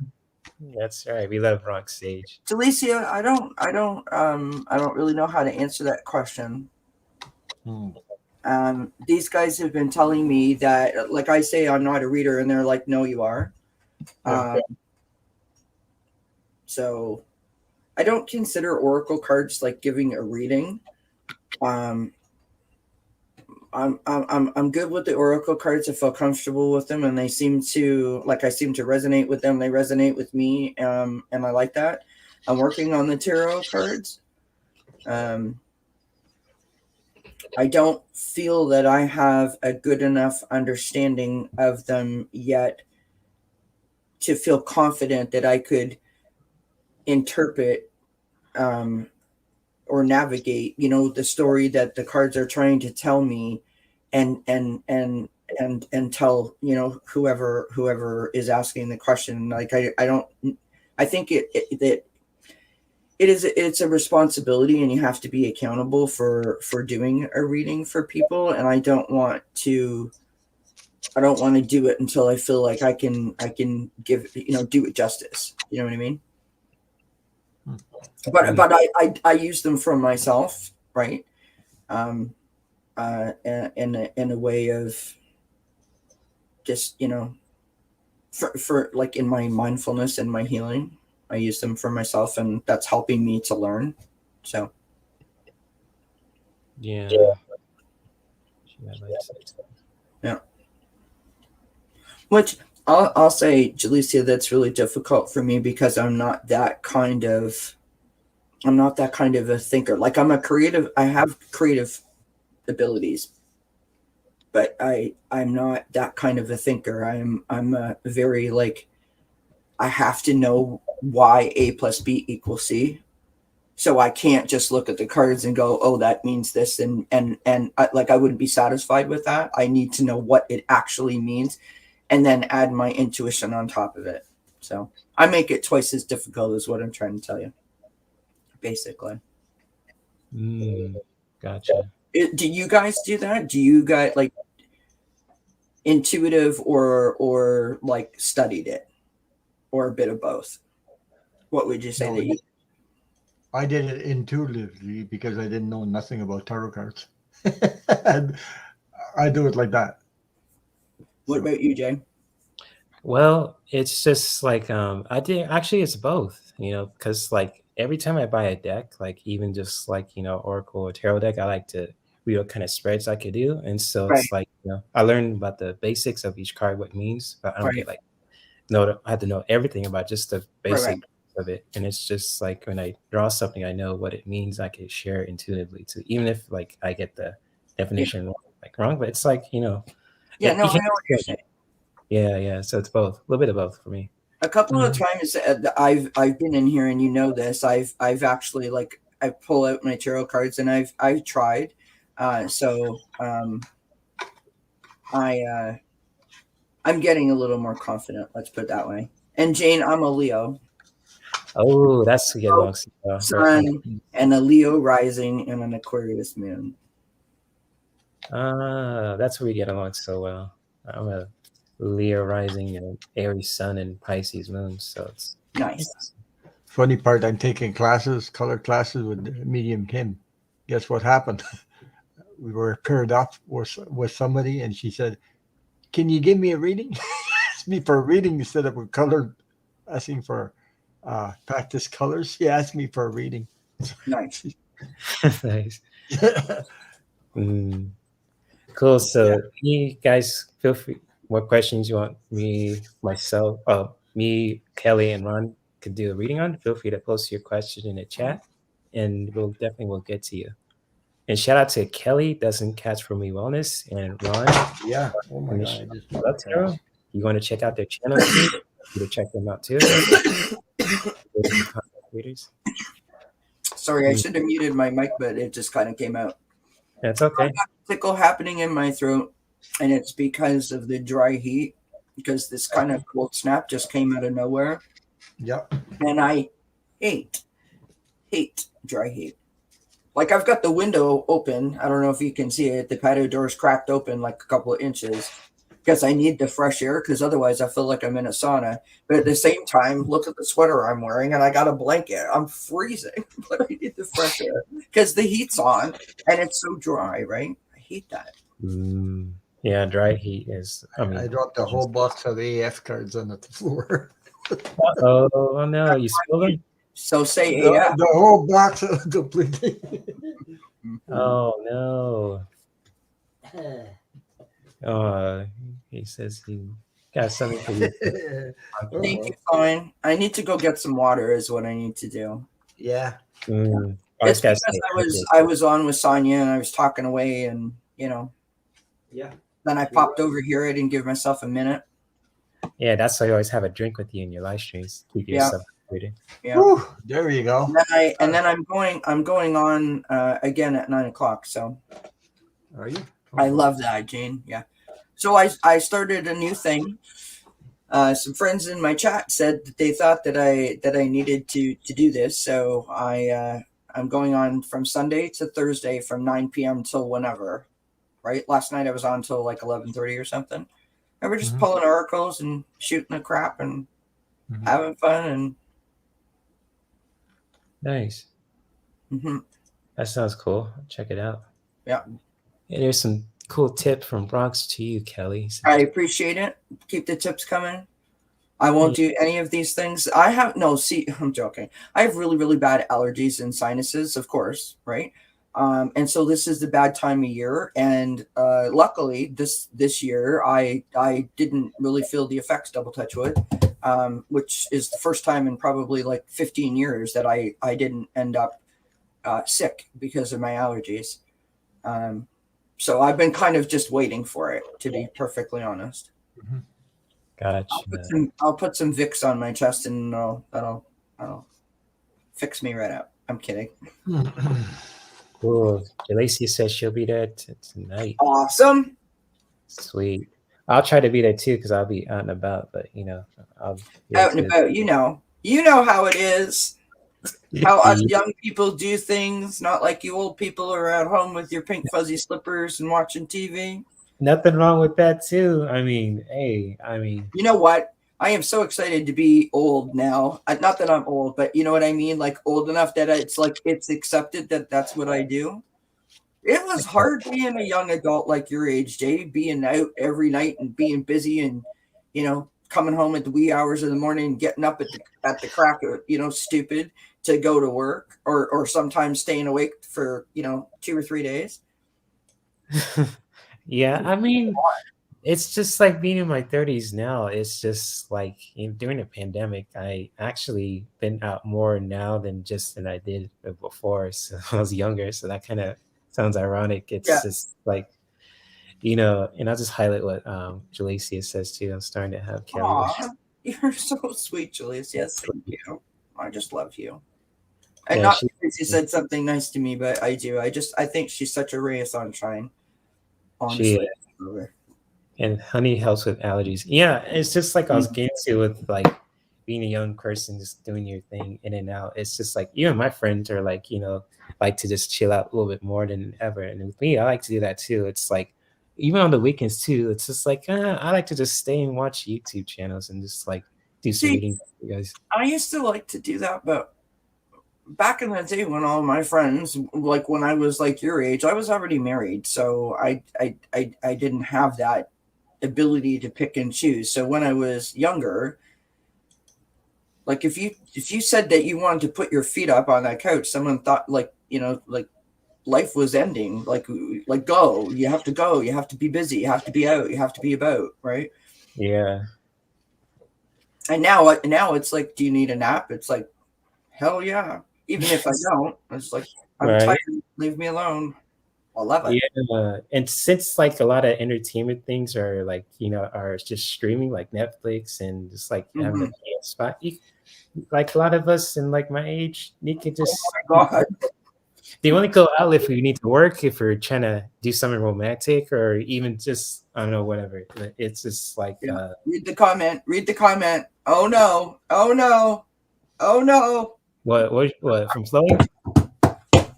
that's right. We love Bronx Sage. Jalicia, I don't really know how to answer that question. These guys have been telling me that, like I say, I'm not a reader, and they're like, no, you are. So I don't consider oracle cards like giving a reading. I'm good with the oracle cards. I feel comfortable with them, and they seem to resonate with them. They resonate with me, and I like that. I'm working on the tarot cards. I don't feel that I have a good enough understanding of them yet to feel confident that I could interpret or navigate, the story that the cards are trying to tell me, and tell, whoever is asking the question. Like I think it's a responsibility, and you have to be accountable for doing a reading for people. And I don't want to do it until I feel like I can give, do it justice. You know what I mean? But I use them for myself, right? In a way of just, for like in my mindfulness and my healing, I use them for myself, and that's helping me to learn. So yeah. Which I'll say, Jalicia, that's really difficult for me because I'm not that kind of a thinker. Like I'm a creative. I have creative abilities, but I'm not that kind of a thinker. I'm a very like, I have to know why A plus B equals C. So I can't just look at the cards and go, oh, that means this. And I wouldn't be satisfied with that. I need to know what it actually means, and then add my intuition on top of it. So I make it twice as difficult as what I'm trying to tell you, basically. Gotcha. Do you guys do that? Do you guys like intuitive or like studied it, or a bit of both? What would you say that you? I did it intuitively because I didn't know nothing about tarot cards. I do it like that. What about you, Jay? Well, it's just like I did. Actually, it's both. Because like every time I buy a deck, like even just like Oracle or Tarot deck, I like to read what kind of spreads I could do, and so it's like I learned about the basics of each card, what it means, but I don't get like I have to know everything about just the basic of it. And it's just like when I draw something, I know what it means. I can share it intuitively too, even if like I get the definition wrong. But it's like I know what you're saying. Yeah. So it's both, a little bit of both for me. A couple of times I've been in here, and this. I've actually like I pull out my tarot cards, and I've tried. I I'm getting a little more confident. Let's put it that way. And Jane, I'm a Leo. Oh, that's we get along so well. Sun and a Leo rising and an Aquarius moon. That's where we get along so well. I'm a Leo rising and Aries sun and Pisces moon, so it's nice. Funny part, I'm taking classes, color classes with medium Kim. Guess what happened? We were paired up with somebody, and she said, "Can you give me a reading?" Asked me for a reading instead of a color, asking for practice colors. She asked me for a reading. Nice. Nice. Cool. So you guys feel free. What questions you want me, myself, me, Kelly, and Ron could do a reading on? Feel free to post your question in the chat, and we'll get to you. And shout out to Kelly, Doesn't Catch For Me Wellness, and Ron. Yeah. Oh my God. You want to check out their channel too? You check them out too. Sorry, I should have muted my mic, but it just kind of came out. That's okay. I've got a tickle happening in my throat, and it's because of the dry heat, because this kind of cold snap just came out of nowhere. Yep. And I hate dry heat. Like, I've got the window open. I don't know if you can see it. The patio door's cracked open like a couple of inches because I need the fresh air, because otherwise I feel like I'm in a sauna. But at the same time, look at the sweater I'm wearing, and I got a blanket. I'm freezing, but I need the fresh air because the heat's on and it's so dry, right? I hate that. Yeah, dry heat is. I dropped a whole box of AF cards on the floor. Oh no, you spilled them? So say AF. The whole box completely. Oh no. He says he got something for you. Thank you, fine. I need to go get some water is what I need to do. Yeah. It's because I was on with Sonia and I was talking away, and yeah. Then I popped over here. I didn't give myself a minute. Yeah, that's why you always have a drink with you in your live streams. Keep yourself hydrated. Yeah. Woo, there you go. And then I'm going on again at 9:00. So. Are you? I love that, Jane. Yeah. So I started a new thing. Some friends in my chat said that they thought that I needed to do this. So I'm going on from Sunday to Thursday from 9 p.m. till whenever. Right. Last night I was on till like 11:30 or something. And we're just pulling oracles and shooting the crap and having fun and. Nice. That sounds cool. Check it out. Yeah. And there's some cool tip from Bronx to you, Kelly. I appreciate it. Keep the tips coming. I won't do any of these things. I'm joking. I have really, really bad allergies and sinuses, of course, right? And so this is the bad time of year. And luckily, this year, I didn't really feel the effects, double touch wood, which is the first time in probably like 15 years that I didn't end up sick because of my allergies. So I've been kind of just waiting for it, to be perfectly honest. Gotcha. I'll put some Vicks on my chest, and that'll fix me right out. I'm kidding. Cool. Jalacia says she'll be there tonight. Awesome. Sweet. I'll try to be there too because I'll be out and about. But I'll be out and about. You know how it is. How us young people do things, not like you old people are at home with your pink fuzzy slippers and watching TV. Nothing wrong with that too. You know what? I am so excited to be old now. Not that I'm old, but you know what I mean? Like old enough that it's like it's accepted that that's what I do. It was hard being a young adult like your age, Jay, being out every night and being busy and, coming home at the wee hours of the morning and getting up at the crack of, stupid to go to work or sometimes staying awake for, 2 or 3 days. Yeah. It's just like being in my 30s now. It's just like during the pandemic, I actually been out more now than I did before. So I was younger. So that kind of sounds ironic. It's just like, and I'll just highlight what Jalacia says too. I'm starting to have Kelly. You're so sweet, Jalacia. Thank you. I just love you. And not because you said something nice to me, but I do. I think she's such a ray of sunshine. Honestly. And honey helps with allergies. Yeah, it's just like I was getting to with like being a young person, just doing your thing in and out. It's just like even my friends are like, like to just chill out a little bit more than ever. And with me, I like to do that too. It's like even on the weekends too. It's just like I like to just stay and watch YouTube channels and just like do some reading for you guys. I used to like to do that, but back in the day when all my friends, like when I was like your age, I was already married, so I didn't have that ability to pick and choose. So when I was younger, like if you said that you wanted to put your feet up on that couch, someone thought like like life was ending. Like go, you have to go, you have to be busy, you have to be out, you have to be about, right? Yeah. And now it's like, do you need a nap? It's like, hell yeah. Even if I don't, it's like, I'm Right. tired, leave me alone. I love it. Yeah, and since like a lot of entertainment things are like are just streaming, like Netflix and just like having a spot, like a lot of us in like my age, you could just Oh my God. they only go out if you need to work, if you're trying to do something romantic, or even just I don't know, whatever. It's just like Read the comment. Oh no. Oh no. Oh no. what from flowing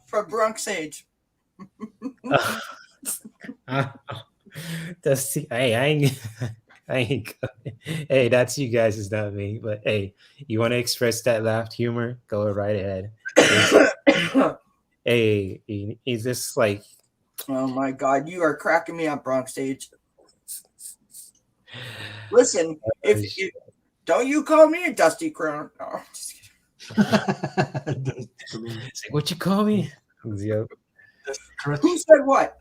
From Bronx Sage. That's hey, I ain't hey, that's you guys, it's not me. But hey, you want to express that laughed humor, go right ahead. Hey, is this like Oh my God, you are cracking me up, Bronx Sage. Listen, if you don't you call me a dusty crown. Oh, just say, what you call me? Yep. who said what?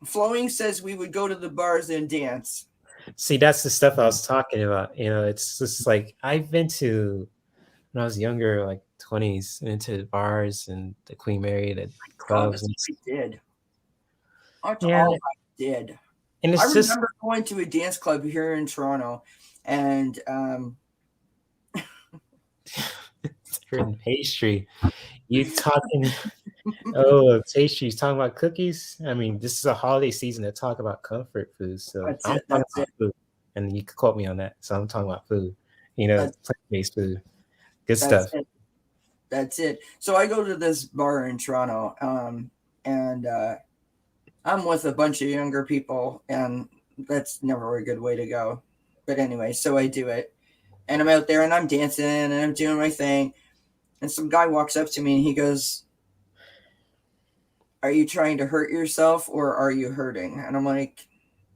Flowing says we would go to the bars and dance. See, that's the stuff I was talking about. It's just like I've been to when I was younger, like 20s, into bars and the Queen Mary, the clubs. God, that's what I did. That's Yeah. all I did. And it's I just remember going to a dance club here in Toronto, and certain pastry. You talking? Oh, pastry. Talking about cookies. I mean, this is a holiday season to talk about comfort food. So That's I'm it, talking that's about it. food, and you could quote me on that. So I'm talking about food. Plant-based food. Good stuff. That's it. So I go to this bar in Toronto, and I'm with a bunch of younger people, and that's never a good way to go. But anyway, so I do it, and I'm out there and I'm dancing and I'm doing my thing, and some guy walks up to me and he goes, "Are you trying to hurt yourself or are you hurting?" And I'm like,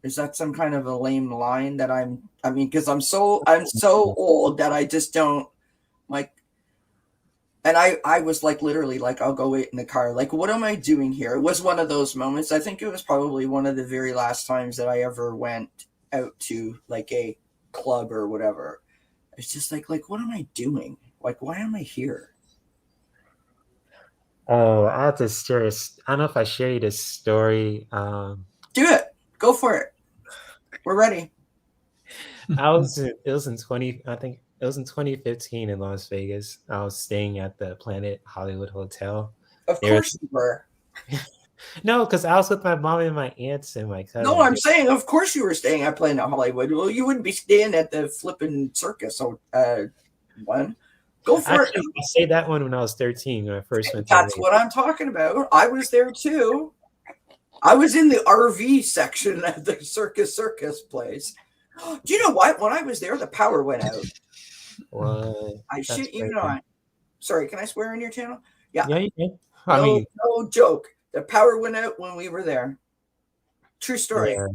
"Is that some kind of a lame line that I mean, because I'm so old that I just don't like." And I was like, literally, like, I'll go wait in the car. Like, what am I doing here? It was one of those moments. I think it was probably one of the very last times that I ever went out to like a club or whatever. It's just like, what am I doing? Like, why am I here? Oh, I have to share. I don't know if I share you this story. Do it. Go for it. We're ready. It was in 20. I think it was in 2015 in Las Vegas. I was staying at the Planet Hollywood Hotel. Of course you were. No, because I was with my mom and my aunts and my cousin. No, I'm saying, of course you were staying at Planet Hollywood. Well, you wouldn't be staying at the flipping circus one. Go for it. I say that one when I was 13 when I first went. That's what I'm talking about. I was there too. I was in the RV section at the circus place. Do you know what? When I was there, the power went out. What? I shit you not. Sorry, can I swear on your channel? Yeah. Yeah, you can. No joke. The power went out when we were there. True story. Yeah.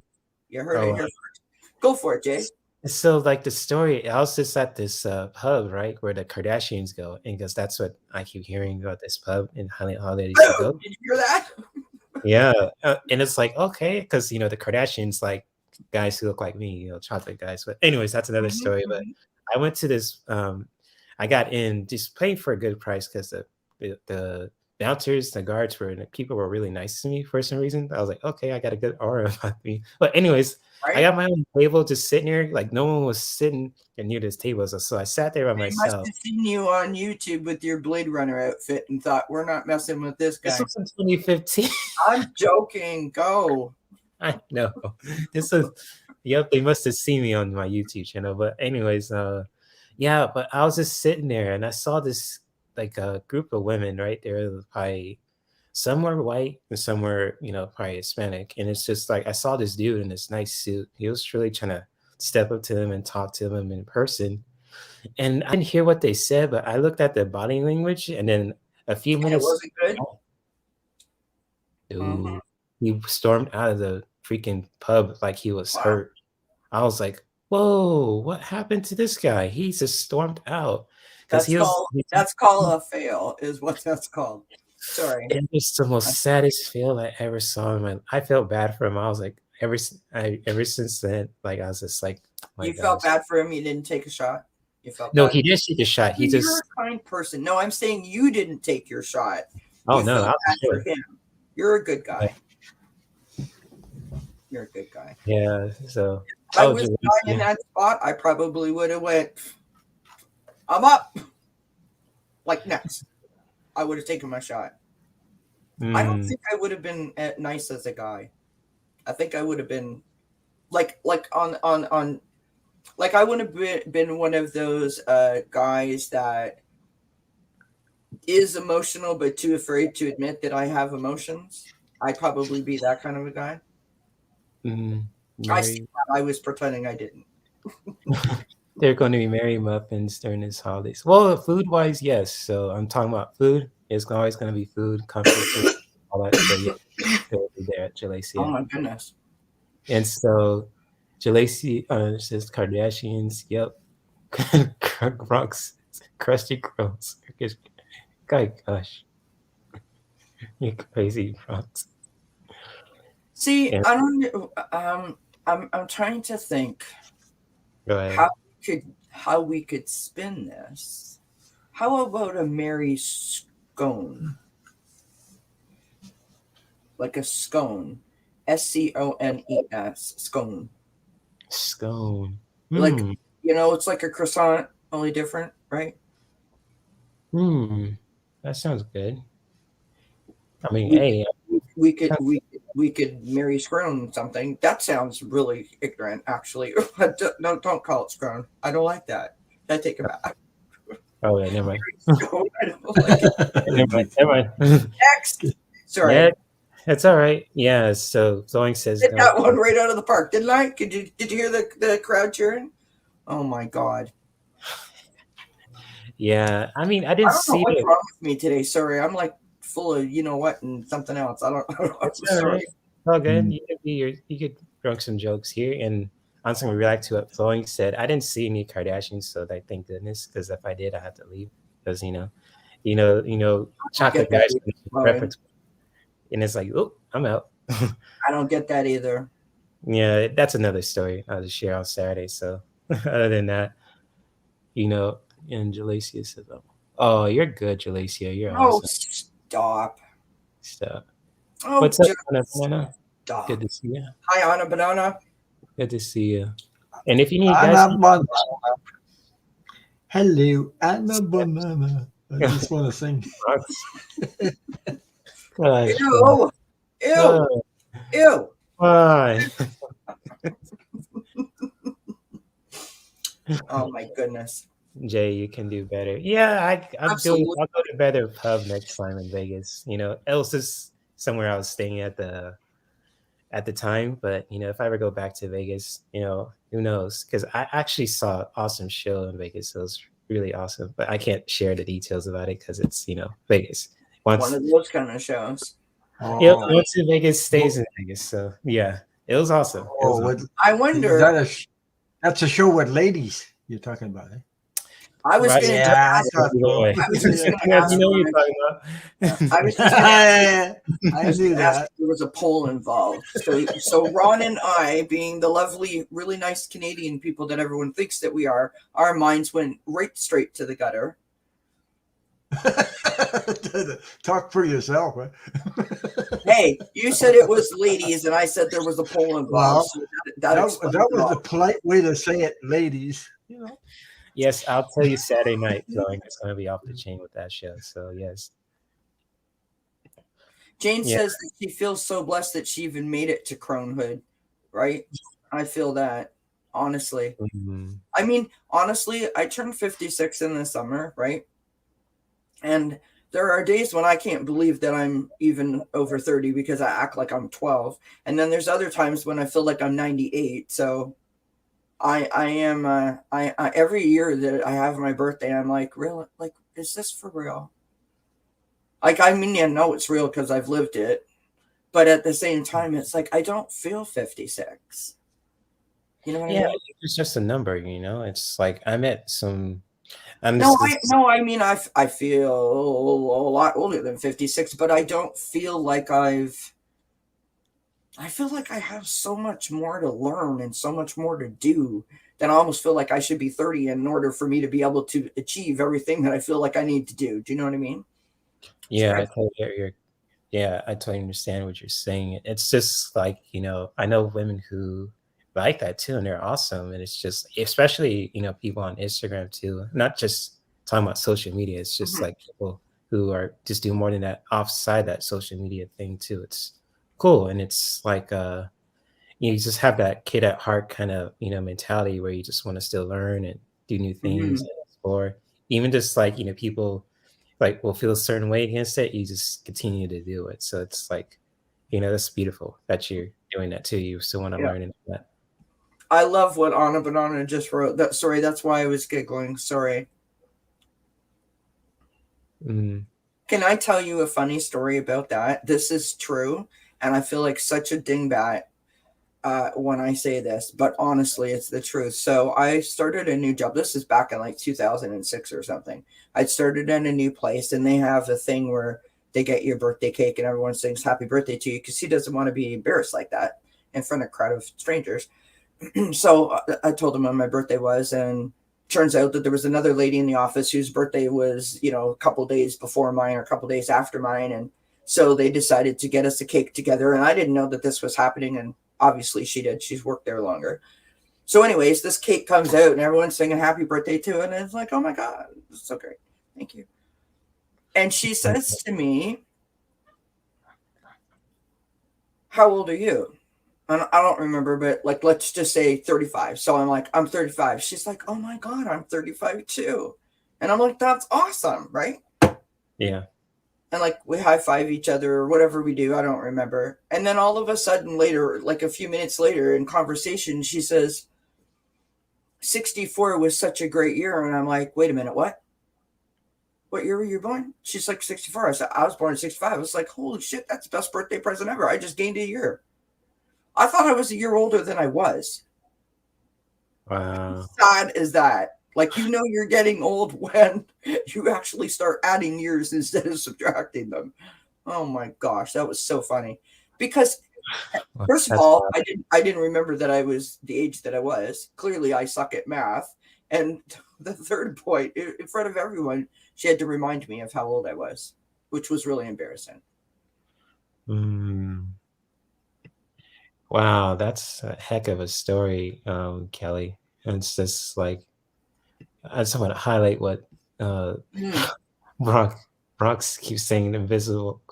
You heard it here first. Go for it, Jay. So, like the story, I was just at this pub, right, where the Kardashians go, and because that's what I keep hearing about this pub in Hollywood. Did you hear that? Yeah, and it's like okay, because the Kardashians like guys who look like me, chocolate guys. But anyways, that's another story. But I went to this. I got in just paying for a good price because the bouncers, the guards people were really nice to me for some reason. I was like, okay, I got a good aura about me. But anyways, right. I got my own table just sitting here. Like no one was sitting near this table. So I sat there by myself. I must have seen you on YouTube with your Blade Runner outfit and thought, we're not messing with this guy. This was in 2015. I'm joking. Go. I know. This is, yep, they must have seen me on my YouTube channel. But anyways, yeah, but I was just sitting there and I saw this like a group of women, right? They're probably some were white and some were, probably Hispanic. And it's just like I saw this dude in this nice suit. He was really trying to step up to them and talk to them in person. And I didn't hear what they said, but I looked at the body language and then a few And it minutes, wasn't good. dude, he stormed out of the freaking pub like he was Wow. hurt. I was like, whoa, what happened to this guy? He just stormed out. That's called a fail, is what that's called. Sorry. It was the most saddest feel I ever saw in my. I felt bad for him. I was like, ever since then, like I was just like, You felt bad for him. You didn't take a shot. You felt no, bad. he did take a shot. He You're just. a kind person. No, I'm saying you didn't take your shot. Oh You no, felt I bad was for him. You're a good guy. You're a good guy. Yeah. So If I was not in that spot, I probably would have went, I'm up. Like next. I would have taken my shot. I don't think I would have been nice as a guy. I think I would have been like on like I would have been one of those guys that is emotional but too afraid to admit that I have emotions. I'd probably be that kind of a guy. I was pretending I didn't. They're going to be Merry Muffins during this holidays. Well, food-wise, yes. So I'm talking about food. It's always going to be food, comfort food, all that. So yeah, they'll be there at Jalacia. Oh my goodness! And so Jalacia says Kardashians. Yep, Bronx, crusty girls. Gosh, you crazy Bronx. See, I don't. I'm trying to think. Go ahead. How we could spin this. How about a Mary scone? Like a scone. SCONES. Scone. Scone. Like, it's like a croissant, only different, right? That sounds good. I mean, we could Mary scone something. That sounds really ignorant, actually. No, don't call it scone. I don't like that. I take it back. Oh yeah, never mind. I don't like it. Never mind. Next. Sorry. Yeah, that's all right. Yeah. So Zoe says Hit that one right out of the park, didn't I? Did you hear the crowd cheering? Oh my God. Yeah. I mean, I didn't see what's wrong with me today. Sorry, I'm like full of what and something else. I don't know. It's all right. All good. You could drunk some jokes here, and I'm just gonna react to what Zoe said. I didn't see any Kardashians, so thank goodness. Because if I did, I have to leave. Because chocolate guys preference, and it's like, oh, I'm out. I don't get that either. Yeah, that's another story I'll just share on Saturday. So other than that, and Jalacia says, "Oh, you're good, Jalacia. You're awesome." Stop. Oh, what's up, Anna Banana? Stop. Good to see you. Hi, Anna Banana. Good to see you. And if you need hello, Anna Banana. I just want to sing. Ew. Ew. Why? Oh my goodness. Jay, you can do better. Yeah, I'll go to a better pub next time in Vegas. It was just somewhere I was staying at the time. But if I ever go back to Vegas, who knows? Because I actually saw an awesome show in Vegas. It was really awesome. But I can't share the details about it because it's Vegas. One of those kind of shows. Once in Vegas, stays in Vegas. So yeah, it was awesome. I wonder. That's a show with ladies you're talking about, eh? I was going to ask. I knew that. There was a poll involved. So Ron and I, being the lovely, really nice Canadian people that everyone thinks that we are, our minds went right straight to the gutter. Talk for yourself, right? Hey, you said it was ladies, and I said there was a poll involved. Well, that was the polite way to say it, ladies. Yes, I'll tell you Saturday night, Zoe. It's going to be off the chain with that show. So yes. Jane Yeah. says that she feels so blessed that she even made it to cronehood, right? I feel that, honestly. Mhm. I mean, honestly, I turned 56 in the summer, right? And there are days when I can't believe that I'm even over 30 because I act like I'm 12. And then there's other times when I feel like I'm 98. So I am I every year that I have my birthday, I'm like, really, like, is this for real? Like, I mean, I know it's real because I've lived it, but at the same time, it's like I don't feel 56. You know what I Yeah, mean? it's just a number, you know. It's like I met some. I'm No, just I this. no, I mean, I feel a lot older than 56, but I don't feel like I feel like I have so much more to learn and so much more to do that I almost feel like I should be 30 in order for me to be able to achieve everything that I feel like I need to do. Do you know what I mean? Yeah, I totally get your. Yeah, I totally understand what you're saying. It's just like, you know, I know women who like that too, and they're awesome. And it's just, especially, you know, people on Instagram too, not just talking about social media. It's just Mhm. like people who are just do more than that offside that social media thing too. It's cool. And it's like, you just have that kid at heart kind of, you know, mentality where you just want to still learn and do new things Mhm. and explore. Even just like, you know, people like will feel a certain way against it, you just continue to do it. So it's like, you know, that's beautiful that you're doing that too. You still want to Yeah. learn and all that. I love what Anna Banana just wrote. That sorry, that's why I was giggling. Sorry. Mm, Can I tell you a funny story about that? This is true, and I feel like such a dingbat when I say this, but honestly, it's the truth. So I started a new job. This is back in like 2006 or something. I started in a new place, and they have a thing where they get your birthday cake, and everyone sings "Happy Birthday" to you because he doesn't want to be embarrassed like that in front of a crowd of strangers. So I told him when my birthday was, and turns out that there was another lady in the office whose birthday was, you know, a couple days before mine or a couple days after mine, and so they decided to get us a cake together. And I didn't know that this was happening, and obviously she did. She's worked there longer. So, anyways, this cake comes out, and everyone's singing "Happy Birthday" to it, and it's like, oh my god, this is so great, thank you. And she says to me, "How old are you?" And I don't remember, but like, let's just say 35. So I'm like, I'm 35. She's like, oh my God, I'm 35 too. And I'm like, that's awesome, right? yeah. And like, we high five each other or whatever we do. I don't remember. And then all of a sudden, later, like a few minutes later in conversation, she says, 64 was such a great year. And I'm like, wait a minute, what? What year were you born? She's like, 64. I said, I was born in 65. I was like, holy shit, that's the best birthday present ever. I just gained a year. I thought I was a year older than I was. Wow. Sad is that? Like, you know, you're getting old when you actually start adding years instead of subtracting them. Oh my gosh, that was so funny. Because Well, first of that's all, wild. I didn't remember that I was the age that I was. Clearly, I suck at math. And the third point, in front of everyone, she had to remind me of how old I was, which was really embarrassing. Mm. Wow, that's a heck of a story, Kelly. And it's just like I just want to highlight what Mm. Bronx Bronx keeps saying invisible.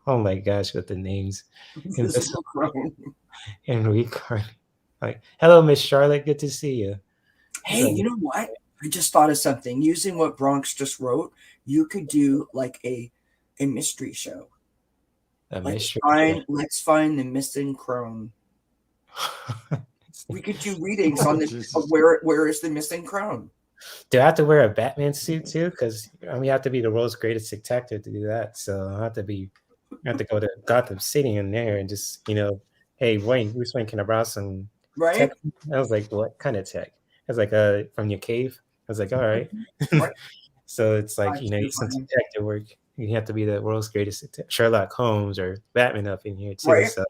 Oh my gosh, with the names. Invisible Invisible crone. and Ricard. Like, hello, Miss Charlotte. Good to see you. Hey, So you know what? I just thought of something. Using what Bronx just wrote, you could do like a mystery show. a Like mystery show. let's find the missing crone. We could do readings Oh, on the Jesus. where is the missing crone? Do I have to wear a Batman suit too? Because I mean, you have to be the world's greatest detective to do that. So I have to go to Gotham City in there and just, you know, hey, Wayne, Bruce Wayne, can I borrow some Right? tech? I was like, what kind of tech? I was like, from your cave. I was like, all right. Right? So it's like, you That's know, too some funny. detective work. You have to be the world's greatest Sherlock Holmes or Batman up in here too. Right? So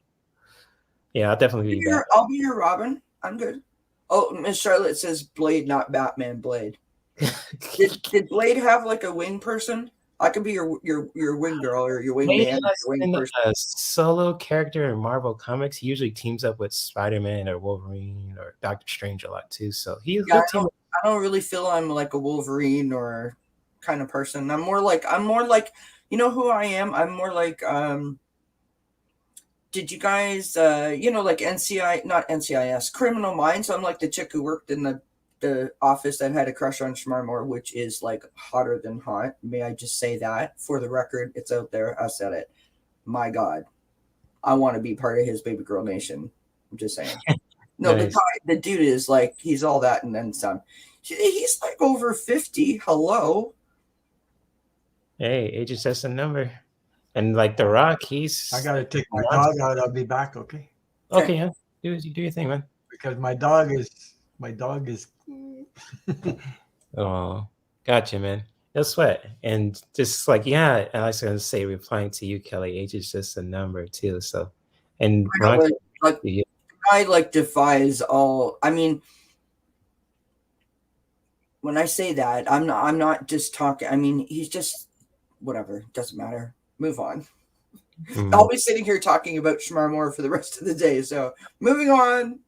yeah, I'll definitely be Batman. I'll be your Robin. I'm good. Oh, Miss Charlotte says Blade, not Batman. Blade. Did Blade have like a wing person? I could be your wing girl or your wing Blade man, has your wing been person. a solo character in Marvel Comics. He usually teams up with Spider-Man or Wolverine or Doctor Strange a lot too. So Yeah, he'll team up. I don't really feel I'm like a Wolverine or kind of person. I'm more like you know who I am? I'm more like did you guys, like not NCIS, Criminal Minds? I'm like the chick who worked in the office that had a crush on Shmarmore, which is like hotter than hot. May I just say that for the record? It's out there. I said it. My God, I want to be part of his baby girl nation. I'm just saying. No, Nice. the dude is like, he's all that and then some. He's like over 50. Hello. Hey, age is just a number. And like The Rock, he's I gotta take my dog out. I'll be back, okay? okay. Yeah, do your thing, man. Because my dog is. Oh, gotcha, man. No sweat. And just like, yeah, I was gonna say, replying to you, Kelly, age is just a number too. So, and Ron, Like, yeah. I like defies all. I mean, when I say that, I'm not just talking. I mean, he's just whatever. Doesn't matter. Move on. I'll be sitting here talking about Shmarmore for the rest of the day. So moving on.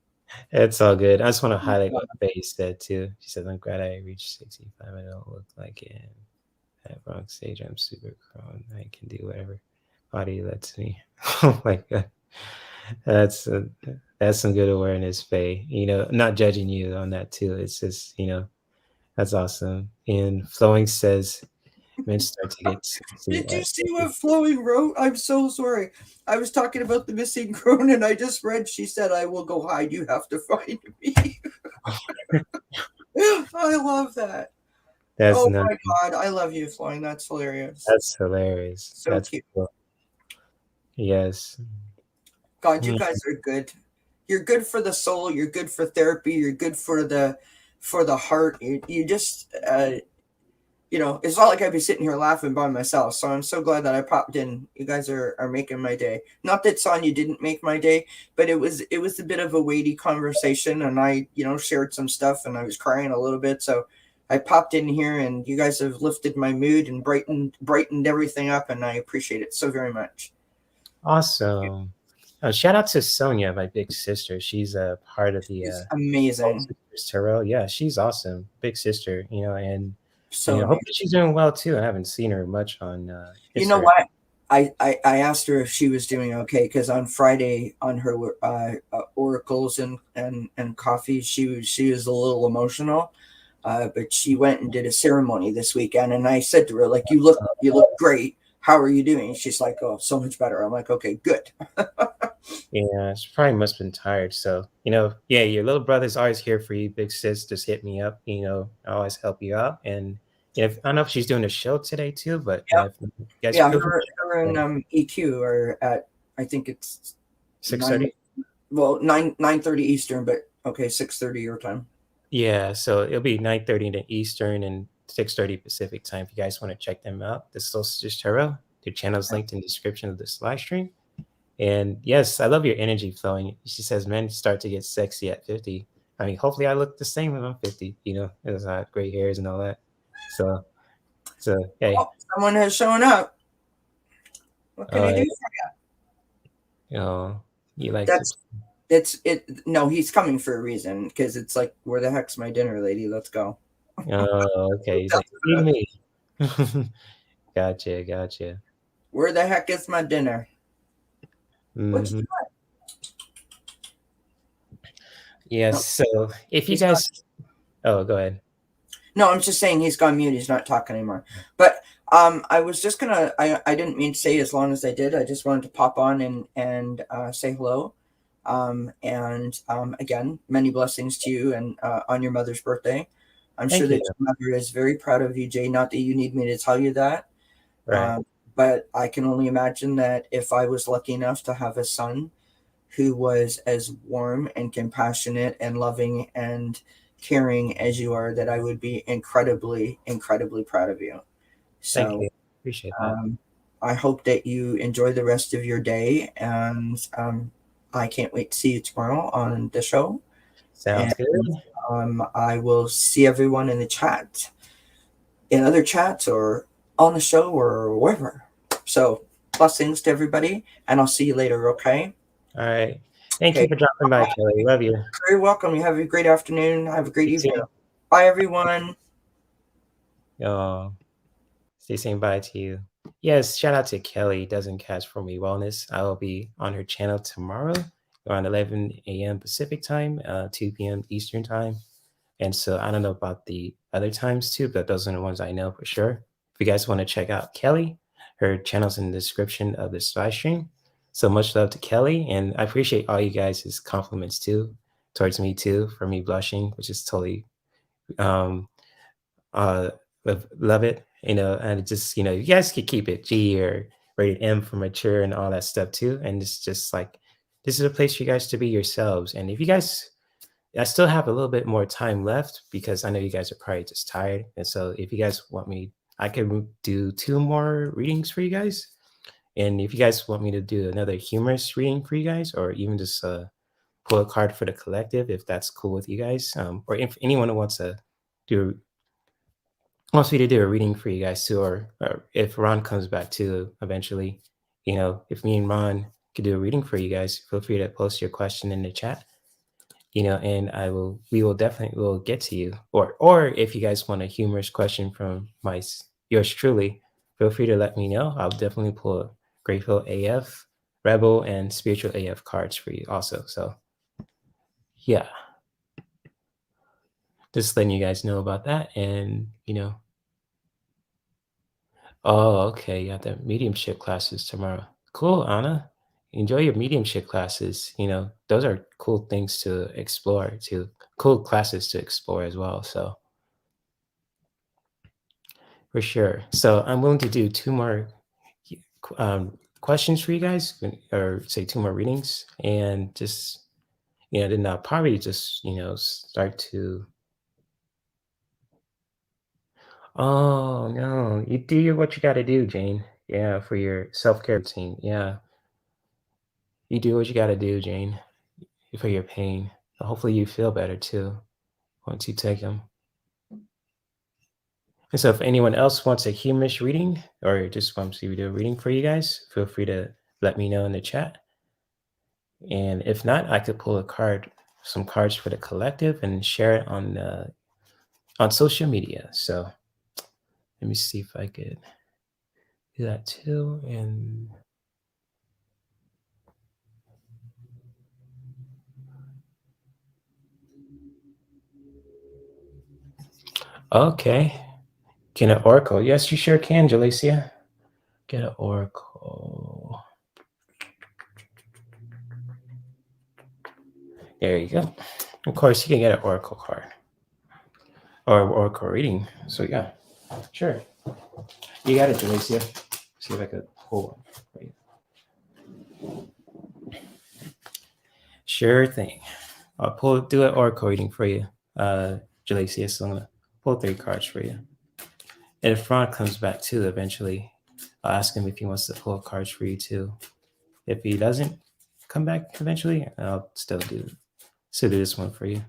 It's all good. I just want to highlight what Faye said too. She said, "I'm glad I reached 65. I don't look like it. At wrong stage, I'm super grown. I can do whatever body lets me." Oh my God, that's some good awareness, Faye. Not judging you on that too. It's just that's awesome. And Flowing says, "Men start to get sexy." Did you see what Flowing wrote? I'm so sorry. I was talking about the missing crone and I just read, she said, "I will go hide. You have to find me." I love that. That's oh nice. my God. I love you, Flowing. That's hilarious. That's hilarious. So that's cute. Cool. Yes. God, you guys are good. You're good for the soul. You're good for therapy. You're good for the heart. You just it's not like I'd be sitting here laughing by myself. So I'm so glad that I popped in. You guys are making my day. Not that Sonia didn't make my day, but it was a bit of a weighty conversation, and I shared some stuff, and I was crying a little bit. So I popped in here, and you guys have lifted my mood and brightened everything up, and I appreciate it so very much. Awesome. Shout out to Sonia, my big sister. She's a part of the amazing Tarot. Yeah, she's awesome. Big sister, and so hopefully she's doing well too. I haven't seen her much on you know what? I asked her if she was doing okay, because on Friday on her oracles and coffee, she was a little emotional, but she went and did a ceremony this weekend, and I said to her, like, you look great. How are you doing? She's like, oh, so much better. I'm like, okay, good. Yeah, she probably must have been tired. So, your little brother's always here for you, big sis. Just hit me up. I always help you out. And if I don't know if she's doing a show today too, but her and EQ are at, I think it's 6:30. Well, 9:30 Eastern, but okay, 6:30 your time. Yeah, so it'll be 9:30 Eastern and 6:30 Pacific time. If you guys want to check them out, the Solstice Tarot, their channel's linked in the description of this live stream. And yes, I love your energy, Flowing. She says men start to get sexy at 50. I mean, hopefully I look the same when I'm 50, as I have gray hairs and all that. So hey. Oh, someone has shown up. What can I do for you? You like no, he's coming for a reason, because it's like, where the heck's my dinner, lady? Let's go. Oh, okay. He's like, feed me. Gotcha. Where the heck is my dinner? What you doing? Yes. No. So if you guys, go ahead. No, I'm just saying he's gone mute. He's not talking anymore. But I was just gonna. I didn't mean to say as long as I did. I just wanted to pop on and say hello. Again, many blessings to you and on your mother's birthday. I'm sure that your mother is very proud of you, Jay. Not that you need me to tell you that. Right. But I can only imagine that if I was lucky enough to have a son who was as warm and compassionate and loving and caring as you are, that I would be incredibly, incredibly proud of you. So thank you. Appreciate that. I hope that you enjoy the rest of your day, and I can't wait to see you tomorrow on the show. Sounds good. I will see everyone in the chat, in other chats, or on the show, or wherever. So blessings to everybody, and I'll see you later, okay? All right. Thank you for dropping by, Kelly. Love you. Very welcome. You have a great afternoon. Have a great evening. Too. Bye, everyone. Stay saying bye to you. yes, shout out to Kelly, Doesn't Catch For Me Wellness. I will be on her channel tomorrow around 11 a.m. Pacific time, 2 p.m. Eastern time. And so I don't know about the other times too, but those are the ones I know for sure. If you guys want to check out Kelly, her channel's in the description of this live stream. So much love to Kelly. And I appreciate all you guys' compliments too, towards me too, for me blushing, which is totally um uh love it. And just, you guys could keep it G or rated M for mature and all that stuff too. And it's just like this is a place for you guys to be yourselves. And if you guys I still have a little bit more time left because I know you guys are probably just tired. And so if you guys want me, I can do 2 more readings for you guys. And if you guys want me to do another humorous reading for you guys, or even just pull a card for the collective, if that's cool with you guys, or if anyone who wants me to do a reading for you guys too, or if Ron comes back too eventually, if me and Ron could do a reading for you guys, feel free to post your question in the chat. And we will definitely will get to you. Or if you guys want a humorous question from yours truly, feel free to let me know. I'll definitely pull Grateful AF, Rebel, and Spiritual AF cards for you also. So yeah. Just letting you guys know about that. And oh, okay. You got the mediumship classes tomorrow. Cool, Anna. Enjoy your mediumship classes. Those are cool things to explore too. Cool classes to explore as well. So for sure. So I'm willing to do 2 more questions for you guys, or say 2 more readings, and just then I'll probably just start to. Oh no, you do what you got to do, Jane. Yeah, for your self-care routine. Yeah, you do what you got to do, Jane, for your pain. Hopefully you feel better too once you take them. And so if anyone else wants a humorous reading or just wants me to do a reading for you guys, feel free to let me know in the chat. And if not, I could pull some cards for the collective and share it on social media. So let me see if I could do that too. And okay. Get an oracle. Yes, you sure can, Jalecia. Get an oracle. There you go. Of course, you can get an oracle card or oracle reading. So yeah, sure. You got it, Jalecia. See if I could pull one for you. Sure thing. I'll do an oracle reading for you, Jalecia. So I'm gonna pull 3 cards for you. And if Ron comes back too, eventually, I'll ask him if he wants to pull cards for you too. If he doesn't come back eventually, I'll still do this one for you.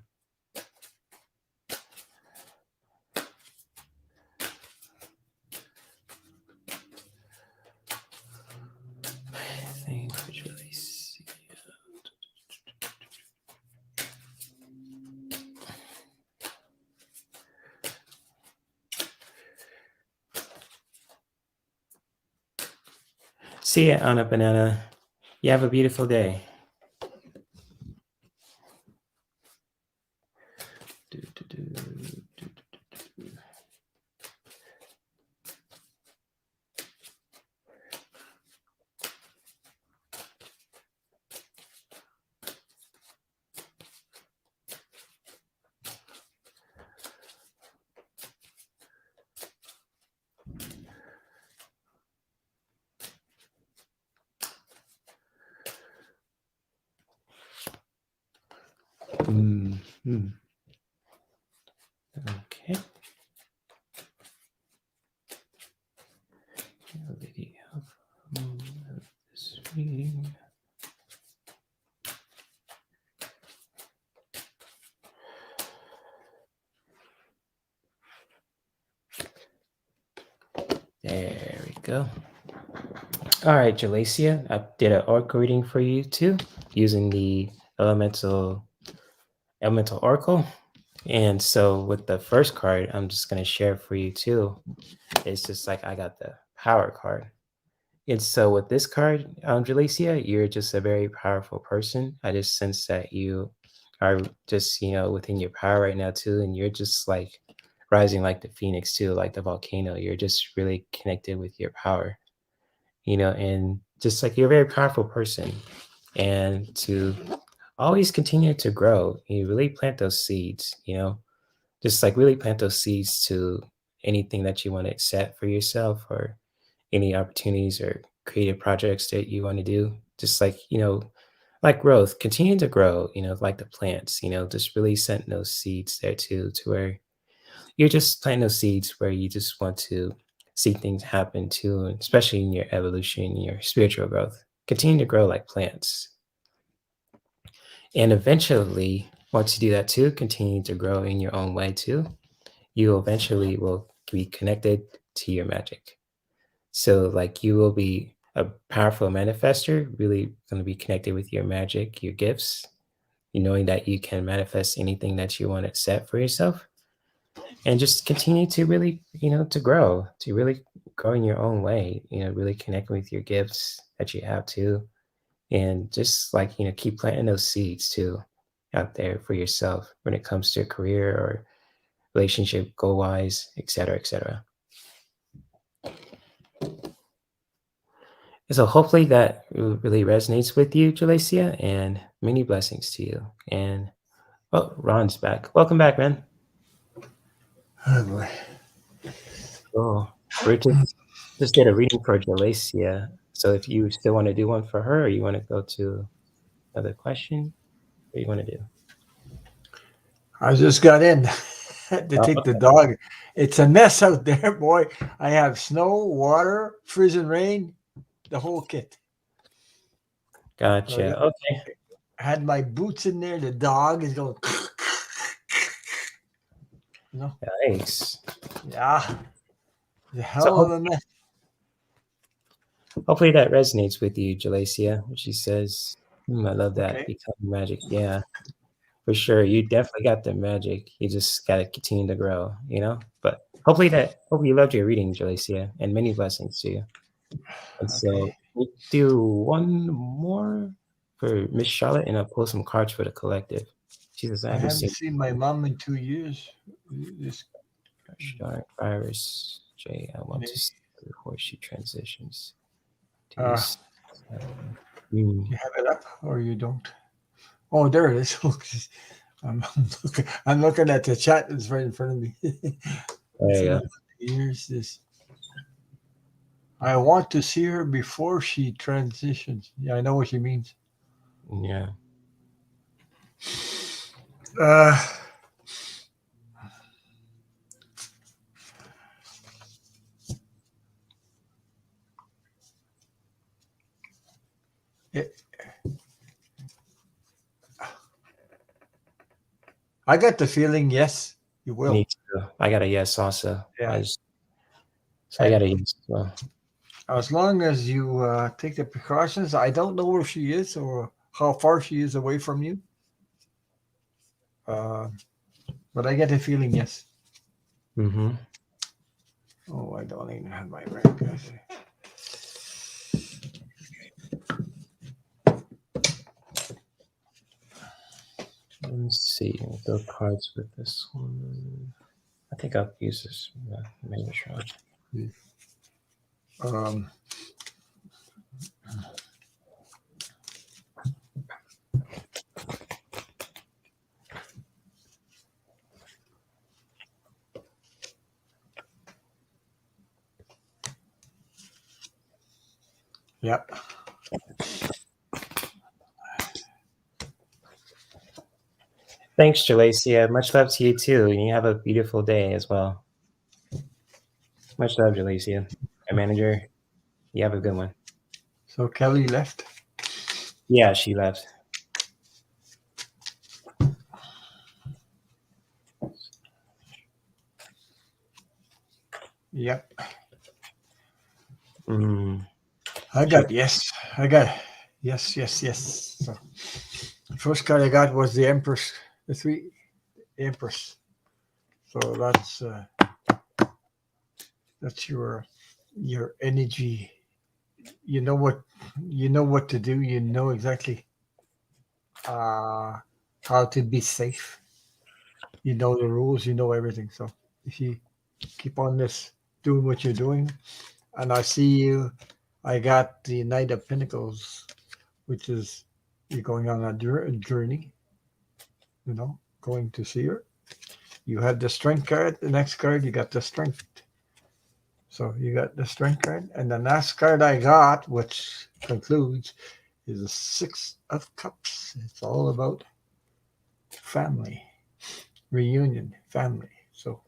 See ya, Anna Banana. You have a beautiful day. Okay. This reading. There we go. All right, Jalecia, I did an oracle reading for you too, using the elemental oracle. And so with the first card, I'm just going to share for you too. It's just like I got the power card. And so with this card, Jalecia, you're just a very powerful person. I just sense that you are just, within your power right now too. And you're just like rising like the phoenix too, like the volcano. You're just really connected with your power, and just like you're a very powerful person. And to always continue to grow, you really plant those seeds, just like really plant those seeds to anything that you want to accept for yourself, or any opportunities or creative projects that you want to do. Just like, like growth, continue to grow, like the plants, just really setting those seeds there too, to where you're just planting those seeds where you just want to see things happen too, and especially in your evolution, your spiritual growth. Continue to grow like plants. And eventually, once you do that too, continue to grow in your own way too, you eventually will be connected to your magic. So like you will be a powerful manifester, really going to be connected with your magic, your gifts, knowing that you can manifest anything that you want to set for yourself, and just continue to really, to really grow in your own way, really connect with your gifts that you have too. And just like, keep planting those seeds too out there for yourself when it comes to career or relationship goal wise, et cetera, et cetera. So hopefully that really resonates with you, Jalecia, and many blessings to you. And Ron's back. Welcome back, man. Oh boy. Oh, we're just did a reading for Jalecia. So if you still want to do one for her, or you want to go to another question, what do you want to do? I just got in to take the dog. It's a mess out there, boy. I have snow, water, freezing rain, the whole kit. Gotcha. Okay. I had my boots in there. The dog is going. Nice. Yeah. The hell of a mess. Hopefully that resonates with you, Jalecia. She says, I love that. Okay. Become magic. Yeah, for sure. You definitely got the magic. You just got to continue to grow, But hopefully you loved your reading, Jalecia, and many blessings to you. And so we'll do one more for Miss Charlotte, and I'll pull some cards for the collective. She says, I haven't seen my mom in 2 years. This Iris J, I want to see before she transitions. You have it up or you don't? Oh, there it is. I'm looking at the chat that's right in front of me. There you go. Here's this. I want to see her before she transitions. Yeah, I know what she means. Yeah. I got the feeling, yes, you will. Me too. I got a yes also. Yeah. I got a yes as well. As long as you take the precautions, I don't know where she is or how far she is away from you. But I get a feeling, yes. Mm-hmm. Oh, I don't even have my ring. Let's see. Those cards with this one. I think I'll use this. Maybe try. Yep. Thanks, Jalecia. Much love to you too. And you have a beautiful day as well. Much love, Jalecia. Our manager, you have a good one. So Kelly left? Yeah, she left. Yep. I got yes. I got yes. So the first card I got was the Empress, the Empress. So that's your energy you know what to do. You know exactly how to be safe. You know the rules. You know everything. So if you keep on this doing what you're doing, and I see you, I got the Knight of Pentacles, which is you're going on a journey. You know, going to see her. You had the Strength card. The next card, you got the Strength. So you got the Strength card, and the last card I got, which concludes, is a Six of Cups. It's all about family, reunion, family. So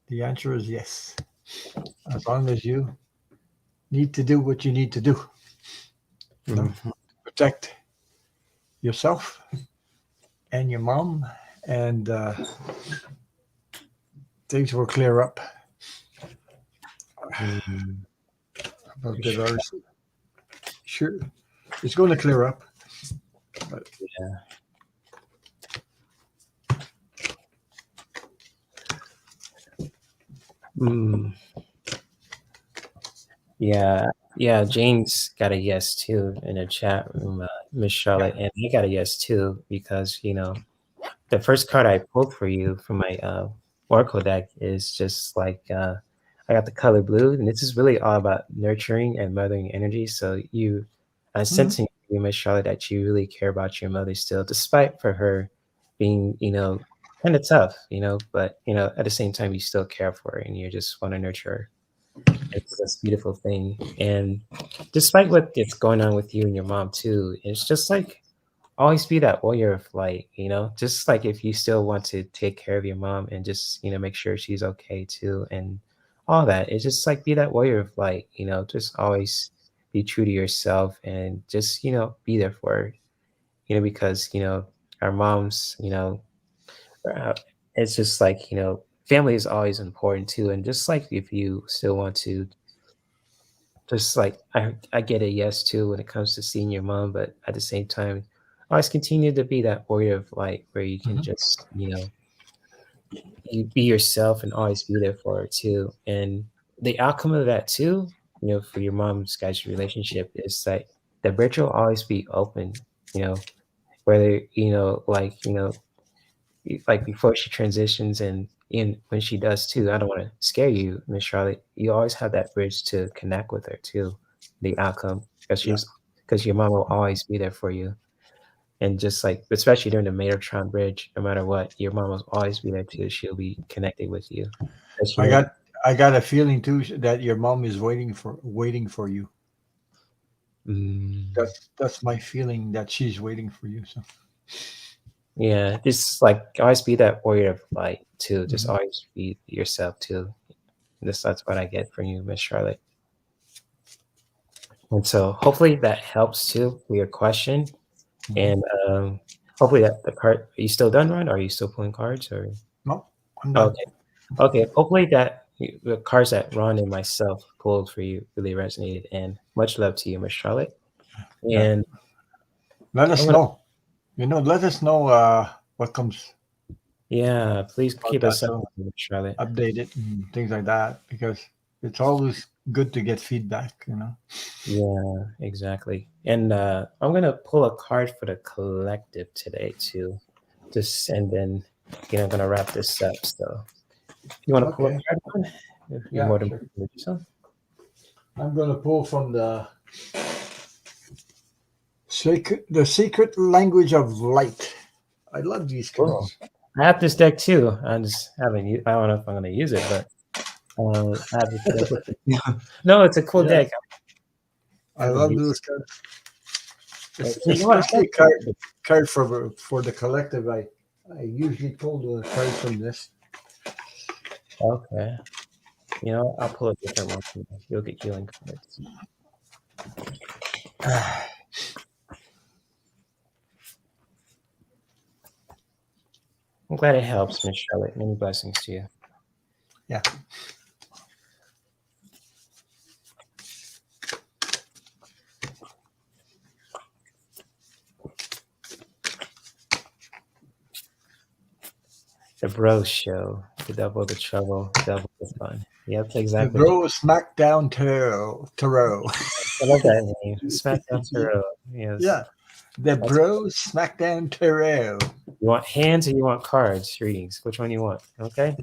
the answer is yes. As long as you need to do what you need to do, you know, Mhm. protect yourself and your mom, and things will clear up. Mhm. About For the sure. others. Sure, it's going to clear up. But Yeah. Mm. Yeah. Yeah. Jane's got a yes too in the chat room, Miss yeah, Charlotte, and I got a yes too because the first card I pulled for you from my Oracle deck is just like I got the color blue, and this is really all about nurturing and mothering energy. So I mhm, sensing you, Miss Charlotte, that you really care about your mother still, despite for her being, kind of tough, but at the same time you still care for her and you just want to nurture her. It's this beautiful thing. And despite what is going on with you and your mom too, it's just like always be that warrior of light, just like if you still want to take care of your mom and just, make sure she's okay too and all that. It's just like be that warrior of light, just always be true to yourself and just, be there for her, because, our moms, uh, it's just like, family is always important too. And just like if you still want to just like I get a yes too when it comes to seeing your mom, but at the same time, always continue to be that warrior of light where you can mhm. just, you be yourself and always be there for her too. And the outcome of that too, for your mom's guys' relationship is that the bridge will always be open, whether, like before she transitions and in when she does too. I don't want to scare you, Miss Charlotte. You always have that bridge to connect with her too. The outcome, Yeah, because your mom will always be there for you, and just like especially during the Metatron bridge, no matter what, your mom will always be there too. She'll be connected with you. But I got I got a feeling too that your mom is waiting for you. mm, That's my feeling that she's waiting for you. So yeah, just like always be that warrior of light too. Just mhm. always be yourself too. That's what I get from you, Miss Charlotte. And so hopefully that helps too for your question. Mhm. And hopefully that the card, are you still done, Ron? Are you still pulling cards or No, I'm done. okay. Okay. Hopefully that the cards that Ron and myself pulled for you really resonated, and much love to you, Miss Charlotte. Yeah, And let I'm us gonna know. Let us know what comes yeah, please about keep that. us up, So Miss Charlotte. update it and things like that because it's always good to get feedback. Yeah, exactly. And I'm gonna pull a card for the collective today too. Just and then I'm gonna wrap this up. So you want to pull a Okay. card, Ron? If you're Yeah, more than sure. welcome to do so. I'm gonna pull from the secret language of light. I love these Cool. cards. I have this deck too. I just haven't. I don't know if I'm going to use it, but I have this deck with it. No, it's a cool Yeah, deck. I I haven't love used those cards. it. It's So you know what? especially a card for the collective. I usually pull the card from this. Okay. I'll pull a different one. From you. You'll get healing cards. I'm glad it helps, Miss Charlotte. Many blessings to you. Yeah. The Bros Show. The double the trouble, double the fun. Yep, The exactly. Bro Smackdown Tarot. I love that name. SmackDown Tarot. Yes. Yeah. The That's- Bro Smackdown Tarot. You want hands or you want cards readings? Which one you want? Okay.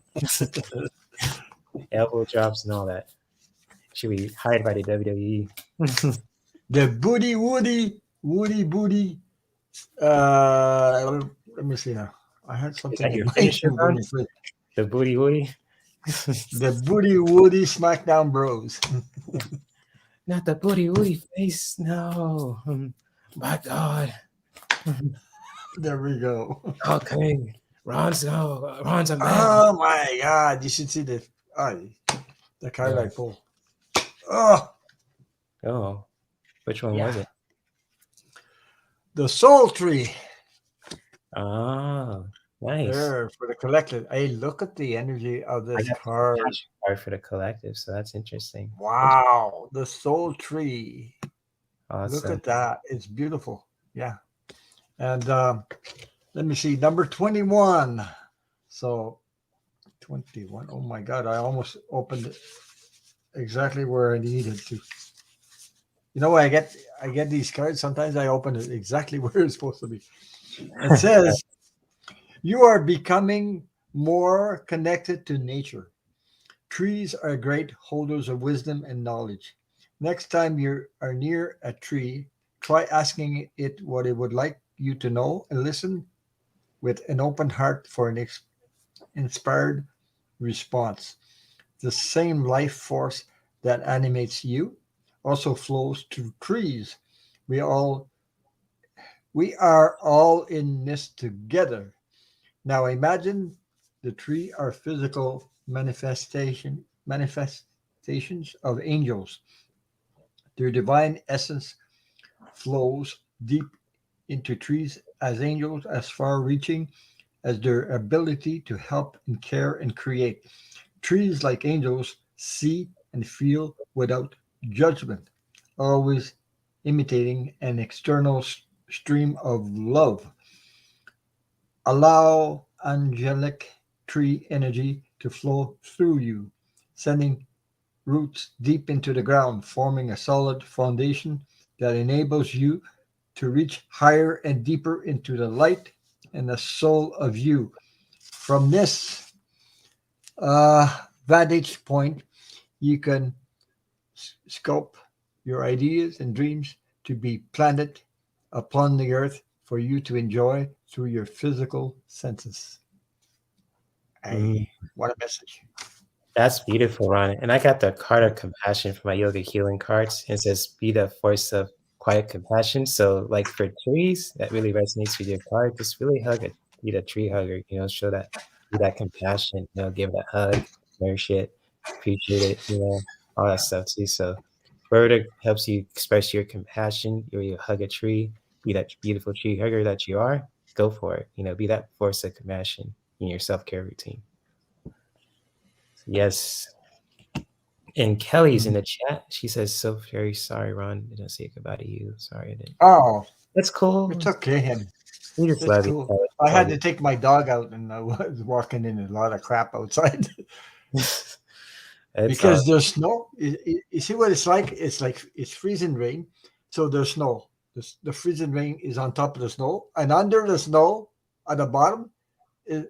Elbow drops and all that. Should be hired by the WWE. The Booty Booty. Let me see now. I had something in your mind. finisher, Ron? The The Booty Woody. Booty Woody Smackdown Bros. Not the Booty Woody face. No. My God. There we go. Okay. Ron's a man. Oh my God! You should see the card I pulled. Oh, Oh. Which one was it? the Soul Tree. Oh, nice. There for the collective. Hey, look at the energy of I this got card. the passion card for the collective, so that's interesting. Wow, the Soul Tree. Awesome. Look at that. It's beautiful. Yeah. And let me see, number 21. So 21. Oh my God, I almost opened it exactly where I needed to. You know, I get these cards. Sometimes I open it exactly where it's supposed to be. It says, you are becoming more connected to nature. Trees are great holders of wisdom and knowledge. Next time you are near a tree, try asking it what it would like you to know and listen with an open heart for an inspired response. The same life force that animates you also flows through trees. We are all in this together. Now imagine the tree are physical manifestations of angels. Their divine essence flows deep into trees as angels, as far-reaching as their ability to help and care and create. Trees, like angels, see and feel without judgment, always imitating an external stream of love. Allow angelic tree energy to flow through you, sending roots deep into the ground, forming a solid foundation that enables you to reach higher and deeper into the light and the soul of you. From this vantage point, you can scope your ideas and dreams to be planted upon the earth for you to enjoy through your physical senses. Hey, what a message. That's beautiful, Ron. And I got the card of compassion for my yoga healing cards. It says, be the force of quiet compassion. So, like for trees, that really resonates with your card. Just really hug it. Be the tree hugger, show that, be that compassion, give it a hug, nourish it, appreciate it, all that stuff too. So, Bird helps you express your compassion. You hug a tree, be that beautiful tree hugger that you are. Go for it. Be that force of compassion in your self-care routine. Yes. And Kelly's in the chat. She says, so very sorry, Ron. I didn't say goodbye to you. Sorry, I didn't. Oh, that's cool. It's okay. We just love cool. you. I had to take my dog out, and I was walking in a lot of crap outside. Because there's snow. You see what it's like? It's freezing rain. So there's snow. The freezing rain is on top of the snow. And under the snow, at the bottom, is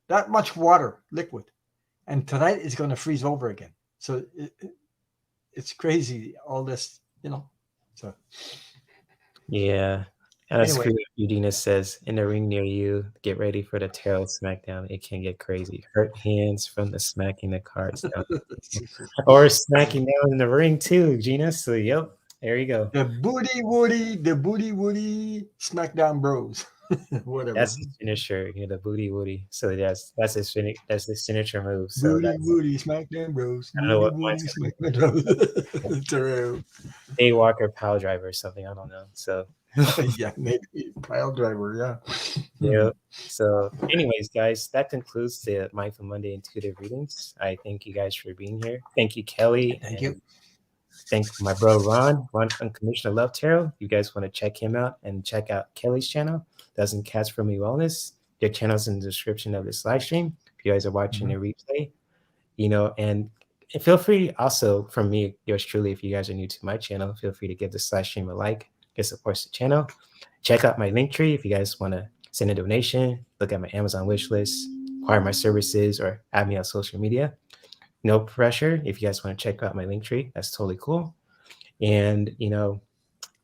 that much water, liquid. And tonight it's going to freeze over again. So it's crazy, all this, So yeah. And anyway. Udina says, in the ring near you, get ready for the tarot smackdown. It can get crazy. Hurt hands from the smacking the cards down. Or smacking down in the ring too, Gina. So yep, there you go. The booty woody smackdown bros. Whatever. That's his finisher, the booty woody. So that's his signature move. So booty smackdown bros. I don't know what mine's Tarot. Daywalker pile driver or something. I don't know. So yeah, maybe pile driver. Yeah. Yeah. So, anyways, guys, that concludes the Mindful Monday intuitive readings. I thank you guys for being here. Thank you, Kelly. Thank you. Thank my bro Ron Unconditional Love Tarot. You guys want to check him out and check out Kelly's channel, Doesn't Cats for Me Wellness. Their channel's in the description of this live stream. If if you guys are watching the replay, and feel free also from me, yours truly, if you guys are new to my channel, feel free to give this live stream a like. It supports the channel. Check out my link tree if you guys want to send a donation, look at my Amazon wish list, acquire my services, or add me on social media. No pressure. If you guys want to check out my link tree, that's totally cool. And,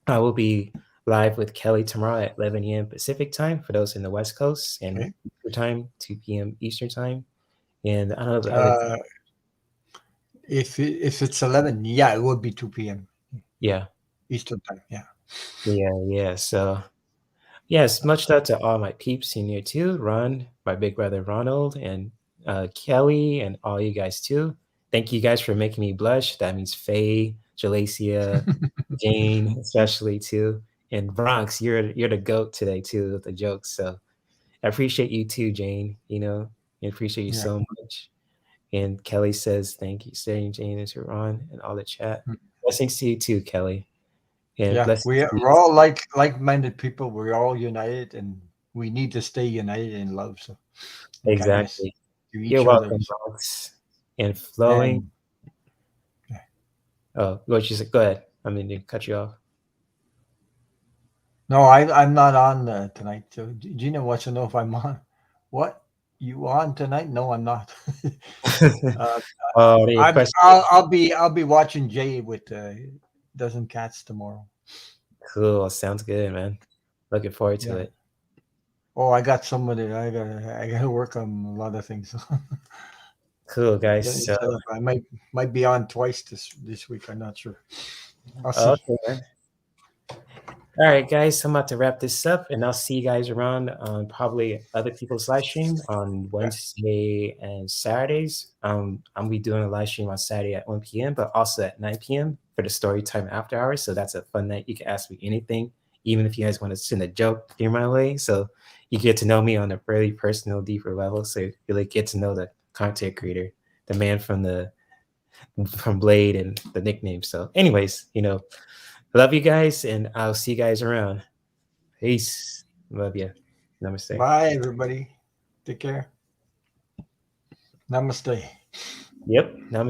I will be live with Kelly tomorrow at 11 a.m. Pacific time for those in the West Coast, and Eastern time, 2 p.m. Eastern time. And I don't know the other. If it's 11, yeah, it would be 2 p.m. Yeah. Eastern time. Yeah. Yeah. So, yes, much love to all my peeps in here too. Ron, my big brother Ronald, and Kelly, and all you guys too. Thank you guys for making me blush. That means Faye, Jalacia, Jane, especially too, and Bronx. You're the goat today too with the jokes. So I appreciate you too, Jane. I appreciate you so much. And Kelly says thank you, saying Jane and to Ron and all the chat. Blessings to you too, Kelly. And Yeah, blessings to we're all like-minded people. We're all united, and we need to stay united in love. So exactly. To each You're other. welcome, Bronx. And flowing. Oh, what you said? Go ahead. I mean, to cut you off. No, I'm not on tonight. So Gina wants to know if I'm on. What? You on tonight? No, I'm not. I'll be watching Jay with Dozen Cats tomorrow. Cool. Sounds good, man. Looking forward to it. Oh, I got somebody. I gotta work on a lot of things. Cool, guys. So I might be on twice this week. I'm not sure. I'll see. Okay, man. All right, guys. I'm about to wrap this up, and I'll see you guys around on probably other people's live stream on Wednesday and Saturdays. I'm be doing a live stream on Saturday at 1 p.m., but also at 9 p.m. for the story time after hours. So that's a fun night. You can ask me anything, even if you guys want to send a joke near my way. So you get to know me on a very personal, deeper level. So you really get to know the content creator, the man from Blade and the nickname. So, anyways, love you guys, and I'll see you guys around. Peace. Love you. Namaste. Bye, everybody. Take care. Namaste. Yep. Namaste.